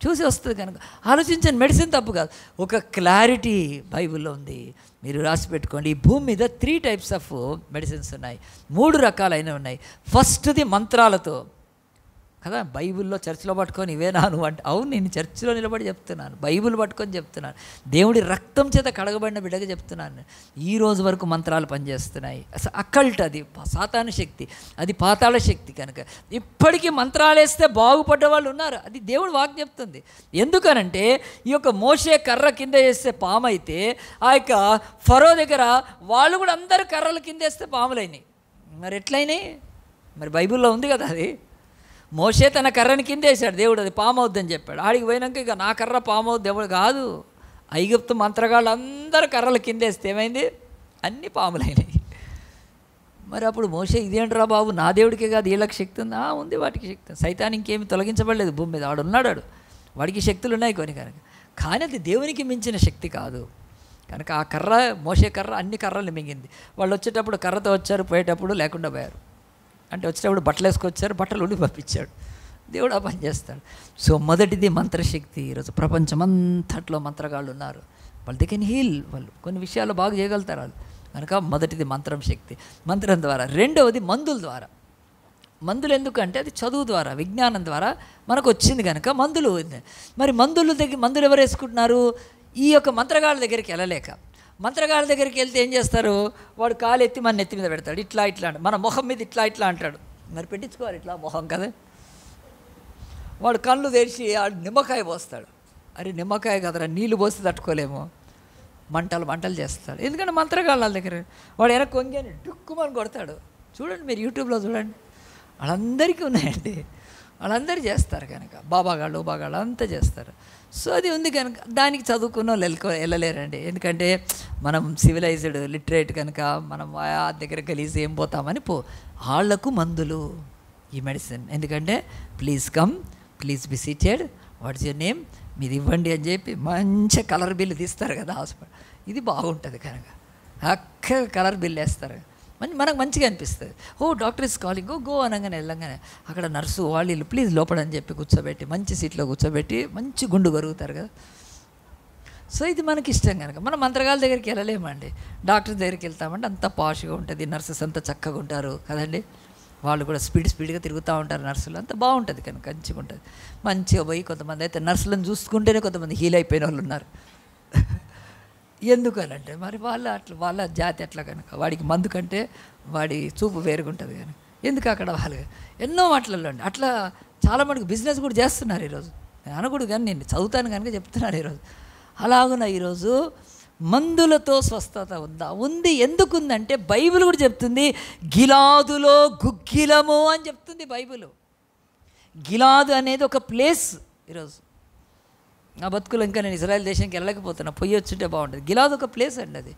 చూసి వస్తుంది కనుక ఆలోచించండి. మెడిసిన్ తప్పు కాదు. ఒక క్లారిటీ బైబిల్లో ఉంది, మీరు రాసి పెట్టుకోండి. ఈ భూమి మీద 3 టైప్స్ ఆఫ్ మెడిసిన్స్ ఉన్నాయి, 3 రకాలైనవి ఉన్నాయి. ఫస్ట్ది మంత్రాలతో కదా, బైబిల్లో చర్చిలో పట్టుకొని ఇవేనా నువ్వు అంటే, అవును నేను చర్చిలో నిలబడి చెప్తున్నాను, బైబిల్ పట్టుకొని చెప్తున్నాను, దేవుడి రక్తం చేత కడగబడిన బిడ్డగా చెప్తున్నాను. ఈ రోజు వరకు మంత్రాలు పనిచేస్తున్నాయి. అసలు అకల్ట్, అది సాతాను శక్తి, అది పాతాళ శక్తి. కనుక ఇప్పటికీ మంత్రాలు వేస్తే బాగుపడ్డ వాళ్ళు ఉన్నారు. అది దేవుడు వాక్ చెప్తుంది. ఎందుకనంటే ఈ యొక్క మోషే కర్ర కింద వేస్తే పాము అయితే, ఆ యొక్క ఫరో దగ్గర వాళ్ళు కూడా అందరూ కర్రల కింద వేస్తే పాములైనాయి. మరి ఎట్లయినాయి? మరి బైబిల్లో ఉంది కదా. అది మోషే తన కర్రని కింద వేసాడు, దేవుడు అది పాము అవుద్దని చెప్పాడు. ఆడికి పోయినాక ఇక నా కర్ర పాము అవుద్ది, దేవుడు కాదు. ఐగుప్తు మంత్రగాళ్ళు అందరూ కర్రలు కింద వేస్తే ఏమైంది? అన్ని పాములైనాయి. మరి అప్పుడు మోషే ఇదేంట్రా బాబు, నా దేవుడికే కాదు వీళ్ళకి శక్తి ఉందా? ఉంది, వాటికి శక్తి. సైతాన్ ఇంకేమి తొలగించబడలేదు భూమి మీద, వాడున్నాడు, వాడికి శక్తులు ఉన్నాయి కొన్ని. కనుక కానీ అది దేవునికి మించిన శక్తి కాదు. కనుక ఆ కర్ర, మోషే కర్ర అన్ని కర్రలు మింగింది. వాళ్ళు వచ్చేటప్పుడు కర్రతో వచ్చారు, పోయేటప్పుడు లేకుండా పోయారు. అంటే వచ్చేటప్పుడు బట్టలు వేసుకొచ్చారు, బట్టలు ఉండి పంపించాడు. దేవుడు ఆ పని చేస్తాడు. సో మొదటిది మంత్రశక్తి. ఈరోజు ప్రపంచమంతట్లో మంత్రగాళ్ళు ఉన్నారు, వాళ్ళు దే కెన్ హీల్, వాళ్ళు కొన్ని విషయాలు బాగా చేయగలుగుతారు వాళ్ళు. కనుక మొదటిది మంత్రం శక్తి, మంత్రం ద్వారా. రెండవది మందుల ద్వారా. మందులు ఎందుకంటే అది చదువు ద్వారా, విజ్ఞానం ద్వారా మనకు వచ్చింది కనుక మందులు. మరి మందులు ఎవరు వేసుకుంటున్నారు? ఈ యొక్క మంత్రగాళ్ళ దగ్గరికి వెళ్ళలేక. మంత్రగాళ్ళ దగ్గరికి వెళ్తే ఏం చేస్తారు? వాడు కాలు ఎత్తి మన నెత్తి మీద పెడతాడు, ఇట్లా మన మొహం మీద ఇట్లా అంటాడు. మరి పెట్టించుకోవాలి ఇట్లా మొహం కదా. వాడు కళ్ళు తెరిచి ఆడు నిమ్మకాయ పోస్తాడు. అరే నిమ్మకాయ కదరా, నీళ్ళు పోస్తే తట్టుకోలేము, మంటలు చేస్తాడు. ఎందుకంటే మంత్రగాళ్ళ దగ్గర వాడు వెనక్కి కొంగని డుక్కుమని కొడతాడు. చూడండి, మీరు యూట్యూబ్లో చూడండి, వాళ్ళందరికీ ఉన్నాయండి, వాళ్ళందరూ చేస్తారు. కనుక బాబాగాళ్ళు అంతా చేస్తారు. సో అది ఉంది కనుక దానికి చదువుకున్న వాళ్ళు వెళ్ళలేరండి. ఎందుకంటే మనం సివిలైజ్డ్ లిటరేట్ కనుక మనం ఆ దగ్గర కలిసి ఏం పోతామని వాళ్ళకు మందులు, ఈ మెడిసిన్. ఎందుకంటే please be seated, what's your name, మీది ఇవ్వండి అని చెప్పి మంచి కలర్ బిల్లు తీస్తారు కదా హాస్పిటల్. ఇది బాగుంటుంది కనుక అక్క కలర్ బిల్లు వేస్తారు, మనకు మంచిగా అనిపిస్తుంది. డాక్టర్ ఇస్ కాలింగ్, గో అనగానే వెళ్ళంగానే అక్కడ నర్సు వాళ్ళు ప్లీజ్ లోపల అని చెప్పి కూర్చోబెట్టి మంచి సీట్లో కూర్చోబెట్టి మంచి గుండు కరుగుతారు కదా. సో ఇది మనకి ఇష్టం కనుక మనం మంత్రగాళ్ళ దగ్గరికి వెళ్ళలేమండి. డాక్టర్ దగ్గరికి వెళ్తామంటే అంత పాష్గా ఉంటుంది, నర్సెస్ అంతా చక్కగా ఉంటారు కదండి. వాళ్ళు కూడా స్పీడ్గా తిరుగుతూ ఉంటారు నర్సులు, అంతా బాగుంటుంది కనుక మంచిగా ఉంటుంది. మంచిగా పోయి కొంతమంది అయితే నర్సులను చూసుకుంటేనే కొంతమంది హీల్ అయిపోయిన వాళ్ళు ఉన్నారు. ఎందుకనంటే మరి వాళ్ళ జాతి అట్లా కనుక, వాడికి మందు కంటే వాడి చూపు వేరుగుంటుంది కనుక. ఎందుకు అక్కడ వాళ్ళు ఎన్నో మాటలలో అండి అట్లా చాలా మటుకు బిజినెస్ కూడా చేస్తున్నారు ఈరోజు. నేను అనకూడదు కానీ నేను చదువుతాను కనుక చెప్తున్నాను ఈరోజు. అలాగున ఈరోజు మందులతో స్వస్థత ఉంది. ఎందుకుందంటే బైబిల్ కూడా చెప్తుంది, గిలాదులో గుగ్గిలము అని చెప్తుంది బైబిల్. గిలాదు అనేది ఒక ప్లేస్. ఈరోజు నా బతుకులు ఇంకా నేను ఇజ్రాయెల్ దేశానికి వెళ్ళలేకపోతున్నా, పొయ్యి వచ్చుంటే బాగుంటుంది. గిలాదు ఒక ప్లేస్ అండి అది.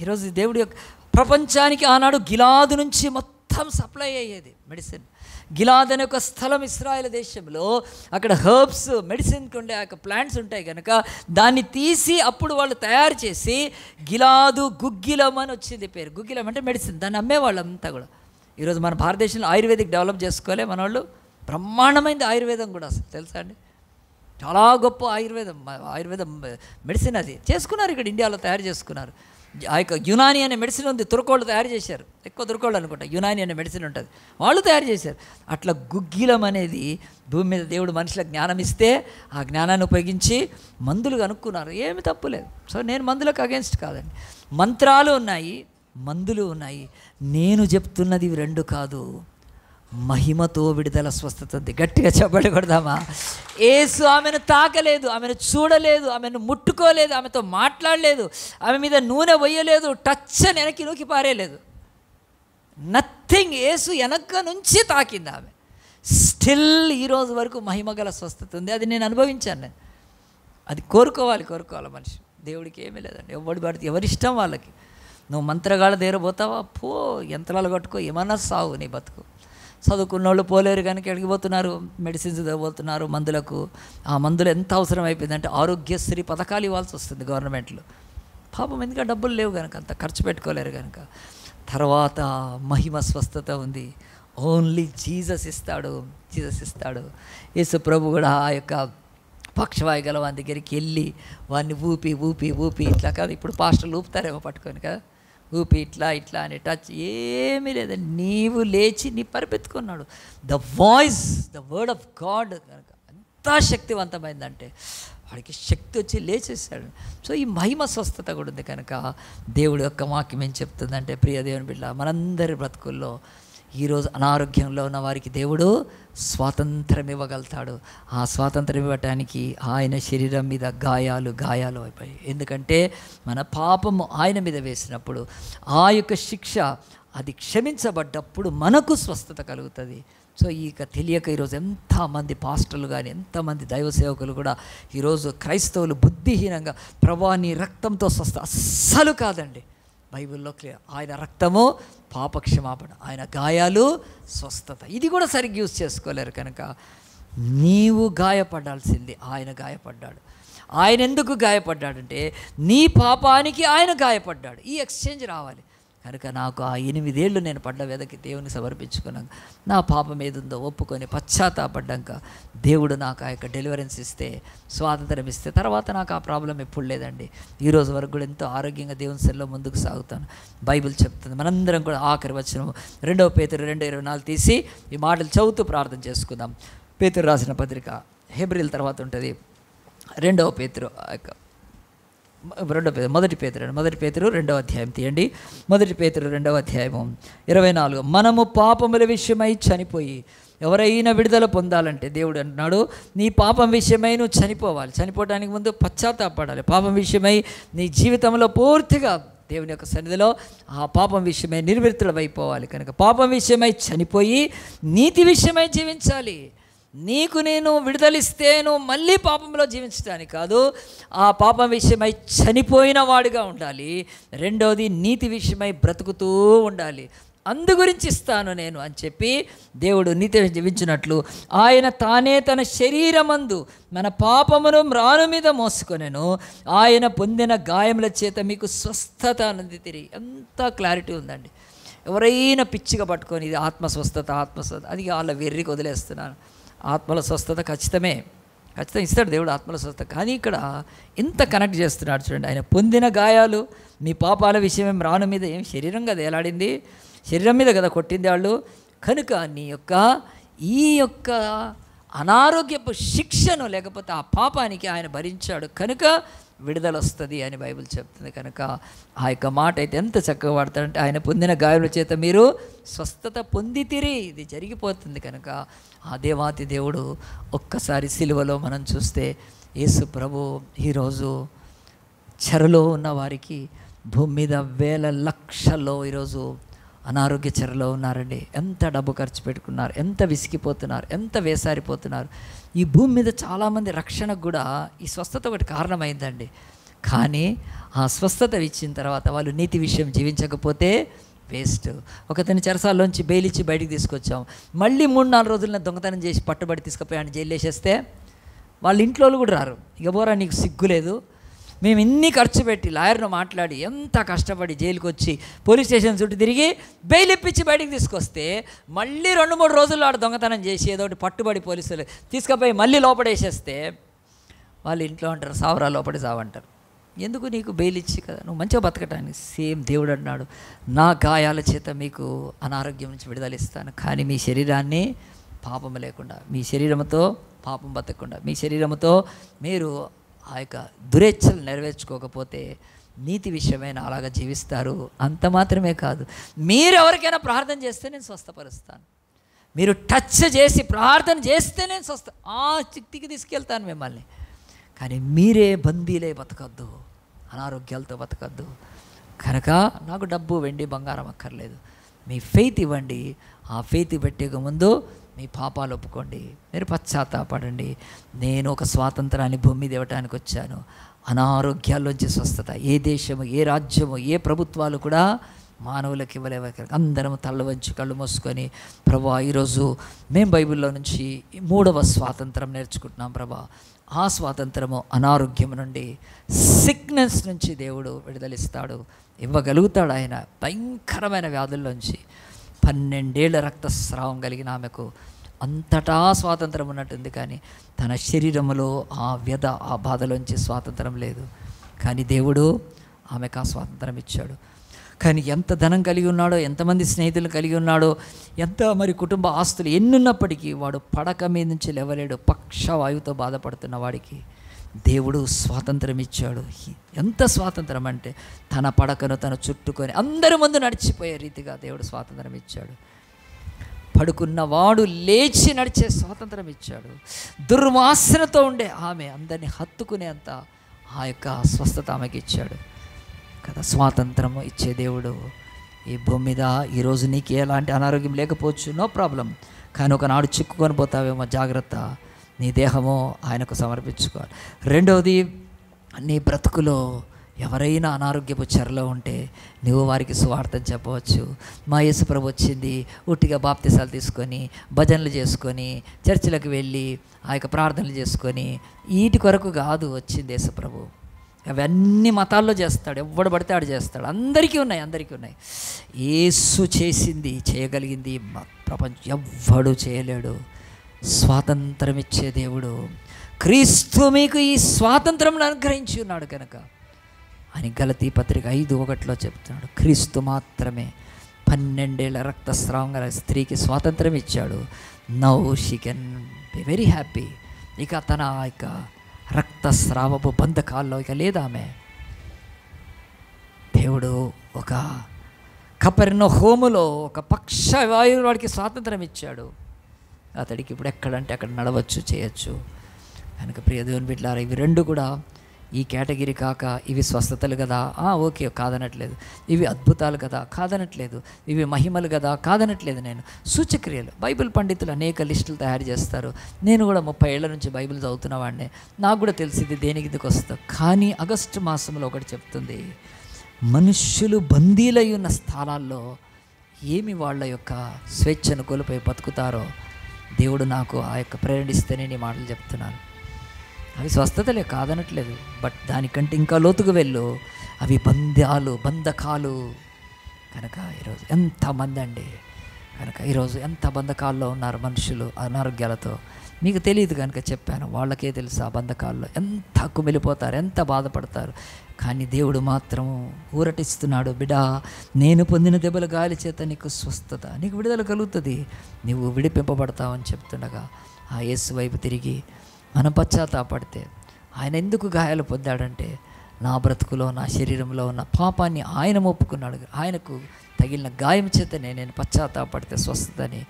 ఈరోజు దేవుడి యొక్క ప్రపంచానికి ఆనాడు గిలాదు నుంచి మొత్తం సప్లై అయ్యేది మెడిసిన్. గిలాద్ అనే ఒక స్థలం ఇస్రాయేల్ దేశంలో, అక్కడ హర్బ్స్ మెడిసిన్కి ఉండే ఆ యొక్క ప్లాంట్స్ ఉంటాయి కనుక దాన్ని తీసి అప్పుడు వాళ్ళు తయారు చేసి గిలాదు గుగ్గిలం అని వచ్చింది పేరు. గుగ్గిలం అంటే మెడిసిన్, దాన్ని అమ్మేవాళ్ళు అంతా కూడా. ఈరోజు మన భారతదేశంలో ఆయుర్వేదిక్ డెవలప్ చేసుకోలే మన వాళ్ళు. బ్రహ్మాండమైంది ఆయుర్వేదం కూడా, అసలు తెలుసా అండి, చాలా గొప్ప ఆయుర్వేదం మెడిసిన్ అది చేసుకున్నారు, ఇక్కడ ఇండియాలో తయారు చేసుకున్నారు. ఆ యొక్క యునాని అనే మెడిసిన్ ఉంది, తురకోళ్ళు తయారు చేశారు, ఎక్కువ తురకోళ్ళు అనుకుంటా, యునాని అనే మెడిసిన్ ఉంటుంది, వాళ్ళు తయారు చేశారు. అట్లా గుగ్గిలం అనేది భూమి మీద దేవుడు మనుషులకు జ్ఞానం ఇస్తే ఆ జ్ఞానాన్ని ఉపయోగించి మందులు కనుక్కున్నారు. ఏమి తప్పులేదు. సో నేను మందులకు అగేన్స్ట్ కాదండి. మంత్రాలు ఉన్నాయి, మందులు ఉన్నాయి. నేను చెప్తున్నది ఇవి రెండు కాదు. మహిమతో విడుదల, స్వస్థత ఉంది. గట్టిగా చెప్పబడి కొడదామా? యేసు ఆమెను తాకలేదు, ఆమెను చూడలేదు, ఆమెను ముట్టుకోలేదు, ఆమెతో మాట్లాడలేదు, ఆమె మీద నూనె వేయలేదు, టచ్ అని వెనక్కి నూకి పారేయలేదు. నథింగ్. యేసు వెనక నుంచి తాకింది ఆమె. స్టిల్ ఈరోజు వరకు మహిమగల స్వస్థత ఉంది. అది నేను అనుభవించాను. నేను అది కోరుకోవాలి మనిషి. దేవుడికి ఏమీ లేదండి. ఎవడు పడితే ఎవరిష్టం వాళ్ళకి. నువ్వు మంత్రగాళ్ళ దగ్గర పోతావా, పో, యంత్రాలు కట్టుకో, ఏమన్నా సావు నీ బతుకు. చదువుకున్న వాళ్ళు పోలేరు కనుక ఎడిగిపోతున్నారు, మెడిసిన్స్ పోతున్నారు మందులకు. ఆ మందులు ఎంత అవసరం అయిపోయిందంటే ఆరోగ్యశ్రీ పథకాలు ఇవ్వాల్సి వస్తుంది గవర్నమెంట్లో. పాపం ఎందుకంటే డబ్బులు లేవు కనుక, అంత ఖర్చు పెట్టుకోలేరు కనుక. తర్వాత మహిమ స్వస్థత ఉంది. ఓన్లీ జీసస్ ఇస్తాడు. యేసు ప్రభు కూడా ఆ యొక్క పక్షవాయు గల వాని దగ్గరికి వెళ్ళి వాడిని ఊపి ఇట్లా కాదు, ఇప్పుడు పాస్టర్లు ఊపుతారేమో పట్టుకొని కదా, ఊపి ఇట్లా అని టచ్, ఏమీ లేదండి. నీవు లేచి నీ పరిపెత్తుకున్నాడు. ద వర్డ్ ఆఫ్ గాడ్ కనుక ఎంత శక్తివంతమైందంటే వాడికి శక్తి వచ్చి లేచేసాడు. సో ఈ మహిమ స్వస్థత కూడా ఉంది కనుక దేవుడి యొక్క వాక్యం ఏం చెప్తుందంటే, ప్రియ దేవుని బిడ్డ, మనందరి బ్రతుకుల్లో ఈరోజు అనారోగ్యంలో ఉన్న వారికి దేవుడు స్వాతంత్రం ఇవ్వగలుగుతాడు. ఆ స్వాతంత్రం ఇవ్వటానికి ఆయన శరీరం మీద గాయాలు అయిపోయాయి. ఎందుకంటే మన పాపము ఆయన మీద వేసినప్పుడు ఆ యొక్క శిక్ష అది క్షమించబడ్డప్పుడు మనకు స్వస్థత కలుగుతుంది. సో ఇక తెలియక ఈరోజు ఎంతమంది పాస్టర్లు కానీ ఎంతమంది దైవ సేవకులు కూడా ఈరోజు క్రైస్తవులు బుద్ధిహీనంగా, ప్రభా నీ రక్తంతో స్వస్థ, అస్సలు కాదండి. బైబిల్లో క్లియర్. ఆయన రక్తము పాపక్షమాపణ, ఆయన గాయాలు స్వస్థత. ఇది కూడా సరిగ్గా యూజ్ చేసుకోలేరు కనుక నీవు గాయపడాల్సింది. ఆయన గాయపడ్డాడు. ఆయన ఎందుకు గాయపడ్డాడంటే నీ పాపానికి ఆయన గాయపడ్డాడు. ఈ ఎక్స్చేంజ్ రావాలి కనుక నాకు ఆ 8 ఏళ్ళు నేను పడ్డ వెదకి దేవుని సమర్పించుకున్నాక, నా పాపం ఏదుందో ఒప్పుకొని పశ్చాత్తాపడ్డాక దేవుడు నాకు ఆ యొక్క డెలివరెన్స్ ఇస్తే, స్వాతంత్రం ఇస్తే, తర్వాత నాకు ఆ ప్రాబ్లం ఎప్పుడు లేదండి. ఈరోజు వరకు కూడా ఎంతో ఆరోగ్యంగా దేవుని సెల్లో ముందుకు సాగుతాను. బైబిల్ చెప్తుంది. మనందరం కూడా ఆఖరి వచనం 2 పేతురు 2:24 తీసి ఈ మాటలు చదువుతూ ప్రార్థన చేసుకుందాం. పేతురు రాసిన పత్రిక, హెబ్రీల తర్వాత ఉంటుంది 2 పేతురు, మొదటి పేతురు 2వ అధ్యాయం తీయండి. మొదటి పేతురు 2వ అధ్యాయము 24. మనము పాపముల విషయమై చనిపోయి ఎవరైనా విడుదల పొందాలంటే దేవుడు అంటున్నాడు, నీ పాపం విషయమై నువ్వు చనిపోవాలి. చనిపోవడానికి ముందు పశ్చాత్తాపడాలి. పాపం విషయమై నీ జీవితంలో పూర్తిగా దేవుని యొక్క సన్నిధిలో ఆ పాపం విషయమై నిర్విర్తులమైపోవాలి. కనుక పాపం విషయమై చనిపోయి నీతి విషయమై జీవించాలి. నీకు నేను విడుదలిస్తేను మళ్ళీ పాపంలో జీవించడానికి కాదు, ఆ పాపం విషయమై చనిపోయిన వాడిగా ఉండాలి. రెండవది నీతి విషయమై బ్రతుకుతూ ఉండాలి. అందు గురించి ఇస్తాను నేను అని చెప్పి దేవుడు నీతి జీవించినట్లు ఆయన తానే తన శరీరమందు మన పాపమును మ్రాను మీద మోసుకొనెను. ఆయన పొందిన గాయముల చేత మీకు స్వస్థత అన్నది తిరిగి. ఎంత క్లారిటీ ఉందండి. ఎవరైనా పిచ్చిగా పట్టుకొని ఇది ఆత్మస్వస్థత అది వాళ్ళ వెర్రికి వదిలేస్తున్నాను. ఆత్మల స్వస్థత ఖచ్చితంగా ఇస్తాడు దేవుడు, ఆత్మల స్వస్థత. కానీ ఇక్కడ ఎంత కనెక్ట్ చేస్తున్నాడు చూడండి. ఆయన పొందిన గాయాలు మీ పాపాల విషయం రాను మీద ఏం శరీరం కదా ఎలాడింది, శరీరం మీద కదా కొట్టింది వాళ్ళు. కనుక నీ యొక్క ఈ యొక్క అనారోగ్యపు శిక్షను లేకపోతే ఆ పాపానికి ఆయన భరించాడు కనుక విడుదల వస్తుంది అని బైబిల్ చెప్తుంది. కనుక ఆ యొక్క మాట అయితే ఎంత చక్కగా వాడతాడంటే, ఆయన పొందిన గాయముల చేత మీరు స్వస్థత పొందితిరి. ఇది జరిగిపోతుంది. కనుక ఆ దేవాతి దేవుడు ఒక్కసారి సిలువలో మనం చూస్తే యేసు ప్రభు ఈరోజు చెరలో ఉన్న వారికి భూమి మీద వేల లక్షల్లో ఈరోజు అనారోగ్య చెరలో ఉన్నారండి. ఎంత డబ్బు ఖర్చు పెట్టుకున్నారు, ఎంత విసిగిపోతున్నారు, ఎంత వేసారిపోతున్నారు. ఈ భూమి మీద చాలామంది రక్షణకు కూడా ఈ స్వస్థత ఒకటి కారణమైందండి. కానీ ఆ స్వస్థత ఇచ్చిన తర్వాత వాళ్ళు నీతి విషయం జీవించకపోతే వేస్ట్. ఒకతని చెరసాల్లోంచి బెయిల్ ఇచ్చి బయటికి తీసుకొచ్చాం, మళ్ళీ 3-4 రోజులను దొంగతనం చేసి పట్టుబడి తీసుకుపోయి ఆయన జైలు వేసేస్తే వాళ్ళ ఇంట్లో కూడా రారు. ఇక బోరా నీకు సిగ్గు లేదు, మేము ఇన్ని ఖర్చు పెట్టి లాయర్ను మాట్లాడి ఎంత కష్టపడి జైలుకి వచ్చి పోలీస్ స్టేషన్ చుట్టూ తిరిగి బెయిల్ ఇప్పించి బయటికి తీసుకొస్తే మళ్ళీ 2-3 రోజుల్లో ఆడ దొంగతనం చేసి ఏదో ఒకటి పట్టుబడి పోలీసులు తీసుకుపోయి మళ్ళీ లోపడేసేస్తే వాళ్ళు ఇంట్లో అంటారు సావరా లోపడి సావంటారు. ఎందుకు నీకు బెయిల్ ఇచ్చి కదా నువ్వు మంచిగా బతకటానికి. సేమ్ దేవుడు అన్నాడు, నా గాయాల చేత మీకు అనారోగ్యం నుంచి విడుదల ఇస్తాను, కానీ మీ శరీరాన్ని పాపము లేకుండా, మీ శరీరంతో పాపం బతకకుండా, మీ శరీరంతో మీరు ఆ యొక్క దురేచ్ఛలు నెరవేర్చుకోకపోతే నీతి విషయమైన అలాగా జీవిస్తారు. అంత మాత్రమే కాదు, మీరు ఎవరికైనా ప్రార్థన చేస్తే నేను స్వస్థపరుస్తాను. మీరు టచ్ చేసి ప్రార్థన చేస్తే నేను ఆ శక్తికి తీసుకెళ్తాను మిమ్మల్ని. కానీ మీరే బందీలే బతకద్దు, అనారోగ్యాలతో బతకద్దు. కనుక నాకు డబ్బు వెండి బంగారం అక్కర్లేదు, మీ ఫెయిత్ ఇవ్వండి. ఆ ఫెయిత్ పెట్టే ముందు మీ పాపాలు ఒప్పుకోండి, మీరు పశ్చాత్తాపడండి. నేను ఒక స్వాతంత్రాన్ని భూమి మీద ఇవ్వటానికి వచ్చాను. అనారోగ్యాల్లోంచి స్వస్థత ఏ దేశము, ఏ రాజ్యము, ఏ ప్రభుత్వాలు కూడా మానవులకు ఇవ్వలేవు. అందరం తల్ల వంచి కళ్ళు మూసుకొని, ప్రభా ఈరోజు మేము బైబిల్లో నుంచి 3వ స్వాతంత్రం నేర్చుకుంటున్నాం ప్రభా. ఆ స్వాతంత్రము అనారోగ్యం నుండి, సిక్నెస్ నుంచి దేవుడు విడుదలిస్తాడు, ఇవ్వగలుగుతాడు. ఆయన భయంకరమైన వ్యాధుల్లోంచి 12 ఏళ్ల రక్తస్రావం కలిగిన ఆమెకు అంతటా స్వాతంత్రం ఉన్నట్టుంది, కానీ తన శరీరంలో ఆ వ్యధ, ఆ బాధలోంచి స్వాతంత్రం లేదు. కానీ దేవుడు ఆమెకు ఆ స్వాతంత్రం ఇచ్చాడు. కానీ ఎంత ధనం కలిగి ఉన్నాడో, ఎంతమంది స్నేహితులు కలిగి ఉన్నాడో, ఎంత మరి కుటుంబ ఆస్తులు ఎన్నున్నప్పటికీ వాడు పడక మీద నుంచి లేవలేడు. పక్షవాయువుతో బాధపడుతున్న వాడికి దేవుడు స్వాతంత్రం ఇచ్చాడు. ఎంత స్వాతంత్రం అంటే తన పడకను తను చుట్టుకొని అందరి ముందు నడిచిపోయే రీతిగా దేవుడు స్వాతంత్రం ఇచ్చాడు. పడుకున్నవాడు లేచి నడిచే స్వాతంత్రం ఇచ్చాడు. దుర్వాసనతో ఉండే ఆమె అందరినీ హత్తుకునేంత ఆ యొక్క స్వస్థత ఆమెకి ఇచ్చాడు కదా. స్వాతంత్రము ఇచ్చే దేవుడు ఈ భూమి మీద. ఈరోజు నీకు ఎలాంటి అనారోగ్యం లేకపోవచ్చు, నో ప్రాబ్లం, కానీ ఒకనాడు చిక్కుకొని పోతావేమో, జాగ్రత్త. నీ దేహము ఆయనకు సమర్పించుకోవాలి. రెండవది, నీ బ్రతుకులో ఎవరైనా అనారోగ్యపు చెరలో ఉంటే నువ్వు వారికి సువార్తను చెప్పవచ్చు. మా యేసు ప్రభు వచ్చింది ఉట్టిగా బాప్తిసాలు తీసుకొని, భజనలు చేసుకొని, చర్చిలకు వెళ్ళి ఆ యొక్క ప్రార్థనలు చేసుకొని వీటి కొరకు కాదు వచ్చింది యేసు ప్రభు. అవన్నీ మతాల్లో చేస్తాడు, ఎవడు పడితే ఆడు చేస్తాడు. అందరికీ ఉన్నాయి. యేసు చేసింది, చేయగలిగింది ప్రపంచం ఎవ్వడు చేయలేడు. స్వాతంత్రం ఇచ్చే దేవుడు క్రీస్తు మీకు ఈ స్వాతంత్రం అనుగ్రహించి ఉన్నాడు కనుక అని గలతీ పత్రిక 5:1 చెప్తున్నాడు. క్రీస్తు మాత్రమే 12 ఏళ్ల రక్తస్రావం గల స్త్రీకి స్వాతంత్రం ఇచ్చాడు. Now she can be very happy. ఇక తన యొక్క రక్తస్రావపు బంధకాల్లో ఇక లేదామె. దేవుడు ఒక కపెర్నహూములో ఒక పక్షవాయువు వాడికి స్వాతంత్రం ఇచ్చాడు. అతడికి ఇప్పుడు ఎక్కడంటే అక్కడ నడవచ్చు, చేయొచ్చు. కనుక ప్రియ దేవుని బిడ్డలారా, ఇవి రెండు కూడా ఈ కేటగిరీ కాక ఇవి స్వస్థతలు కదా, ఓకే కాదనట్లేదు. ఇవి అద్భుతాలు కదా, కాదనట్లేదు. ఇవి మహిమలు కదా, కాదనట్లేదు. నేను సూచక్రియలు, బైబిల్ పండితులు అనేక లిస్టులు తయారు చేస్తారు. నేను కూడా 30 ఏళ్ల నుంచి బైబిల్ చదువుతున్న వాడినే, నాకు కూడా తెలిసింది దేనికి దిక్కు వస్తుందో. కానీ ఆగస్టు మాసంలో ఒకటి చెప్తుంది, మనుష్యులు బందీలై ఉన్న స్థానాల్లో ఏమి వాళ్ళ యొక్క స్వేచ్ఛను కోల్పోయి బతుకుతారో దేవుడు నాకు ఆ యొక్క ప్రేరణిస్తేనే నీ మాటలు చెప్తున్నాను. అవి స్వస్థతలే, కాదనట్లేదు. బట్ దానికంటే ఇంకా లోతుకు వెళ్ళు, అవి బంధకాలు. కనుక ఈరోజు ఎంతమంది అండి, కనుక ఈరోజు ఎంత బంధకాల్లో ఉన్నారు మనుషులు అనారోగ్యాలతో. మీకు తెలియదు కనుక చెప్పాను, వాళ్ళకే తెలుసు ఆ బంధకాల్లో ఎంత కుమిలిపోతారు, ఎంత బాధపడతారు. కానీ దేవుడు మాత్రం ఊరటిస్తున్నాడు, బిడా నేను పొందిన దెబ్బల గాలి చేత నీకు స్వస్థత, నీకు విడుదల కలుగుతుంది, నువ్వు విడిపింపబడతావని చెప్తుండగా ఆ యేసు వైపు తిరిగి మనం పశ్చాత్తాపడితే, ఆయన ఎందుకు గాయాలు పొందాడంటే నా బ్రతుకులో, నా శరీరంలో ఉన్న పాపాన్ని ఆయన ఒప్పుకున్నాడు. ఆయనకు తగిలిన గాయం చేతనే నేను పశ్చాత్తాపడితే స్వస్థతని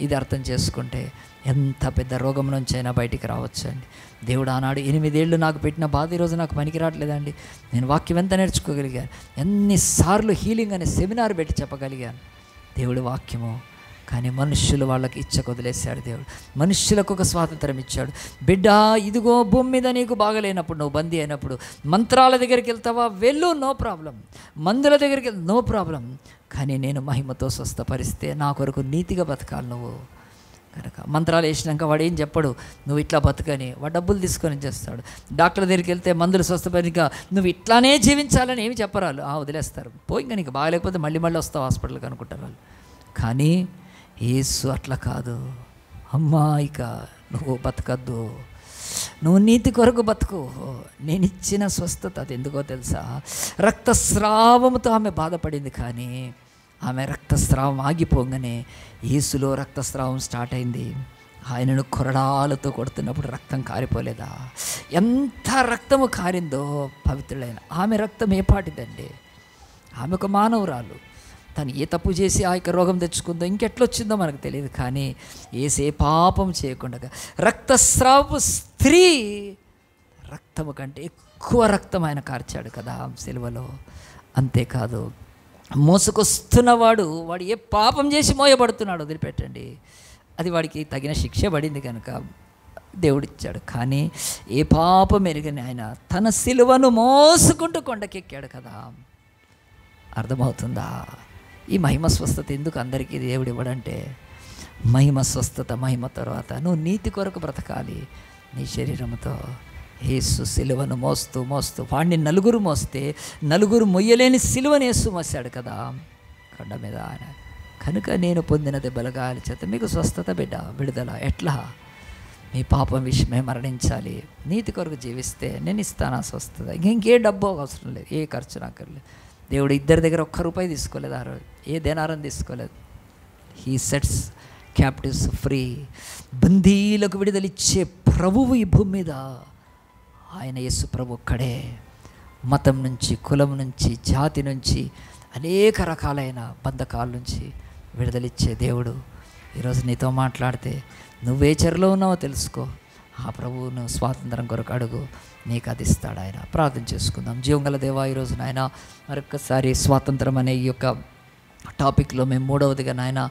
ఇది అర్థం చేసుకుంటే ఎంత పెద్ద రోగం నుంచి అయినా బయటికి రావచ్చు అండి. దేవుడు ఆనాడు 8 ఏళ్ళు నాకు పెట్టిన బాధ ఈరోజు నాకు పనికి రావట్లేదండి. నేను వాక్యం ఎంత నేర్చుకోగలిగాను, ఎన్నిసార్లు హీలింగ్ అనే సెమినార్ పెట్టి చెప్పగలిగాను దేవుడి వాక్యము. కానీ మనుష్యులు వాళ్ళకి ఇచ్చకు వదిలేశాడు దేవుడు. మనుష్యులకు ఒక స్వాతంత్రం ఇచ్చాడు. బిడ్డ ఇదిగో భూమి మీద నీకు బాగలేనప్పుడు, నువ్వు బందీ అయినప్పుడు మంత్రాల దగ్గరికి వెళ్తావా, వెళ్ళు, నో ప్రాబ్లం. మందుల దగ్గరికి వెళ్తే నో ప్రాబ్లం. కానీ నేను మహిమతో స్వస్థపరిస్తే నా కొరకు నీతిగా బతకాలి నువ్వు. కనుక మంత్రాలు వేసినాక వాడు ఏం చెప్పడు, నువ్వు ఇట్లా బతకని. వాడు డబ్బులు తీసుకొని చేస్తాడు. డాక్టర్ దగ్గరికి వెళ్తే మందులు స్వస్థపరిగా నువ్వు ఇట్లానే జీవించాలని ఏమి చెప్పరాలు, వదిలేస్తారు. పోయి ఇంకా నీకు బాగలేకపోతే మళ్ళీ వస్తావు హాస్పిటల్కి అనుకుంటారు వాళ్ళు. కానీ యేసు అట్లా కాదు. అమ్మా ఇక నువ్వు బతకద్దు, నువ్వు నీతి కొరకు బతుకు, నేను ఇచ్చిన స్వస్థత. అది ఎందుకో తెలుసా? రక్తస్రావముతో ఆమె బాధపడింది, కానీ ఆమె రక్తస్రావం ఆగిపోగానే యేసులో రక్తస్రావం స్టార్ట్ అయింది. ఆయనను కొరడాలతో కొడుతున్నప్పుడు రక్తం కారిపోలేదా? ఎంత రక్తము కారిందో పవిత్రులైన ఆమె రక్తం ఏ పాటిదండి? ఆమె ఒక మానవురాలు. తను ఏ తప్పు చేసి ఆ యొక్క రోగం తెచ్చుకుందో, ఇంకెట్లొచ్చిందో మనకు తెలియదు, కానీ ఏసే పాపం చేయకుండా రక్తస్రావపు స్త్రీ రక్తము కంటే ఎక్కువ రక్తం ఆయన కార్చాడు కదా సిలువలో. అంతేకాదు, మోసుకొస్తున్నవాడు వాడు ఏ పాపం చేసి మోయబడుతున్నాడు వదిలిపెట్టండి, అది వాడికి తగిన శిక్ష పడింది కనుక దేవుడిచ్చాడు. కానీ ఏ పాపం ఎరుగని ఆయన తన సిలువను మోసుకుంటూ కొండకెక్కాడు కదా. అర్థమవుతుందా? ఈ మహిమ స్వస్థత ఎందుకు అందరికీ దేవుడు ఇవ్వడంటే, మహిమ స్వస్థత మహిమ తర్వాత నువ్వు నీతి కొరకు బ్రతకాలి. నీ శరీరంతో యేసు సిలువను మోస్తూ మోస్తూ వాడిని నలుగురు మోస్తే నలుగురు మొయ్యలేని సిలువను యేసు మోసాడు కదా కొండ మీద ఆయన. కనుక నేను పొందిన దెబ్బల గాయాల చేత మీకు స్వస్థత బిడ్డ, విడుదల. ఎట్లా? మీ పాపం విషయమే మరణించాలి, నీతి కొరకు జీవిస్తే నేను ఇస్తాను ఆ స్వస్థత. ఇంకే డబ్బు అవసరం లేదు, ఏ ఖర్చు నాకర్లేదు. దేవుడు ఇద్దరి దగ్గర ఒక్క రూపాయి తీసుకోలేదు, ఆ రోజు ఏ దేనారం తీసుకోలేదు. He sets captives free. బందీలకు విడుదలిచ్చే ప్రభువు ఈ భూమి మీద ఆయన యేసు ప్రభు ఒక్కడే. మతం నుంచి, కులం నుంచి, జాతి నుంచి, అనేక రకాలైన బంధకాల నుంచి విడుదలిచ్చే దేవుడు ఈరోజు నీతో మాట్లాడితే నువ్వే చెరలో ఉన్నావో తెలుసుకో. ఆ ప్రభువును స్వాతంత్రం కొరకు అడుగు, నీకు అది ఇస్తాడు ఆయన. ప్రార్థన చేసుకుందాం. జీవంగల దేవా, ఈరోజు నాయన మరొకసారి స్వాతంత్రం అనే ఈ యొక్క టాపిక్లో మేము మూడవదిగా నాయన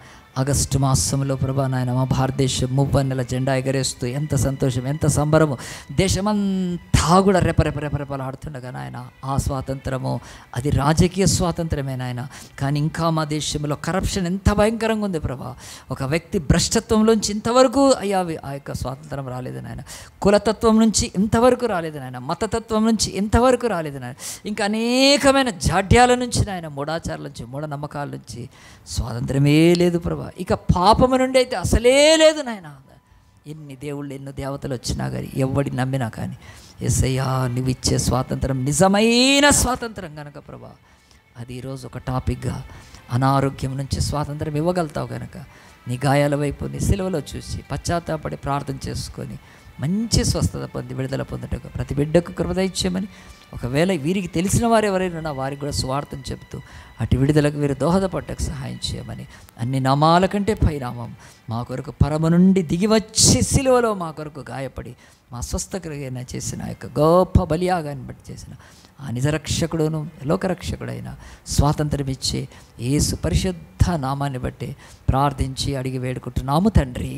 ఆగస్టు మాసంలో ప్రభా నాయన మా భారతదేశం మువ్వన్నెల జెండా ఎగరేస్తూ ఎంత సంతోషం, ఎంత సంబరము, దేశమంతా కూడా రెపరెపలాడుతుండగా నాయన ఆ స్వాతంత్రము అది రాజకీయ స్వాతంత్రమే నాయన. కానీ ఇంకా మా దేశంలో కరప్షన్ ఎంత భయంకరంగా ఉంది ప్రభా. ఒక వ్యక్తి భ్రష్టత్వంలోంచి ఇంతవరకు అయ్యా ఆ యొక్క స్వాతంత్రం రాలేదు నాయన. కులతత్వం నుంచి ఇంతవరకు రాలేదు నాయన. మతతత్వం నుంచి ఇంతవరకు రాలేదు నాయన. ఇంకా అనేకమైన జాడ్యాల నుంచి నాయన, మూఢాచారాల నుంచి, మూఢనమ్మకాల నుంచి స్వాతంత్రమే లేదు ప్రభా. ఇక పాపము నుండి అయితే అసలే లేదు నాయన. ఎన్ని దేవుళ్ళు, ఎన్నో దేవతలు వచ్చినా కానీ, ఎవడి నమ్మినా కానీ, యేసయ్యా నువ్వు ఇచ్చే స్వాతంత్రం నిజమైన స్వాతంత్రం కనుక ప్రభా, అది ఈరోజు ఒక టాపిక్గా అనారోగ్యం నుంచి స్వాతంత్రం ఇవ్వగలుగుతావు కనుక నీ గాయాల వైపు నీ సిలువలో చూసి పశ్చాత్తాపడి ప్రార్థన చేసుకొని మంచి స్వస్థత పొంది విడుదల పొందుటకు ప్రతి బిడ్డకు కృప దయచేయమని, ఒకవేళ వీరికి తెలిసిన వారు ఎవరైనా వారికి కూడా స్వార్థం చెబుతూ అటు విడుదలకు వీరు దోహదపడ్డకు సహాయం చేయమని, అన్ని నామాల కంటే పైనామం మా కొరకు పరమ నుండి దిగి వచ్చి సిలువలో మా కొరకు గాయపడి మా స్వస్థకరమైన చేసిన ఆ యొక్క గొప్ప బలియాగాన్ని బట్టి చేసిన ఆ నిజరక్షకుడును లోకరక్షకుడైన స్వాతంత్రం ఇచ్చే యేసు పరిశుద్ధ నామాన్ని బట్టి ప్రార్థించి అడిగి వేడుకుంటున్నాము తండ్రి.